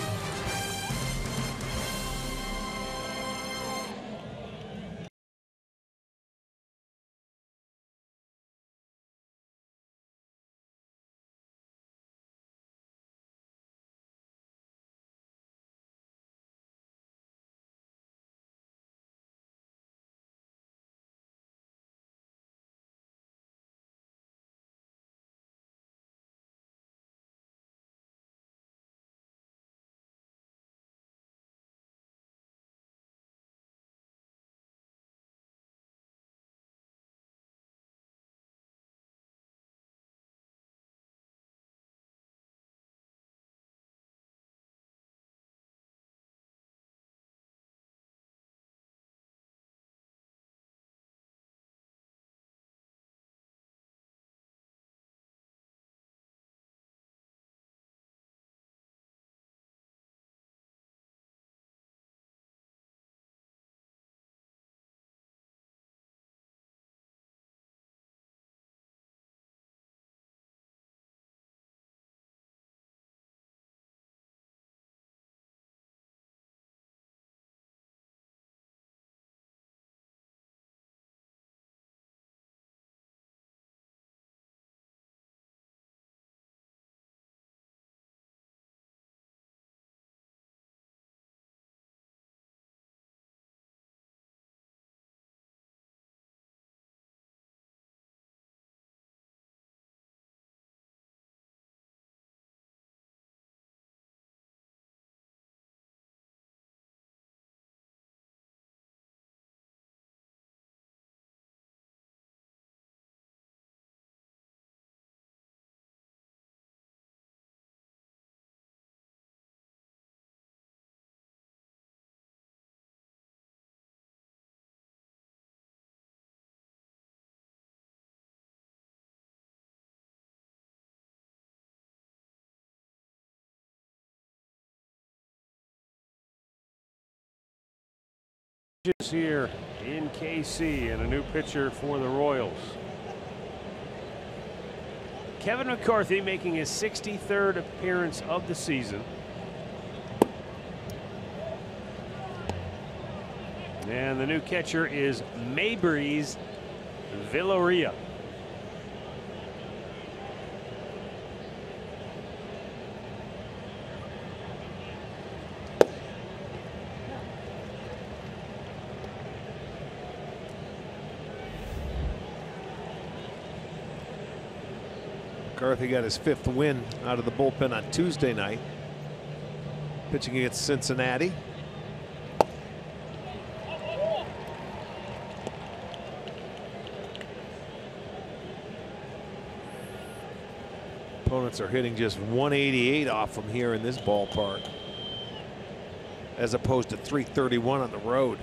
Speaker 1: Here in KC and a new pitcher for the Royals. Kevin McCarthy making his 63rd appearance of the season. And the new catcher is Maybreeze Villarreal.
Speaker 2: McCarthy got his 5th win out of the bullpen on Tuesday night, pitching against Cincinnati. Opponents are hitting just 188 off them here in this ballpark, as opposed to 331 on the road.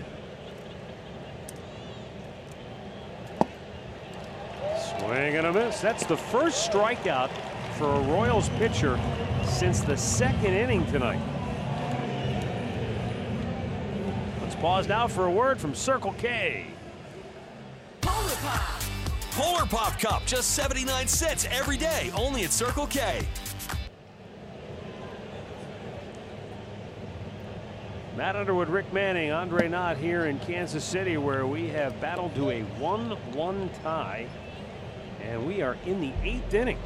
Speaker 1: Swing and a miss. That's the first strikeout for a Royals pitcher since the 2nd inning tonight. Let's pause now for a word from Circle K.
Speaker 7: Polar Pop. Polar Pop Cup, just 79 cents every day, only at Circle K.
Speaker 1: Matt Underwood, Rick Manning, Andre Knott here in Kansas City, where we have battled to a 1-1 tie. And we are in the 8th inning.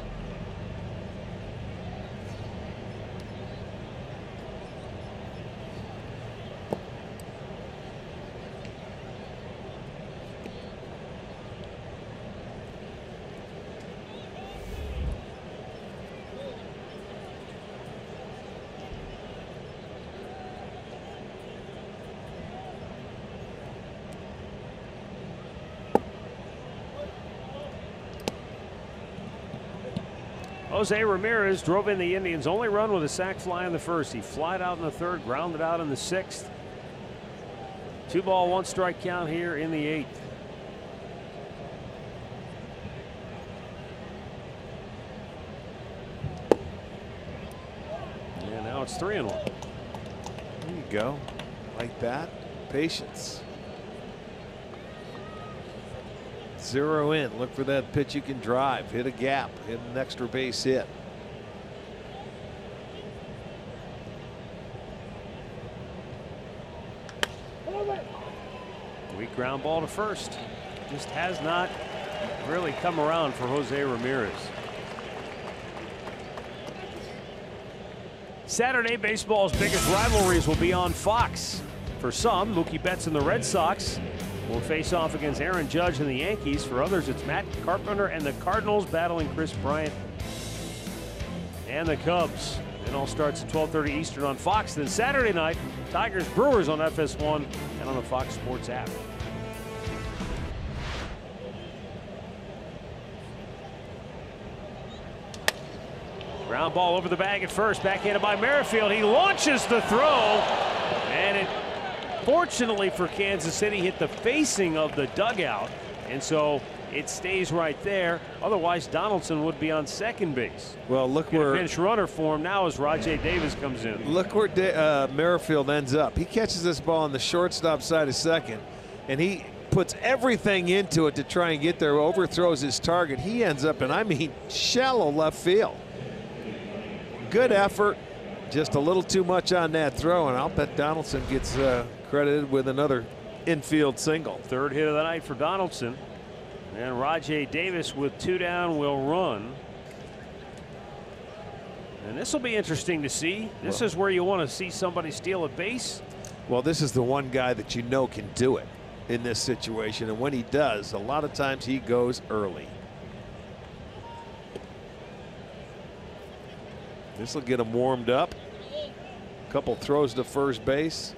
Speaker 1: Jose Ramirez drove in the Indians' only run with a sac fly in the first. He flied out in the third, grounded out in the sixth. 2-ball, 1-strike count here in the eighth. And now it's 3-1.
Speaker 2: There you go. Like that. Patience. 0 in. Look for that pitch you can drive. Hit a gap. Hit an extra base hit.
Speaker 1: Weak ground ball to first. Just has not really come around for Jose Ramirez. Saturday, baseball's biggest rivalries will be on Fox. For some, Mookie Betts and the Red Sox will face off against Aaron Judge and the Yankees. For others, it's Matt Carpenter and the Cardinals battling Chris Bryant and the Cubs. It all starts at 12:30 Eastern on Fox. Then Saturday night, Tigers Brewers on FS1 and on the Fox Sports app. Ground ball over the bag at first, backhanded by Merrifield. He launches the throw, and it, fortunately for Kansas City, hit the facing of the dugout, and so it stays right there. Otherwise, Donaldson would be on second base.
Speaker 2: Well, look where
Speaker 1: pinch runner for him now as Rajay Davis comes in.
Speaker 2: Look where Merrifield ends up. He catches this ball on the shortstop side of second, and he puts everything into it to try and get there. Overthrows his target. He ends up in, I mean, shallow left field. Good effort, just a little too much on that throw, and I'll bet Donaldson gets credited with another infield single.
Speaker 1: Third hit of the night for Donaldson, and Rajay Davis with 2 down will run. And this will be interesting to see. This is where you want to see somebody steal a base.
Speaker 2: Well, this is the one guy that you know can do it in this situation, and when he does, a lot of times he goes early. This will get him warmed up. A couple throws to first base.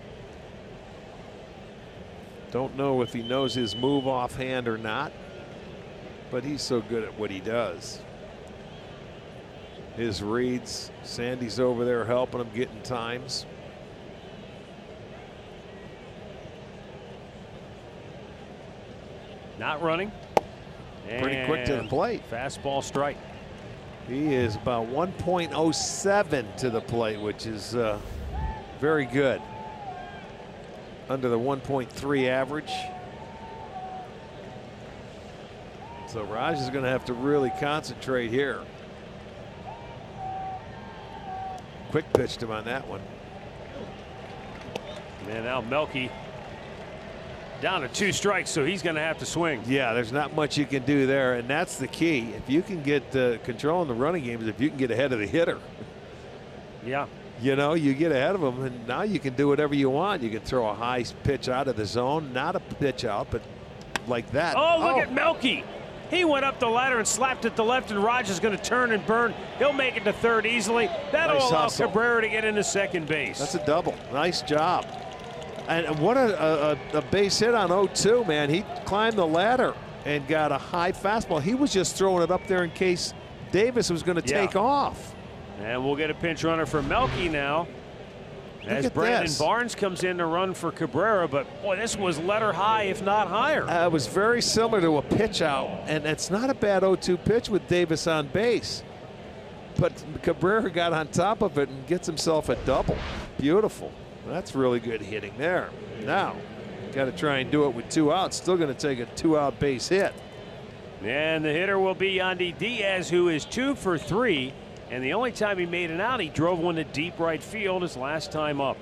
Speaker 2: Don't know if he knows his move offhand or not, but he's so good at what he does. His reads, Sandy's over there helping him getting times.
Speaker 1: Not running.
Speaker 2: Pretty quick to the plate.
Speaker 1: Fastball strike.
Speaker 2: He is about 1.07 to the plate, which is very good. Under the 1.3 average. So Raj is going to have to really concentrate here. Quick pitched him on that one.
Speaker 1: And now Melky down to 2 strikes, so he's going to have to swing.
Speaker 2: Yeah, there's not much you can do there, and that's the key. If you can get control in the running games, if you can get ahead of the hitter.
Speaker 1: Yeah.
Speaker 2: You know, you get ahead of him, and now you can do whatever you want. You can throw a high pitch out of the zone, not a pitch out, but like that.
Speaker 1: Oh, look at Melky. He went up the ladder and slapped it to left, and Raj is going to turn and burn. He'll make it to third easily. That'll
Speaker 2: Nice
Speaker 1: allow
Speaker 2: hustle.
Speaker 1: Cabrera to get into second base.
Speaker 2: That's a double. Nice job. And what a base hit on 0-2, man. He climbed the ladder and got a high fastball. He was just throwing it up there in case Davis was going to take off.
Speaker 1: And we'll get a pinch runner for Melky now. As Brandon Barnes comes in to run for Cabrera, but boy, this was letter high, if not higher.
Speaker 2: It was very similar to a pitch out, and it's not a bad 0-2 pitch with Davis on base. But Cabrera got on top of it and gets himself a double. Beautiful. That's really good hitting there. Now, got to try and do it with 2 outs. Still going to take a 2-out base hit.
Speaker 1: And the hitter will be Yandy Diaz, who is 2 for 3. And the only time he made an out, he drove one to deep right field his last time up.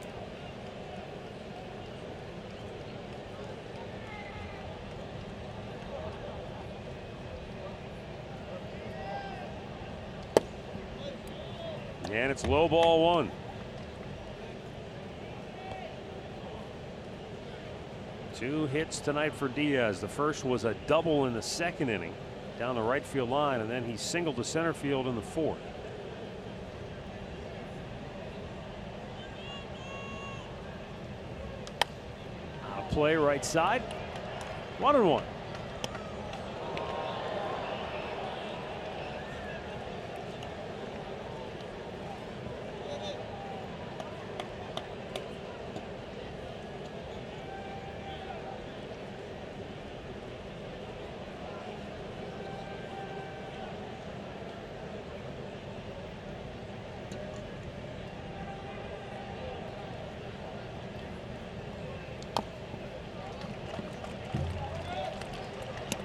Speaker 1: And it's low ball 1. 2 hits tonight for Diaz. The first was a double in the second inning down the right field line, and then he singled to center field in the 4th. Play right side. 1-1.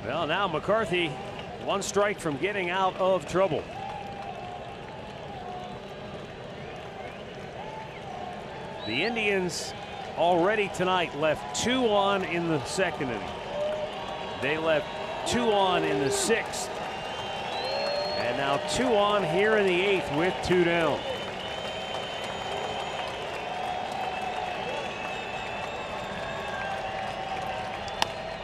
Speaker 1: Well, now McCarthy, one strike from getting out of trouble. The Indians already tonight left 2 on in the second inning. They left 2 on in the 6th. And now 2 on here in the 8th with 2 down.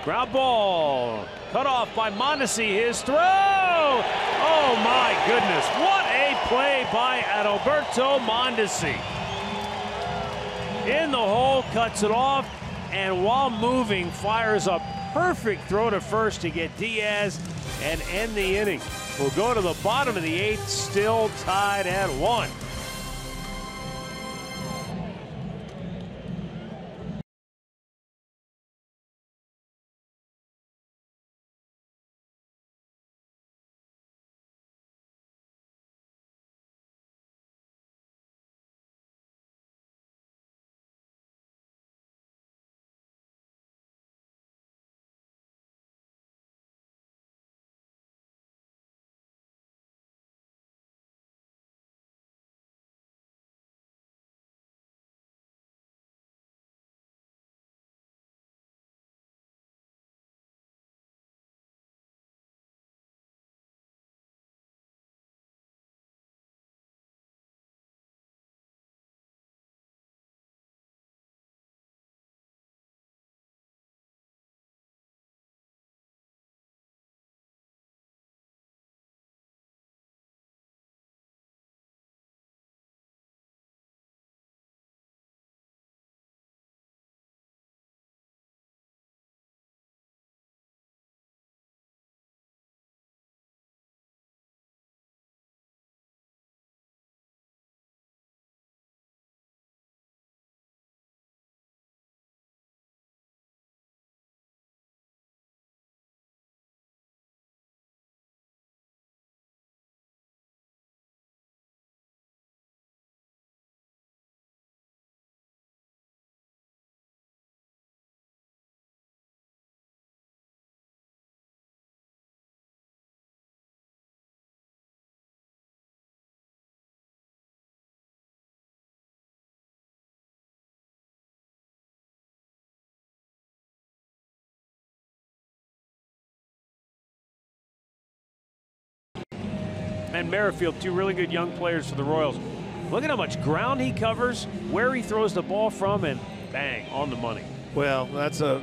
Speaker 1: Ground ball cut off by Mondesi. His throw. Oh my goodness. What a play by Adalberto Mondesi. In the hole, cuts it off, and while moving, fires a perfect throw to first to get Diaz and end the inning. We'll go to the bottom of the 8th, still tied at 1. And Merrifield, 2 really good young players for the Royals. Look at how much ground he covers, where he throws the ball from, and bang, on the money.
Speaker 2: Well, that's a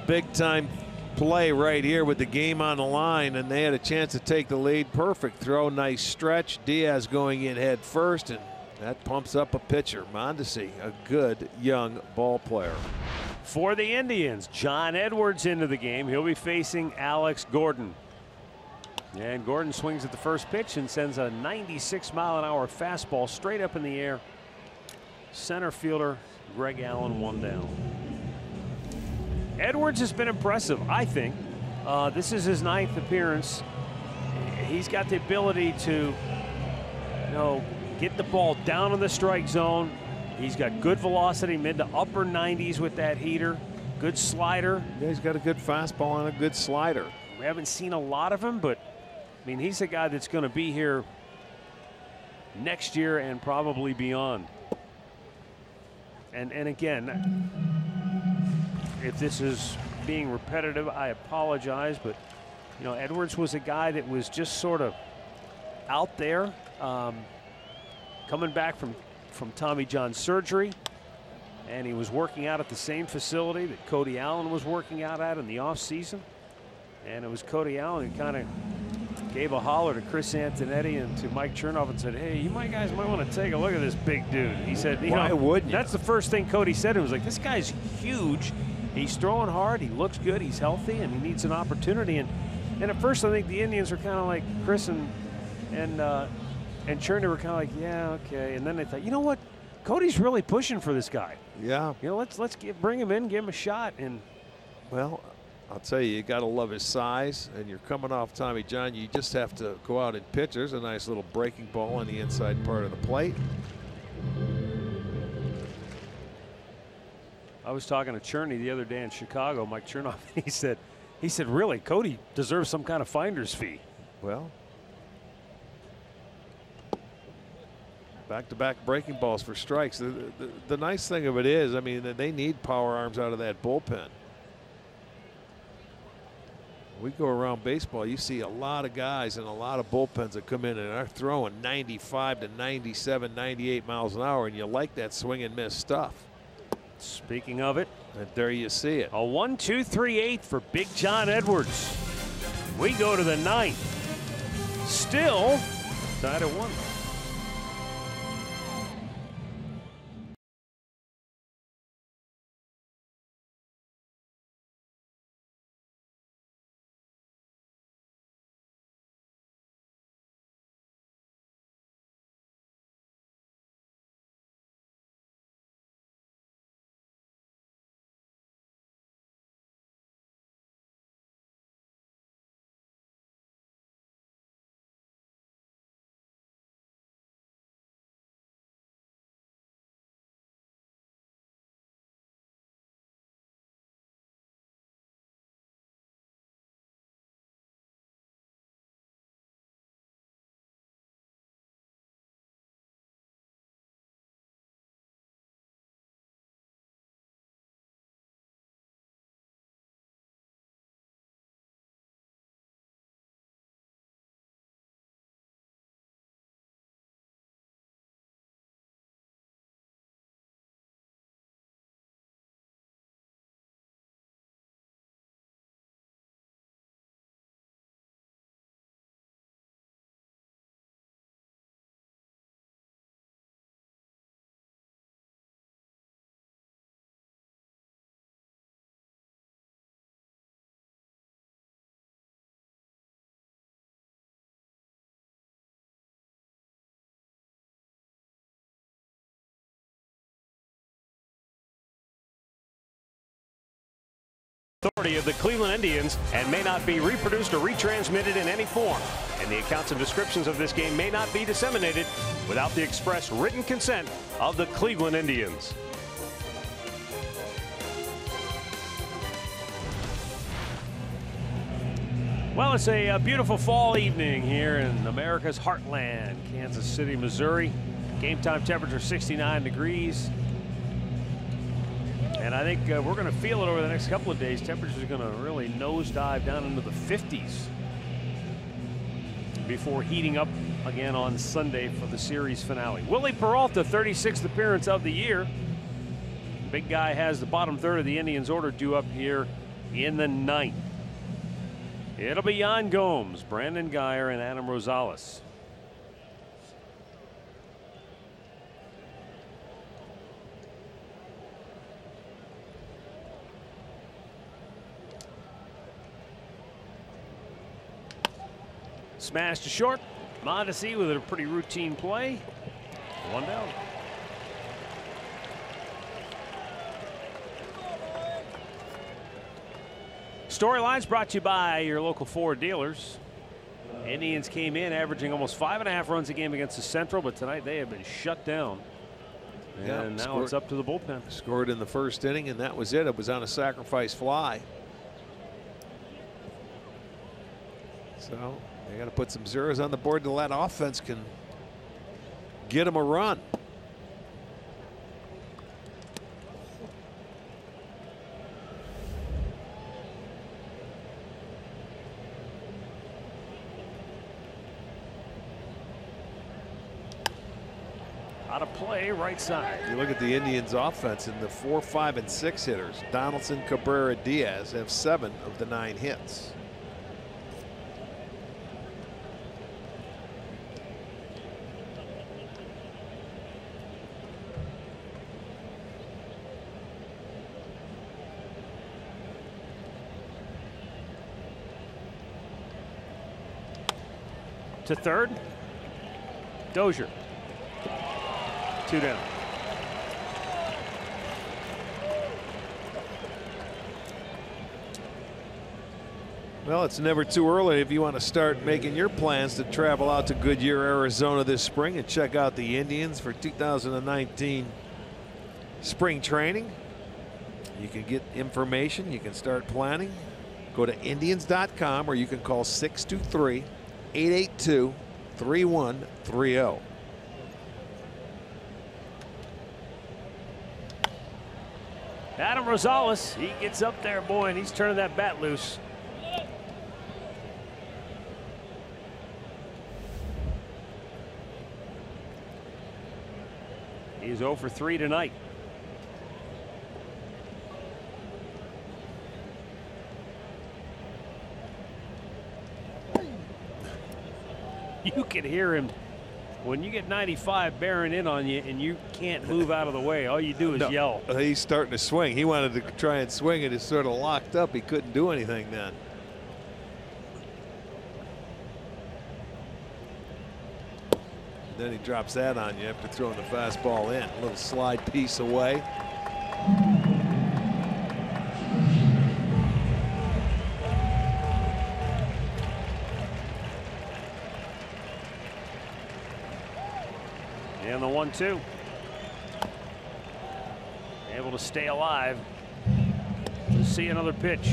Speaker 2: big-time play right here with the game on the line, and they had a chance to take the lead. Perfect throw, nice stretch. Diaz going in head first, and that pumps up a pitcher. Mondesi, a good young ball player.
Speaker 1: For the Indians, John Edwards into the game. He'll be facing Alex Gordon. And Gordon swings at the first pitch and sends a 96-mile-an-hour fastball straight up in the air. Center fielder Greg Allen, 1 down. Edwards has been impressive, I think. This is his 9th appearance. He's got the ability to, get the ball down in the strike zone. He's got good velocity, mid to upper 90s with that heater. Good slider.
Speaker 2: Yeah, he's got a good fastball and a good slider.
Speaker 1: We haven't seen a lot of him, but I mean, he's a guy that's going to be here next year and probably beyond. And again, if this is being repetitive, I apologize, but Edwards was a guy that was just sort of out there, coming back from Tommy John surgery, and he was working out at the same facility that Cody Allen was working out at in the offseason. And it was Cody Allen who kind of gave a holler to Chris Antonetti and to Mike Chernoff and said, hey, you guys might want to take a look at this big dude. He said,
Speaker 2: why wouldn't you?
Speaker 1: That's the first thing Cody said. It was like, this guy's huge. He's throwing hard. He looks good. He's healthy, and he needs an opportunity. And at first, I think the Indians were kind of like Chris and Chernoff were kind of like, yeah, okay. And then they thought, you know what? Cody's really pushing for this guy.
Speaker 2: Yeah.
Speaker 1: Let's bring him in, give him a shot. And
Speaker 2: well, I'll tell you got to love his size, and you're coming off Tommy John. You just have to go out and pitch. There's a nice little breaking ball on the inside part of the plate.
Speaker 1: I was talking to Cherney the other day in Chicago, Mike Chernoff, and he said, He said, really, Cody deserves some kind of finder's fee.
Speaker 2: Well, back-to-back breaking balls for strikes. The nice thing of it is, I mean, they need power arms out of that bullpen. We go around baseball, you see a lot of guys and a lot of bullpens that come in and are throwing 95 to 97, 98 miles an hour, and you like that swing and miss stuff.
Speaker 1: Speaking of it,
Speaker 2: and there you see it.
Speaker 1: A 1-2-3-8 for Big John Edwards. We go to the 9th. Still tied at 1. Authority of the Cleveland Indians and may not be reproduced or retransmitted in any form. And the accounts and descriptions of this game may not be disseminated without the express written consent of the Cleveland Indians. Well, it's a beautiful fall evening here in America's heartland, Kansas City, Missouri. Game time temperature 69 degrees. And I think we're going to feel it over the next couple of days. Temperatures are going to really nosedive down into the 50s before heating up again on Sunday for the series finale. Willie Peralta, 36th appearance of the year. The big guy has the bottom third of the Indians order due up here in the 9th. It'll be Yan Gomes, Brandon Guyer, and Adam Rosales. Smash to short. Mondesi with a pretty routine play. 1 down. Storylines brought to you by your local Ford dealers. Indians came in averaging almost 5.5 runs a game against the Central, but tonight they have been shut down. And now it's up to the bullpen.
Speaker 2: Scored in the first inning, and that was it. It was on a sacrifice fly. So they got to put some zeros on the board to let offense can get them a run.
Speaker 1: Out of play, right side.
Speaker 2: You look at the Indians offense and the 4, 5, and 6 hitters. Donaldson, Cabrera, Diaz have 7 of the 9 hits.
Speaker 1: To third. Dozier. 2 down.
Speaker 2: Well, it's never too early if you want to start making your plans to travel out to Goodyear, Arizona this spring and check out the Indians for 2019 spring training. You can get information. You can start planning. Go to Indians.com, or you can call 623-882-3130.
Speaker 1: Adam Rosales, he gets up there, boy, and he's turning that bat loose. He's 0 for 3 tonight. You can hear him when you get 95 bearing in on you and you can't move out of the way. All you do is yell.
Speaker 2: He's starting to swing. He wanted to try and swing it. It's sort of locked up. He couldn't do anything then. Then he drops that on you after throwing the fastball in. A little slide piece away.
Speaker 1: And the 1-2. Able to stay alive. Let's see another pitch.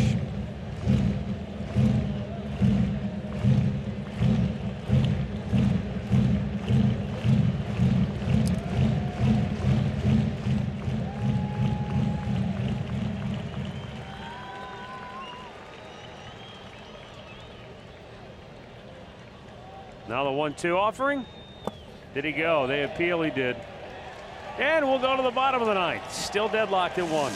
Speaker 1: Now the 1-2 offering. Did he go? They appeal, he did. And we'll go to the bottom of the ninth. Still deadlocked at 1.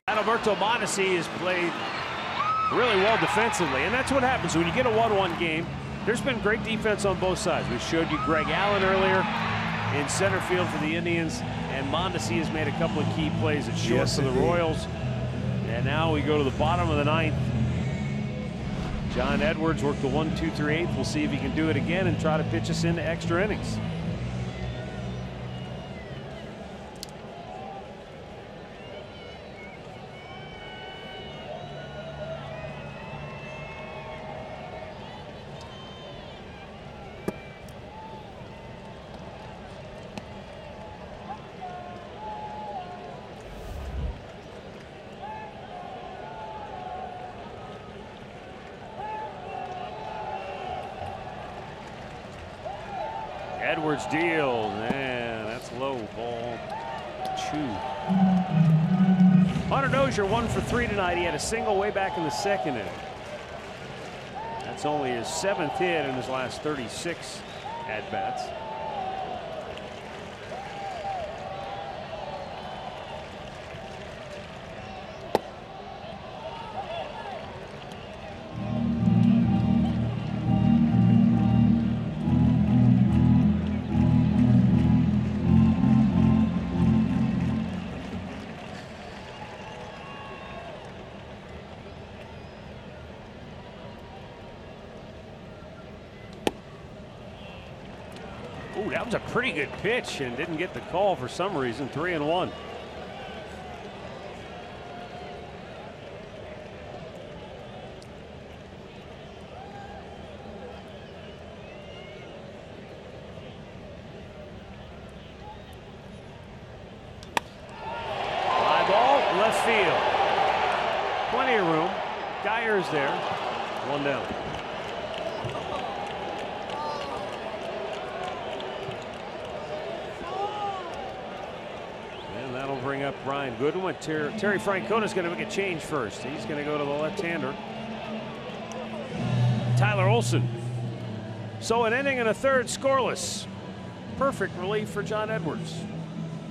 Speaker 1: Alberto Mondesi has played really well defensively, and that's what happens when you get a 1-1 game. There's been great defense on both sides. We showed you Greg Allen earlier in center field for the Indians, and Mondesi has made a couple of key plays at short for the Royals. And now we go to the bottom of the ninth. John Edwards worked the 1-2 through 8th. We'll see if he can do it again and try to pitch us into extra innings. Edwards deals, and that's low, ball 2. Hunter Dozier 1 for 3 tonight. He had a single way back in the second inning. That's only his 7th hit in his last 36 at-bats. Ooh, that was a pretty good pitch and didn't get the call for some reason. 3-1. Fly ball, left field. Plenty of room. Geyer's there. 1 down. Bring up Brian Goodwin. Terry Francona's going to make a change first. He's going to go to the left-hander, Tyler Olson. So an inning and a third scoreless. Perfect relief for John Edwards.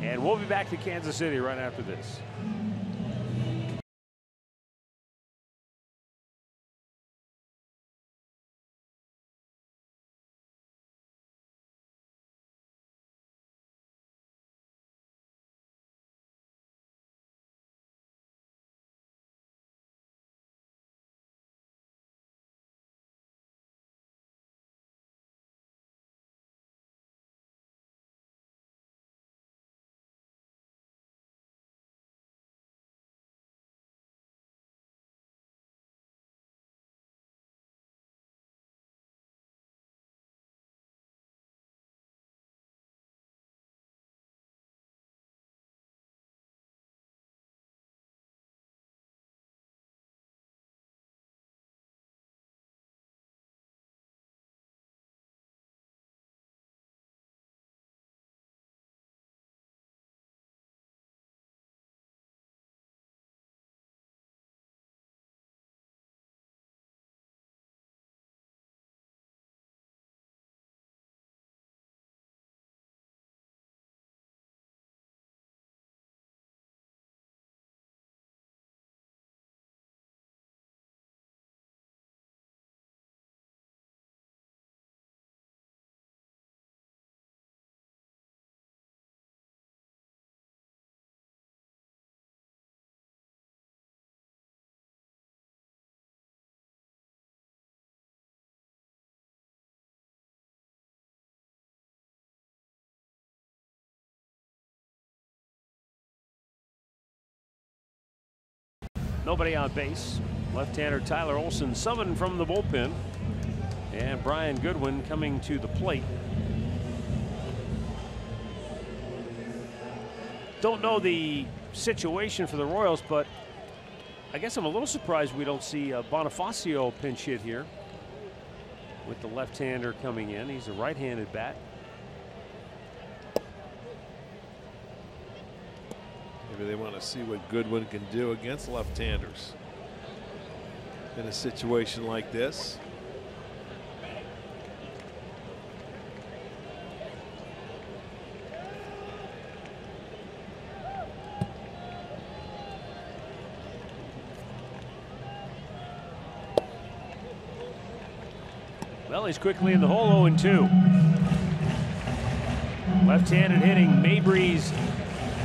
Speaker 1: And we'll be back to Kansas City right after this. Nobody on base. Left-hander Tyler Olson summoned from the bullpen. And Brian Goodwin coming to the plate. Don't know the situation for the Royals, but I guess I'm a little surprised we don't see Bonifacio pinch hit here with the left-hander coming in. He's a right-handed bat.
Speaker 2: Maybe they want to see what Goodwin can do against left-handers in a situation like this.
Speaker 1: Well, he's quickly in the hole. 0-2. Left-handed hitting Mabry's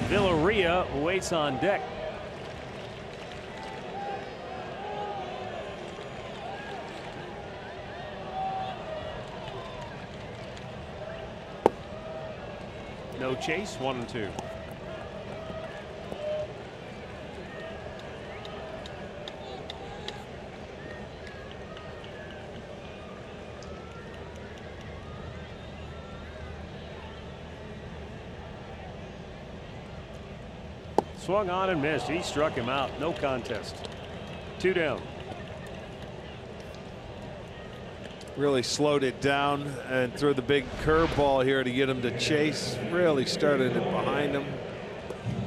Speaker 1: Villarreal waits on deck. No chase. 1-2. Swung on and missed. He struck him out. No contest. 2 down.
Speaker 2: Really slowed it down and threw the big curveball here to get him to chase. Really started it behind him.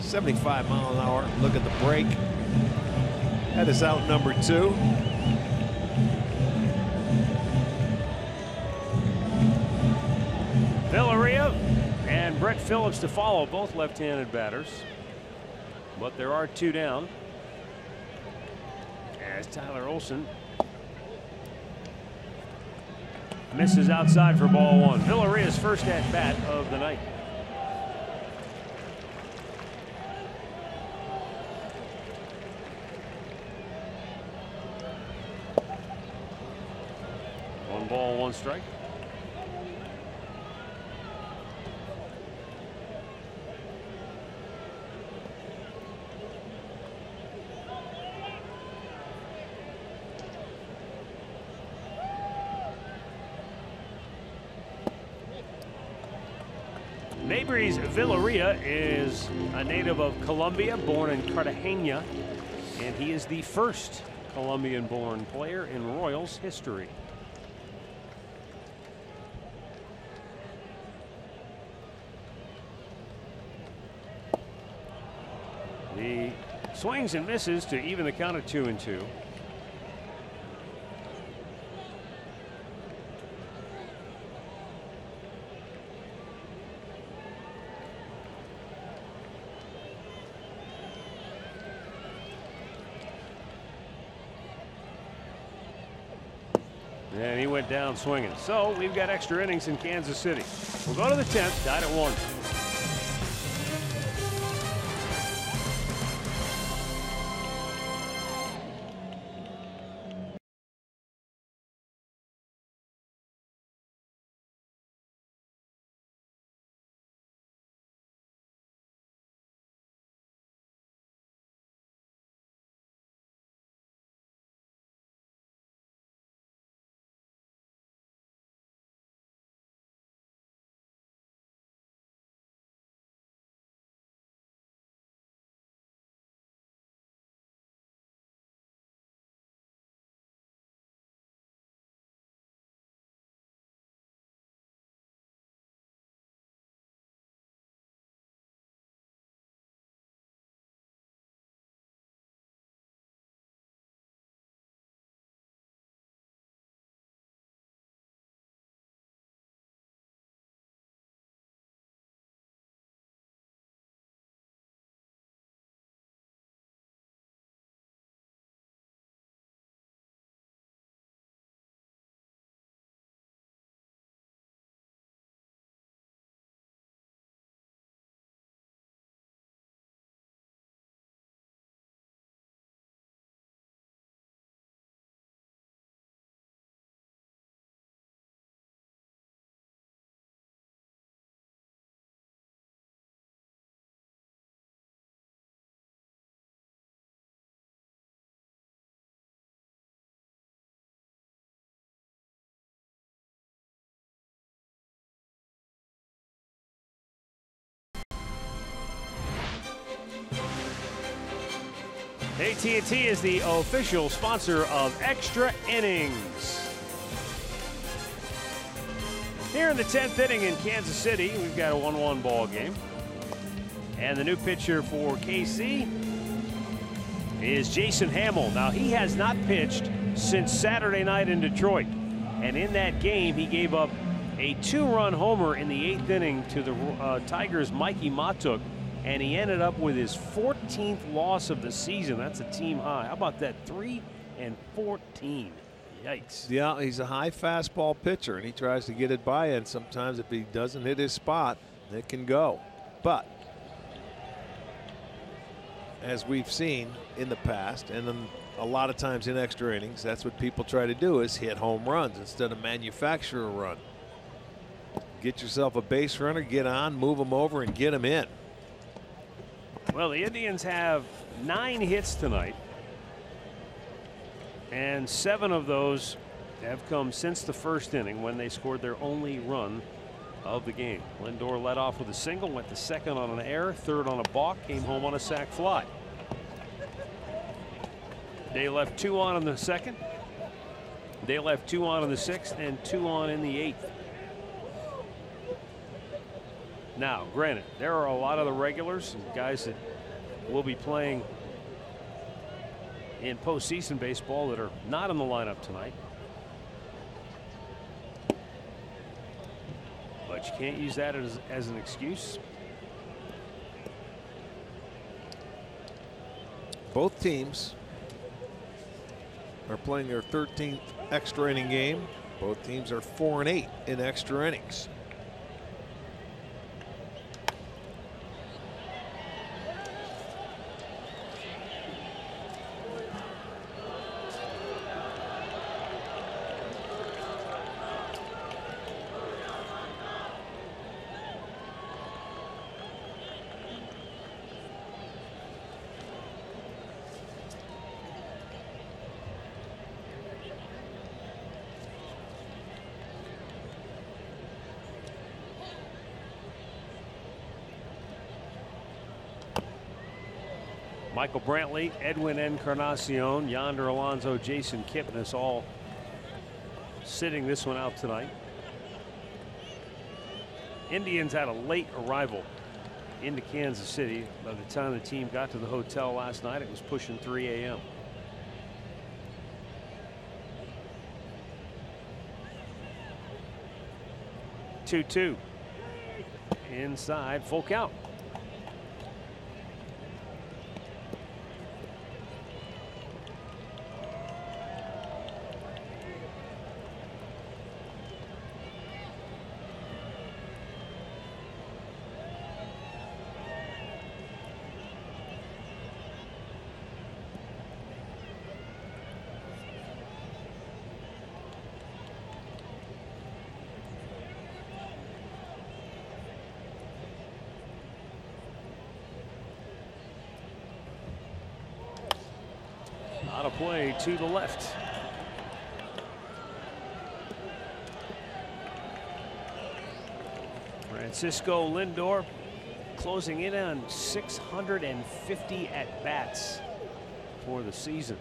Speaker 2: 75 mile an hour. Look at the break. That is out number 2.
Speaker 1: Villarreal and Brett Phillips to follow, both left-handed batters. But there are 2 down. As Tyler Olson misses outside for ball 1. Villarreal's first at bat of the night. One ball, 1 strike. Mabrys Villarreal is a native of Colombia, born in Cartagena, and he is the first Colombian-born player in Royals history. The swings and misses to even the count at 2-2. And he went down swinging. So we've got extra innings in Kansas City. We'll go to the 10th, tied at 1. AT&T is the official sponsor of Extra Innings. Here in the 10th inning in Kansas City, we've got a 1-1 ball game. And the new pitcher for KC is Jason Hamill. Now, he has not pitched since Saturday night in Detroit. And in that game, he gave up a 2-run homer in the 8th inning to the Tigers' Mikey Matuk. And he ended up with his 14th loss of the season. That's a team high. How about that? 3-14. Yikes.
Speaker 2: Yeah, he's a high fastball pitcher, and he tries to get it by, and sometimes if he doesn't hit his spot, it can go. But as we've seen in the past, and then a lot of times in extra innings, that's what people try to do, is hit home runs instead of manufacture a run. Get yourself a base runner, get on, move him over, and get him in.
Speaker 1: Well, the Indians have 9 hits tonight, and 7 of those have come since the first inning when they scored their only run of the game. Lindor led off with a single, went to second on an error, third on a balk, came home on a sac fly. They left 2 on in the second. They left 2 on in the 6th and 2 on in the 8th. Now, granted, there are a lot of the regulars and guys that will be playing in postseason baseball that are not in the lineup tonight. But you can't use that as an excuse.
Speaker 2: Both teams are playing their 13th extra inning game. Both teams are 4-8 in extra innings.
Speaker 1: Michael Brantley, Edwin Encarnacion, Yonder Alonso, Jason Kipnis all sitting this one out tonight. Indians had a late arrival into Kansas City. By the time the team got to the hotel last night, it was pushing 3 a.m. Two inside, full count. Out of play to the left. Francisco Lindor closing in on 650 at-bats for the season.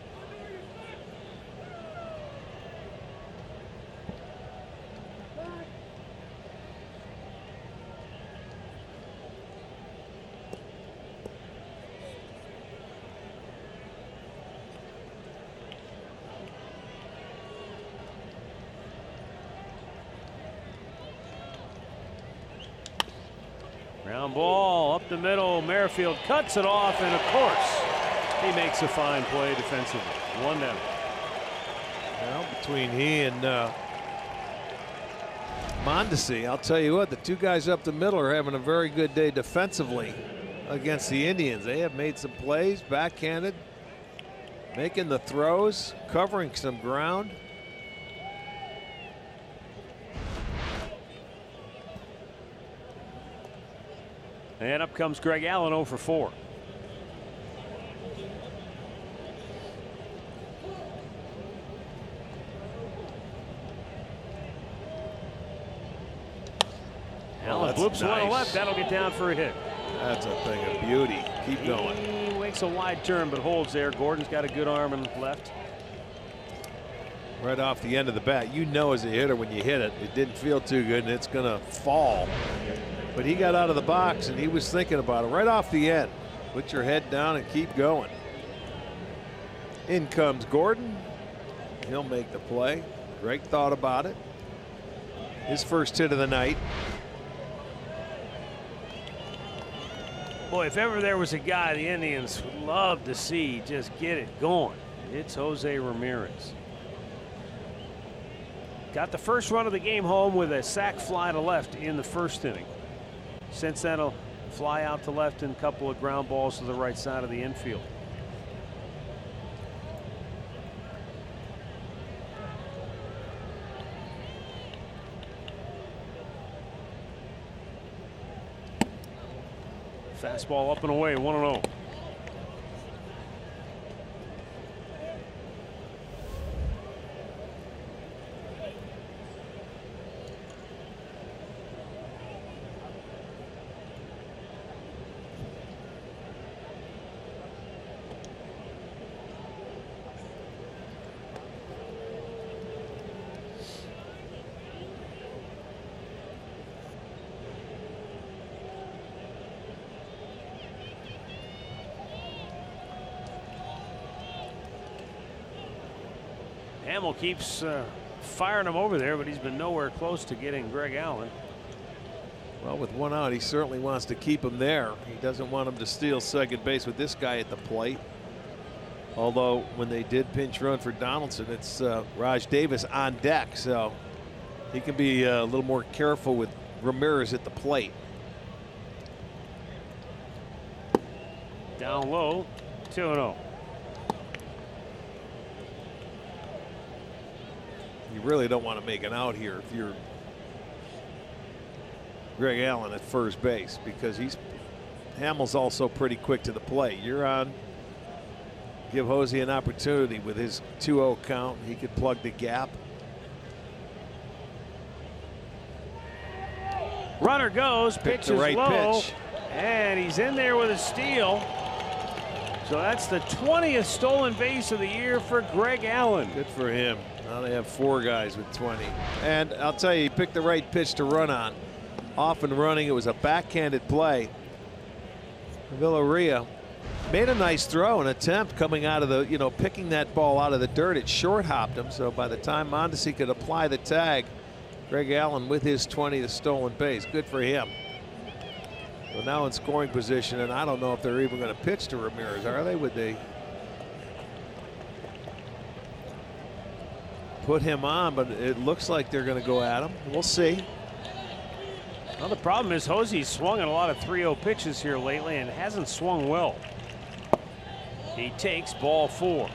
Speaker 1: Ground ball up the middle. Merrifield cuts it off, and of course, he makes a fine play defensively. 1 down.
Speaker 2: Well, between he and Mondesi, I'll tell you what, the two guys up the middle are having a very good day defensively against the Indians. They have made some plays, backhanded, making the throws, covering some ground.
Speaker 1: And up comes Greg Allen, 0 for 4. Allen whoops one to left. That'll get down for a hit.
Speaker 2: That's a thing of beauty. Keep going.
Speaker 1: He makes a wide turn but holds there. Gordon's got a good arm and left.
Speaker 2: Right off the end of the bat. You know as a hitter when you hit it, it didn't feel too good and it's going to fall. But he got out of the box and he was thinking about it right off the end. Put your head down and keep going. In comes Gordon. He'll make the play. Greg thought about it. His first hit of the night.
Speaker 1: Boy, if ever there was a guy the Indians would love to see just get it going, it's Jose Ramirez. Got the first run of the game home with a sac fly to left in the first inning. Since then, a fly out to left and a couple of ground balls to the right side of the infield. Fastball up and away, 1-0. Hamill keeps firing him over there, but he's been nowhere close to getting Greg Allen.
Speaker 2: Well, with one out, he certainly wants to keep him there. He doesn't want him to steal second base with this guy at the plate. Although when they did pinch run for Donaldson, it's Raj Davis on deck, so he can be a little more careful with Ramirez at the plate.
Speaker 1: Down low, 2-0.
Speaker 2: You really don't want to make an out here if you're Greg Allen at first base, because Hamill's also pretty quick to the plate. You're on. Give Jose an opportunity with his 2-0 count. He could plug the gap.
Speaker 1: Runner goes, pitch is
Speaker 2: right
Speaker 1: low,
Speaker 2: pitch.
Speaker 1: and he's in there with a steal. So that's the 20th stolen base of the year for Greg Allen.
Speaker 2: Good for him. Now they have 4 guys with 20. And I'll tell you, he picked the right pitch to run on. Off and running, it was a backhanded play. Villarreal made a nice throw, an attempt coming out of the, picking that ball out of the dirt. It short hopped him. So by the time Mondesi could apply the tag, Greg Allen with his 20th stolen base. Good for him. So now in scoring position, and I don't know if they're even going to pitch to Ramirez, are they? Would they put him on? But it looks like they're going to go at him. We'll see.
Speaker 1: Well, the problem is Hosey's swung at a lot of 3-0 pitches here lately and hasn't swung well. He takes ball 4.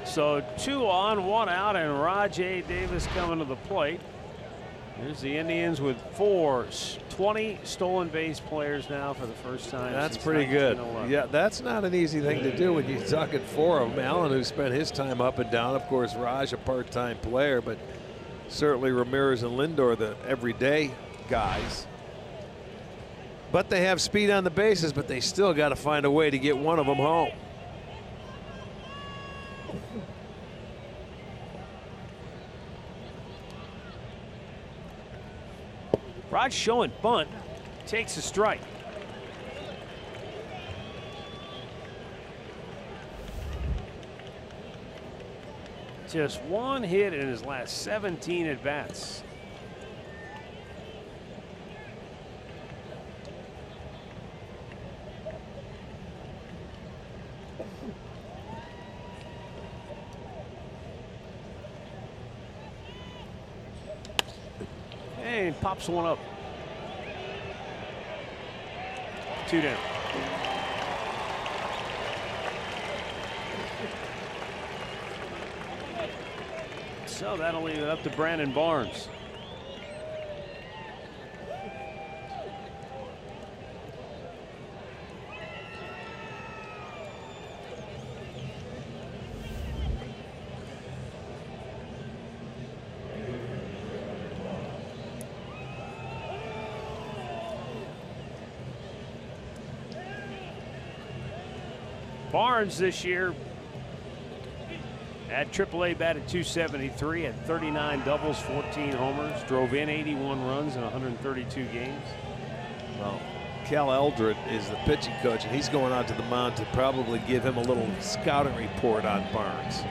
Speaker 1: So 2 on, 1 out, and Rajay Davis coming to the plate. Here's the Indians with 20 stolen base players now for the first time.
Speaker 2: That's pretty good. Yeah, that's not an easy thing to do when you're talking 4 of them. Allen, who spent his time up and down. Of course, Raj, a part-time player, but certainly Ramirez and Lindor, the everyday guys. But they have speed on the bases, but they still got to find a way to get one of them home.
Speaker 1: Raj showing bunt, takes a strike. Just 1 hit in his last 17 at bats. And pops one up. 2 down. So that'll leave it up to Brandon Barnes. Barnes this year at AAA batted .273, had 39 doubles, 14 homers, drove in 81 runs in 132 games.
Speaker 2: Well, Cal Eldred is the pitching coach, and he's going out to the mound to probably give him a little scouting report on Barnes.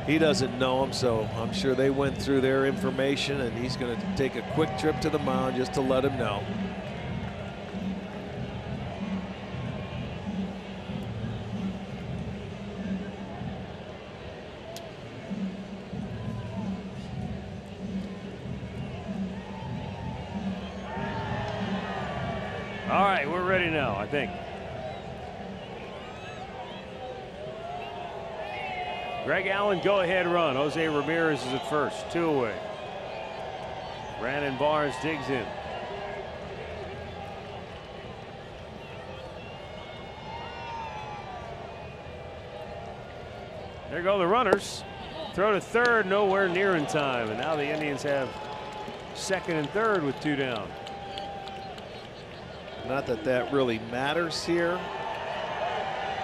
Speaker 2: He doesn't know him, so I'm sure they went through their information, and he's going to take a quick trip to the mound just to let him know.
Speaker 1: All right, we're ready now, I think. Greg Allen, go-ahead run. Jose Ramirez is at first, 2 away. Brandon Barnes digs in. There go the runners. Throw to third, nowhere near in time. And now the Indians have second and third with 2 down.
Speaker 2: Not that that really matters here,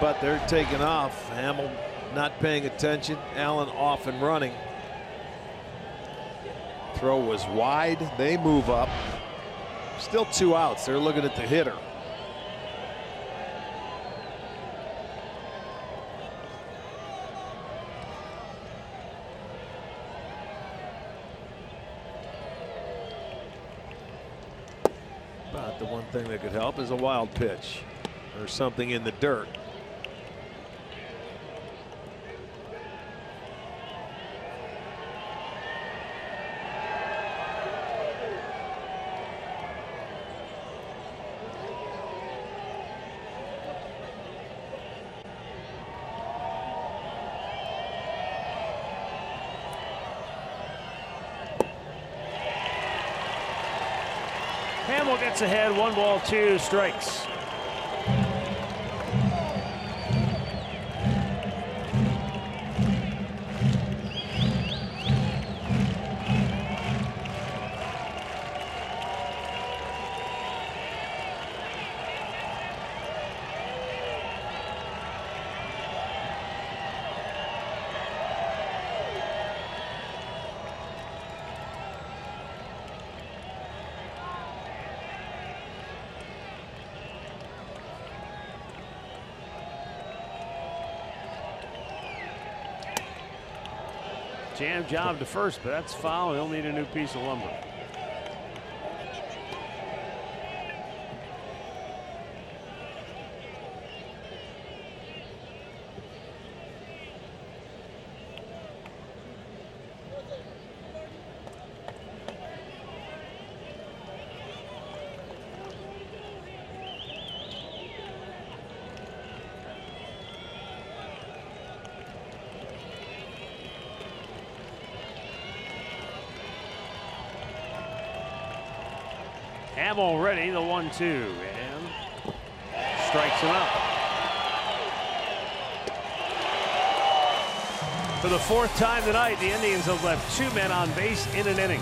Speaker 2: but they're taking off. Hamill not paying attention. Allen off and running. Throw was wide. They move up. Still 2 outs. They're looking at the hitter. But the one thing that could help is a wild pitch or something in the dirt.
Speaker 1: Hamill gets ahead, 1 ball, 2 strikes. Jam job to first, but that's foul. He'll need a new piece of lumber. Hamill ready, the 1-2, and strikes him out. For the 4th time tonight, the Indians have left 2 men on base in an inning.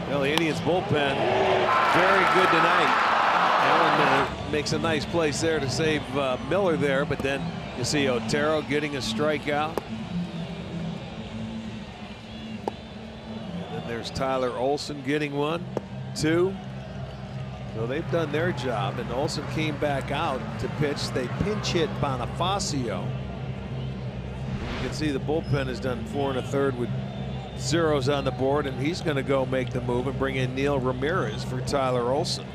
Speaker 2: Well, the Indians bullpen very good tonight. Allen makes a nice place there to save Miller there, but then you see Otero getting a strikeout. And then there's Tyler Olson getting 1, 2. So they've done their job, and Olson came back out to pitch. They pinch hit Bonifacio. You can see the bullpen has done 4 1/3 with zeros on the board, and he's going to go make the move and bring in Neil Ramirez for Tyler Olson.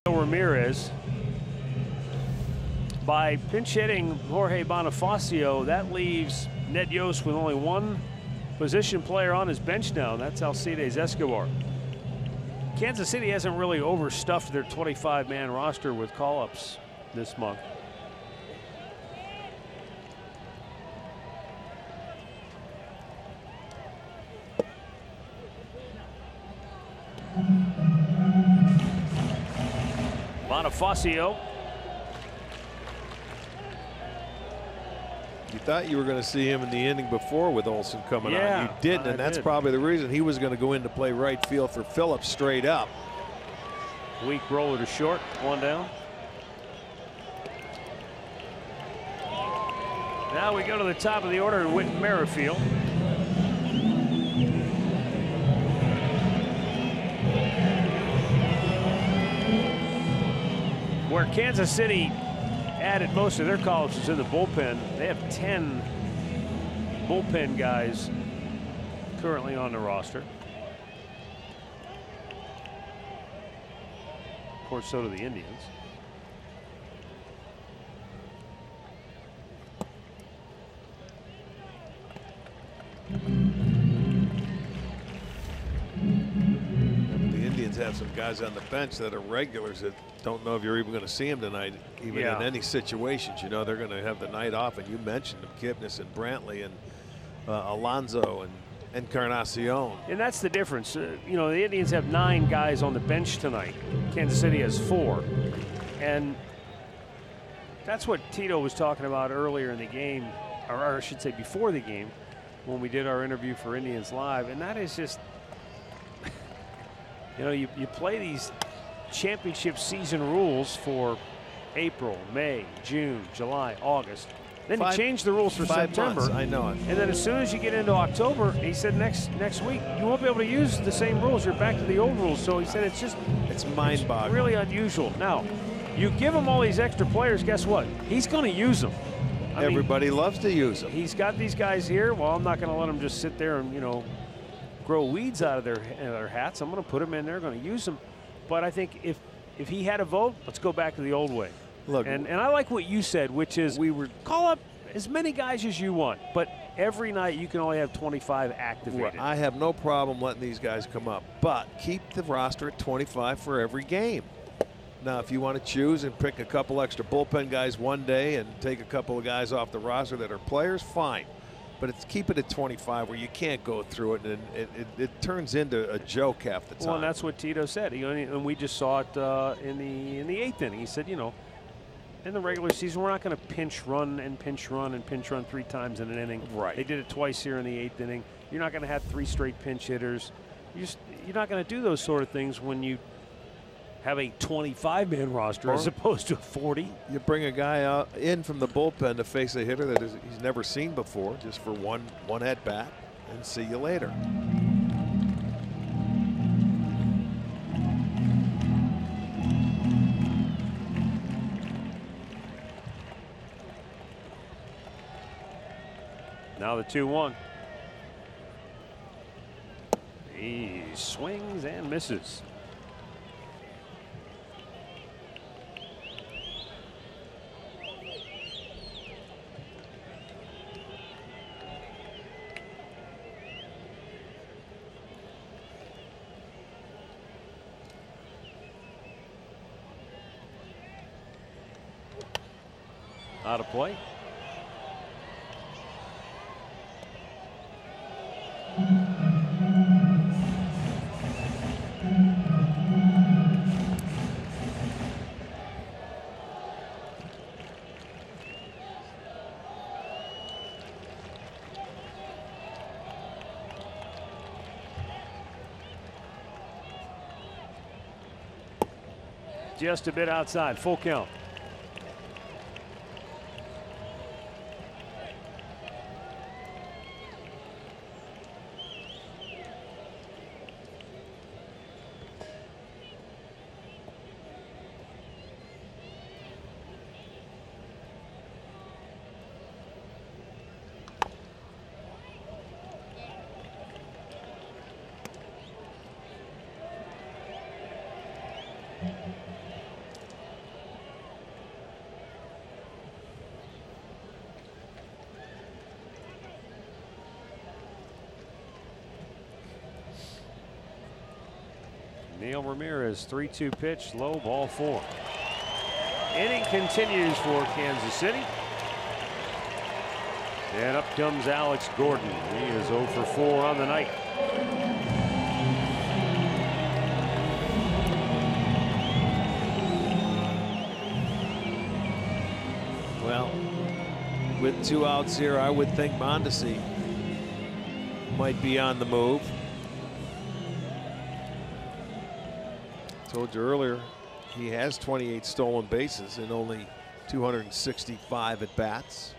Speaker 1: Ramirez. By pinch hitting Jorge Bonifacio, that leaves Ned Yost with only one position player on his bench now, and that's Alcides Escobar. Kansas City hasn't really overstuffed their 25-man roster with call-ups this month. Bonifacio.
Speaker 2: You thought you were going to see him in the inning before with Olsen coming on. You didn't, and that's probably the reason he was going to go in to play right field for Phillips straight up.
Speaker 1: Weak roller to short, one down. Now we go to the top of the order in Whit Merrifield. Where Kansas City added most of their call-ups is in the bullpen. They have 10 bullpen guys currently on the roster. Of course, so do the Indians.
Speaker 2: The Indians have some guys on the bench that are regulars that don't know if you're even going to see them tonight, even in any situations. You know, they're going to have the night off, and you mentioned them, Kipnis and Brantley and Alonso and Encarnacion.
Speaker 1: And that's the difference. You know, the Indians have 9 guys on the bench tonight. Kansas City has 4. And that's what Tito was talking about earlier in the game, or I should say before the game, when we did our interview for Indians Live. And that is just, you know, you play these championship season rules for April, May, June, July, August. Then you change the rules for
Speaker 2: 5
Speaker 1: September.
Speaker 2: months, I know it.
Speaker 1: And then as soon as you get into October, he said next week you won't be able to use the same rules. You're back to the old rules. So he said it's
Speaker 2: mind-boggling.
Speaker 1: Really unusual. Now, you give him all these extra players, guess what? He's going to use them.
Speaker 2: Everybody loves to use them.
Speaker 1: He's got these guys here. Well, I'm not going to let them just sit there and, you know, grow weeds out of their hats. I'm going to put them in there, going to use them. But I think if he had a vote, let's go back to the old way.
Speaker 2: Look,
Speaker 1: and I like what you said, which is call up as many guys as you want, but every night you can only have 25 activated.
Speaker 2: Right. I have no problem letting these guys come up, but keep the roster at 25 for every game. Now, if you want to choose and pick a couple extra bullpen guys one day and take a couple of guys off the roster that are players, fine. But keep it at 25 where you can't go through it, and it turns into a joke half the time.
Speaker 1: Well, and that's what Tito said. And we just saw it in the 8th inning. He said, you know, in the regular season, we're not going to pinch run and pinch run and pinch run 3 times in an inning.
Speaker 2: Right.
Speaker 1: They did it twice here in the 8th inning. You're not going to have 3 straight pinch hitters. You're not going to do those sort of things when you have a 25-man roster as opposed to a 40.
Speaker 2: You bring a guy in from the bullpen to face a hitter that he's never seen before, just for one at bat, and see you later.
Speaker 1: Now the 2-1. He swings and misses. Out of play. Just a bit outside, full count. Neil Ramirez, 3-2 pitch, low, ball 4. Inning continues for Kansas City. And up comes Alex Gordon. He is 0 for 4 on the night.
Speaker 2: Well, with 2 outs here, I would think Mondesi might be on the move. Told you earlier, he has 28 stolen bases in only 265 at bats.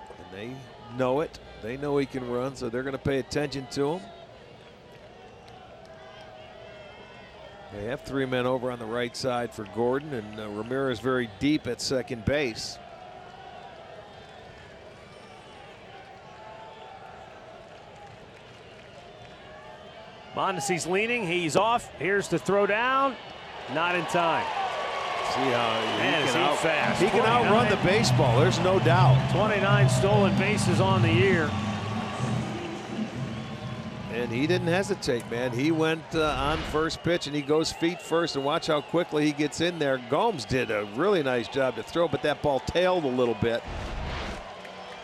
Speaker 2: And they know it. They know he can run, so they're going to pay attention to him. They have 3 men over on the right side for Gordon, and Ramirez very deep at second base.
Speaker 1: Mondesi's leaning. He's off. Here's the throw down. Not in time.
Speaker 2: See how
Speaker 1: fast.
Speaker 2: He can outrun the baseball. There's no doubt.
Speaker 1: 29 stolen bases on the year.
Speaker 2: And he didn't hesitate, man. He went on first pitch, and he goes feet first. And watch how quickly he gets in there. Gomes did a really nice job to throw, but that ball tailed a little bit.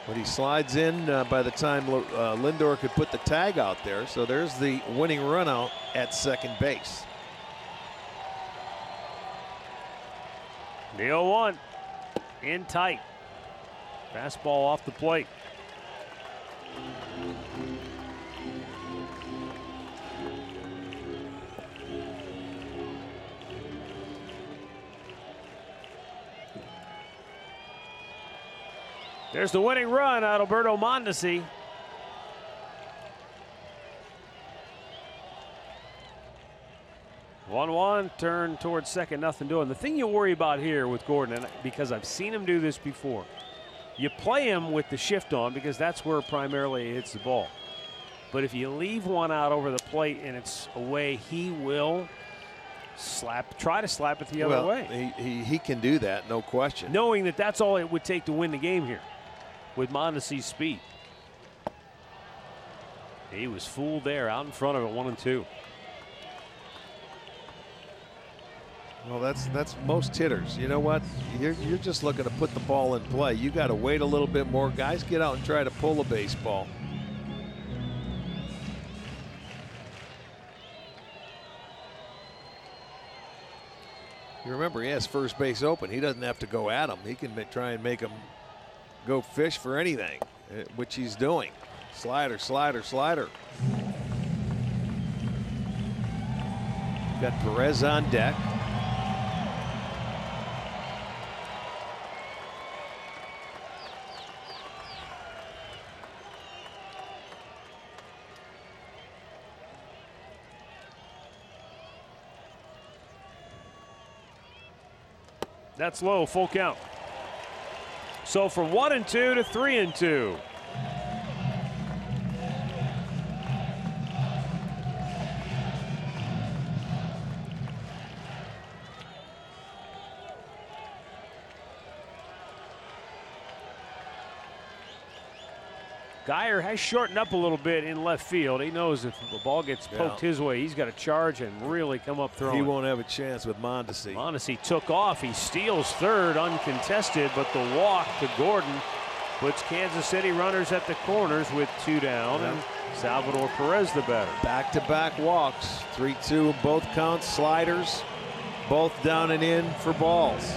Speaker 2: But he slides in by the time Lindor could put the tag out there. So there's the winning run out at second base.
Speaker 1: The 0-1 in tight. Fastball off the plate. There's the winning run, Adalberto Mondesi. One turn towards second, nothing doing. The thing you worry about here with Gordon, and because I've seen him do this before, you play him with the shift on because that's where primarily he hits the ball. But if you leave one out over the plate and it's away, he will try to slap it the other way.
Speaker 2: He can do that, no question.
Speaker 1: Knowing that that's all it would take to win the game here with Mondesi's speed. He was fooled there out in front of it, 1-2.
Speaker 2: Well, that's most hitters. You know what? You're just looking to put the ball in play. You got to wait a little bit more. Guys get out and try to pull a baseball. You remember, he has first base open. He doesn't have to go at him. He can try and make him go fish for anything, which he's doing. Slider, slider, slider. Got Perez on deck.
Speaker 1: That's low, full count. So from 1-2 to 3-2. Geyer has shortened up a little bit in left field. He knows if the ball gets poked his way, he's got to charge and really come up throwing.
Speaker 2: He won't have a chance with Mondesi.
Speaker 1: Mondesi took off. He steals third uncontested, but the walk to Gordon puts Kansas City runners at the corners with 2 down, and Salvador Perez the batter.
Speaker 2: Back-to-back walks, 3-2 both counts, sliders, both down and in for balls.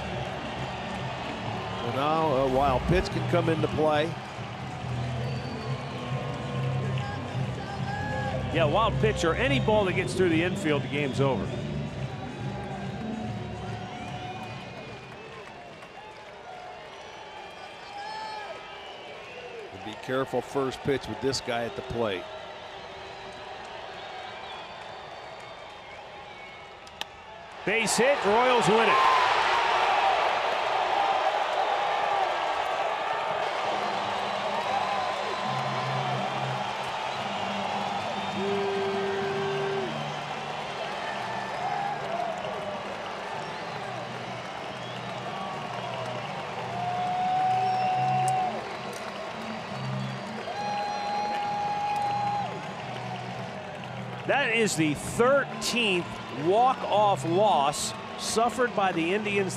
Speaker 2: So now a wild pitch can come into play.
Speaker 1: Yeah, wild pitch or any ball that gets through the infield, the game's over.
Speaker 2: Be careful first pitch with this guy at the plate.
Speaker 1: Base hit, Royals win it. That is the 13th walk-off loss suffered by the Indians.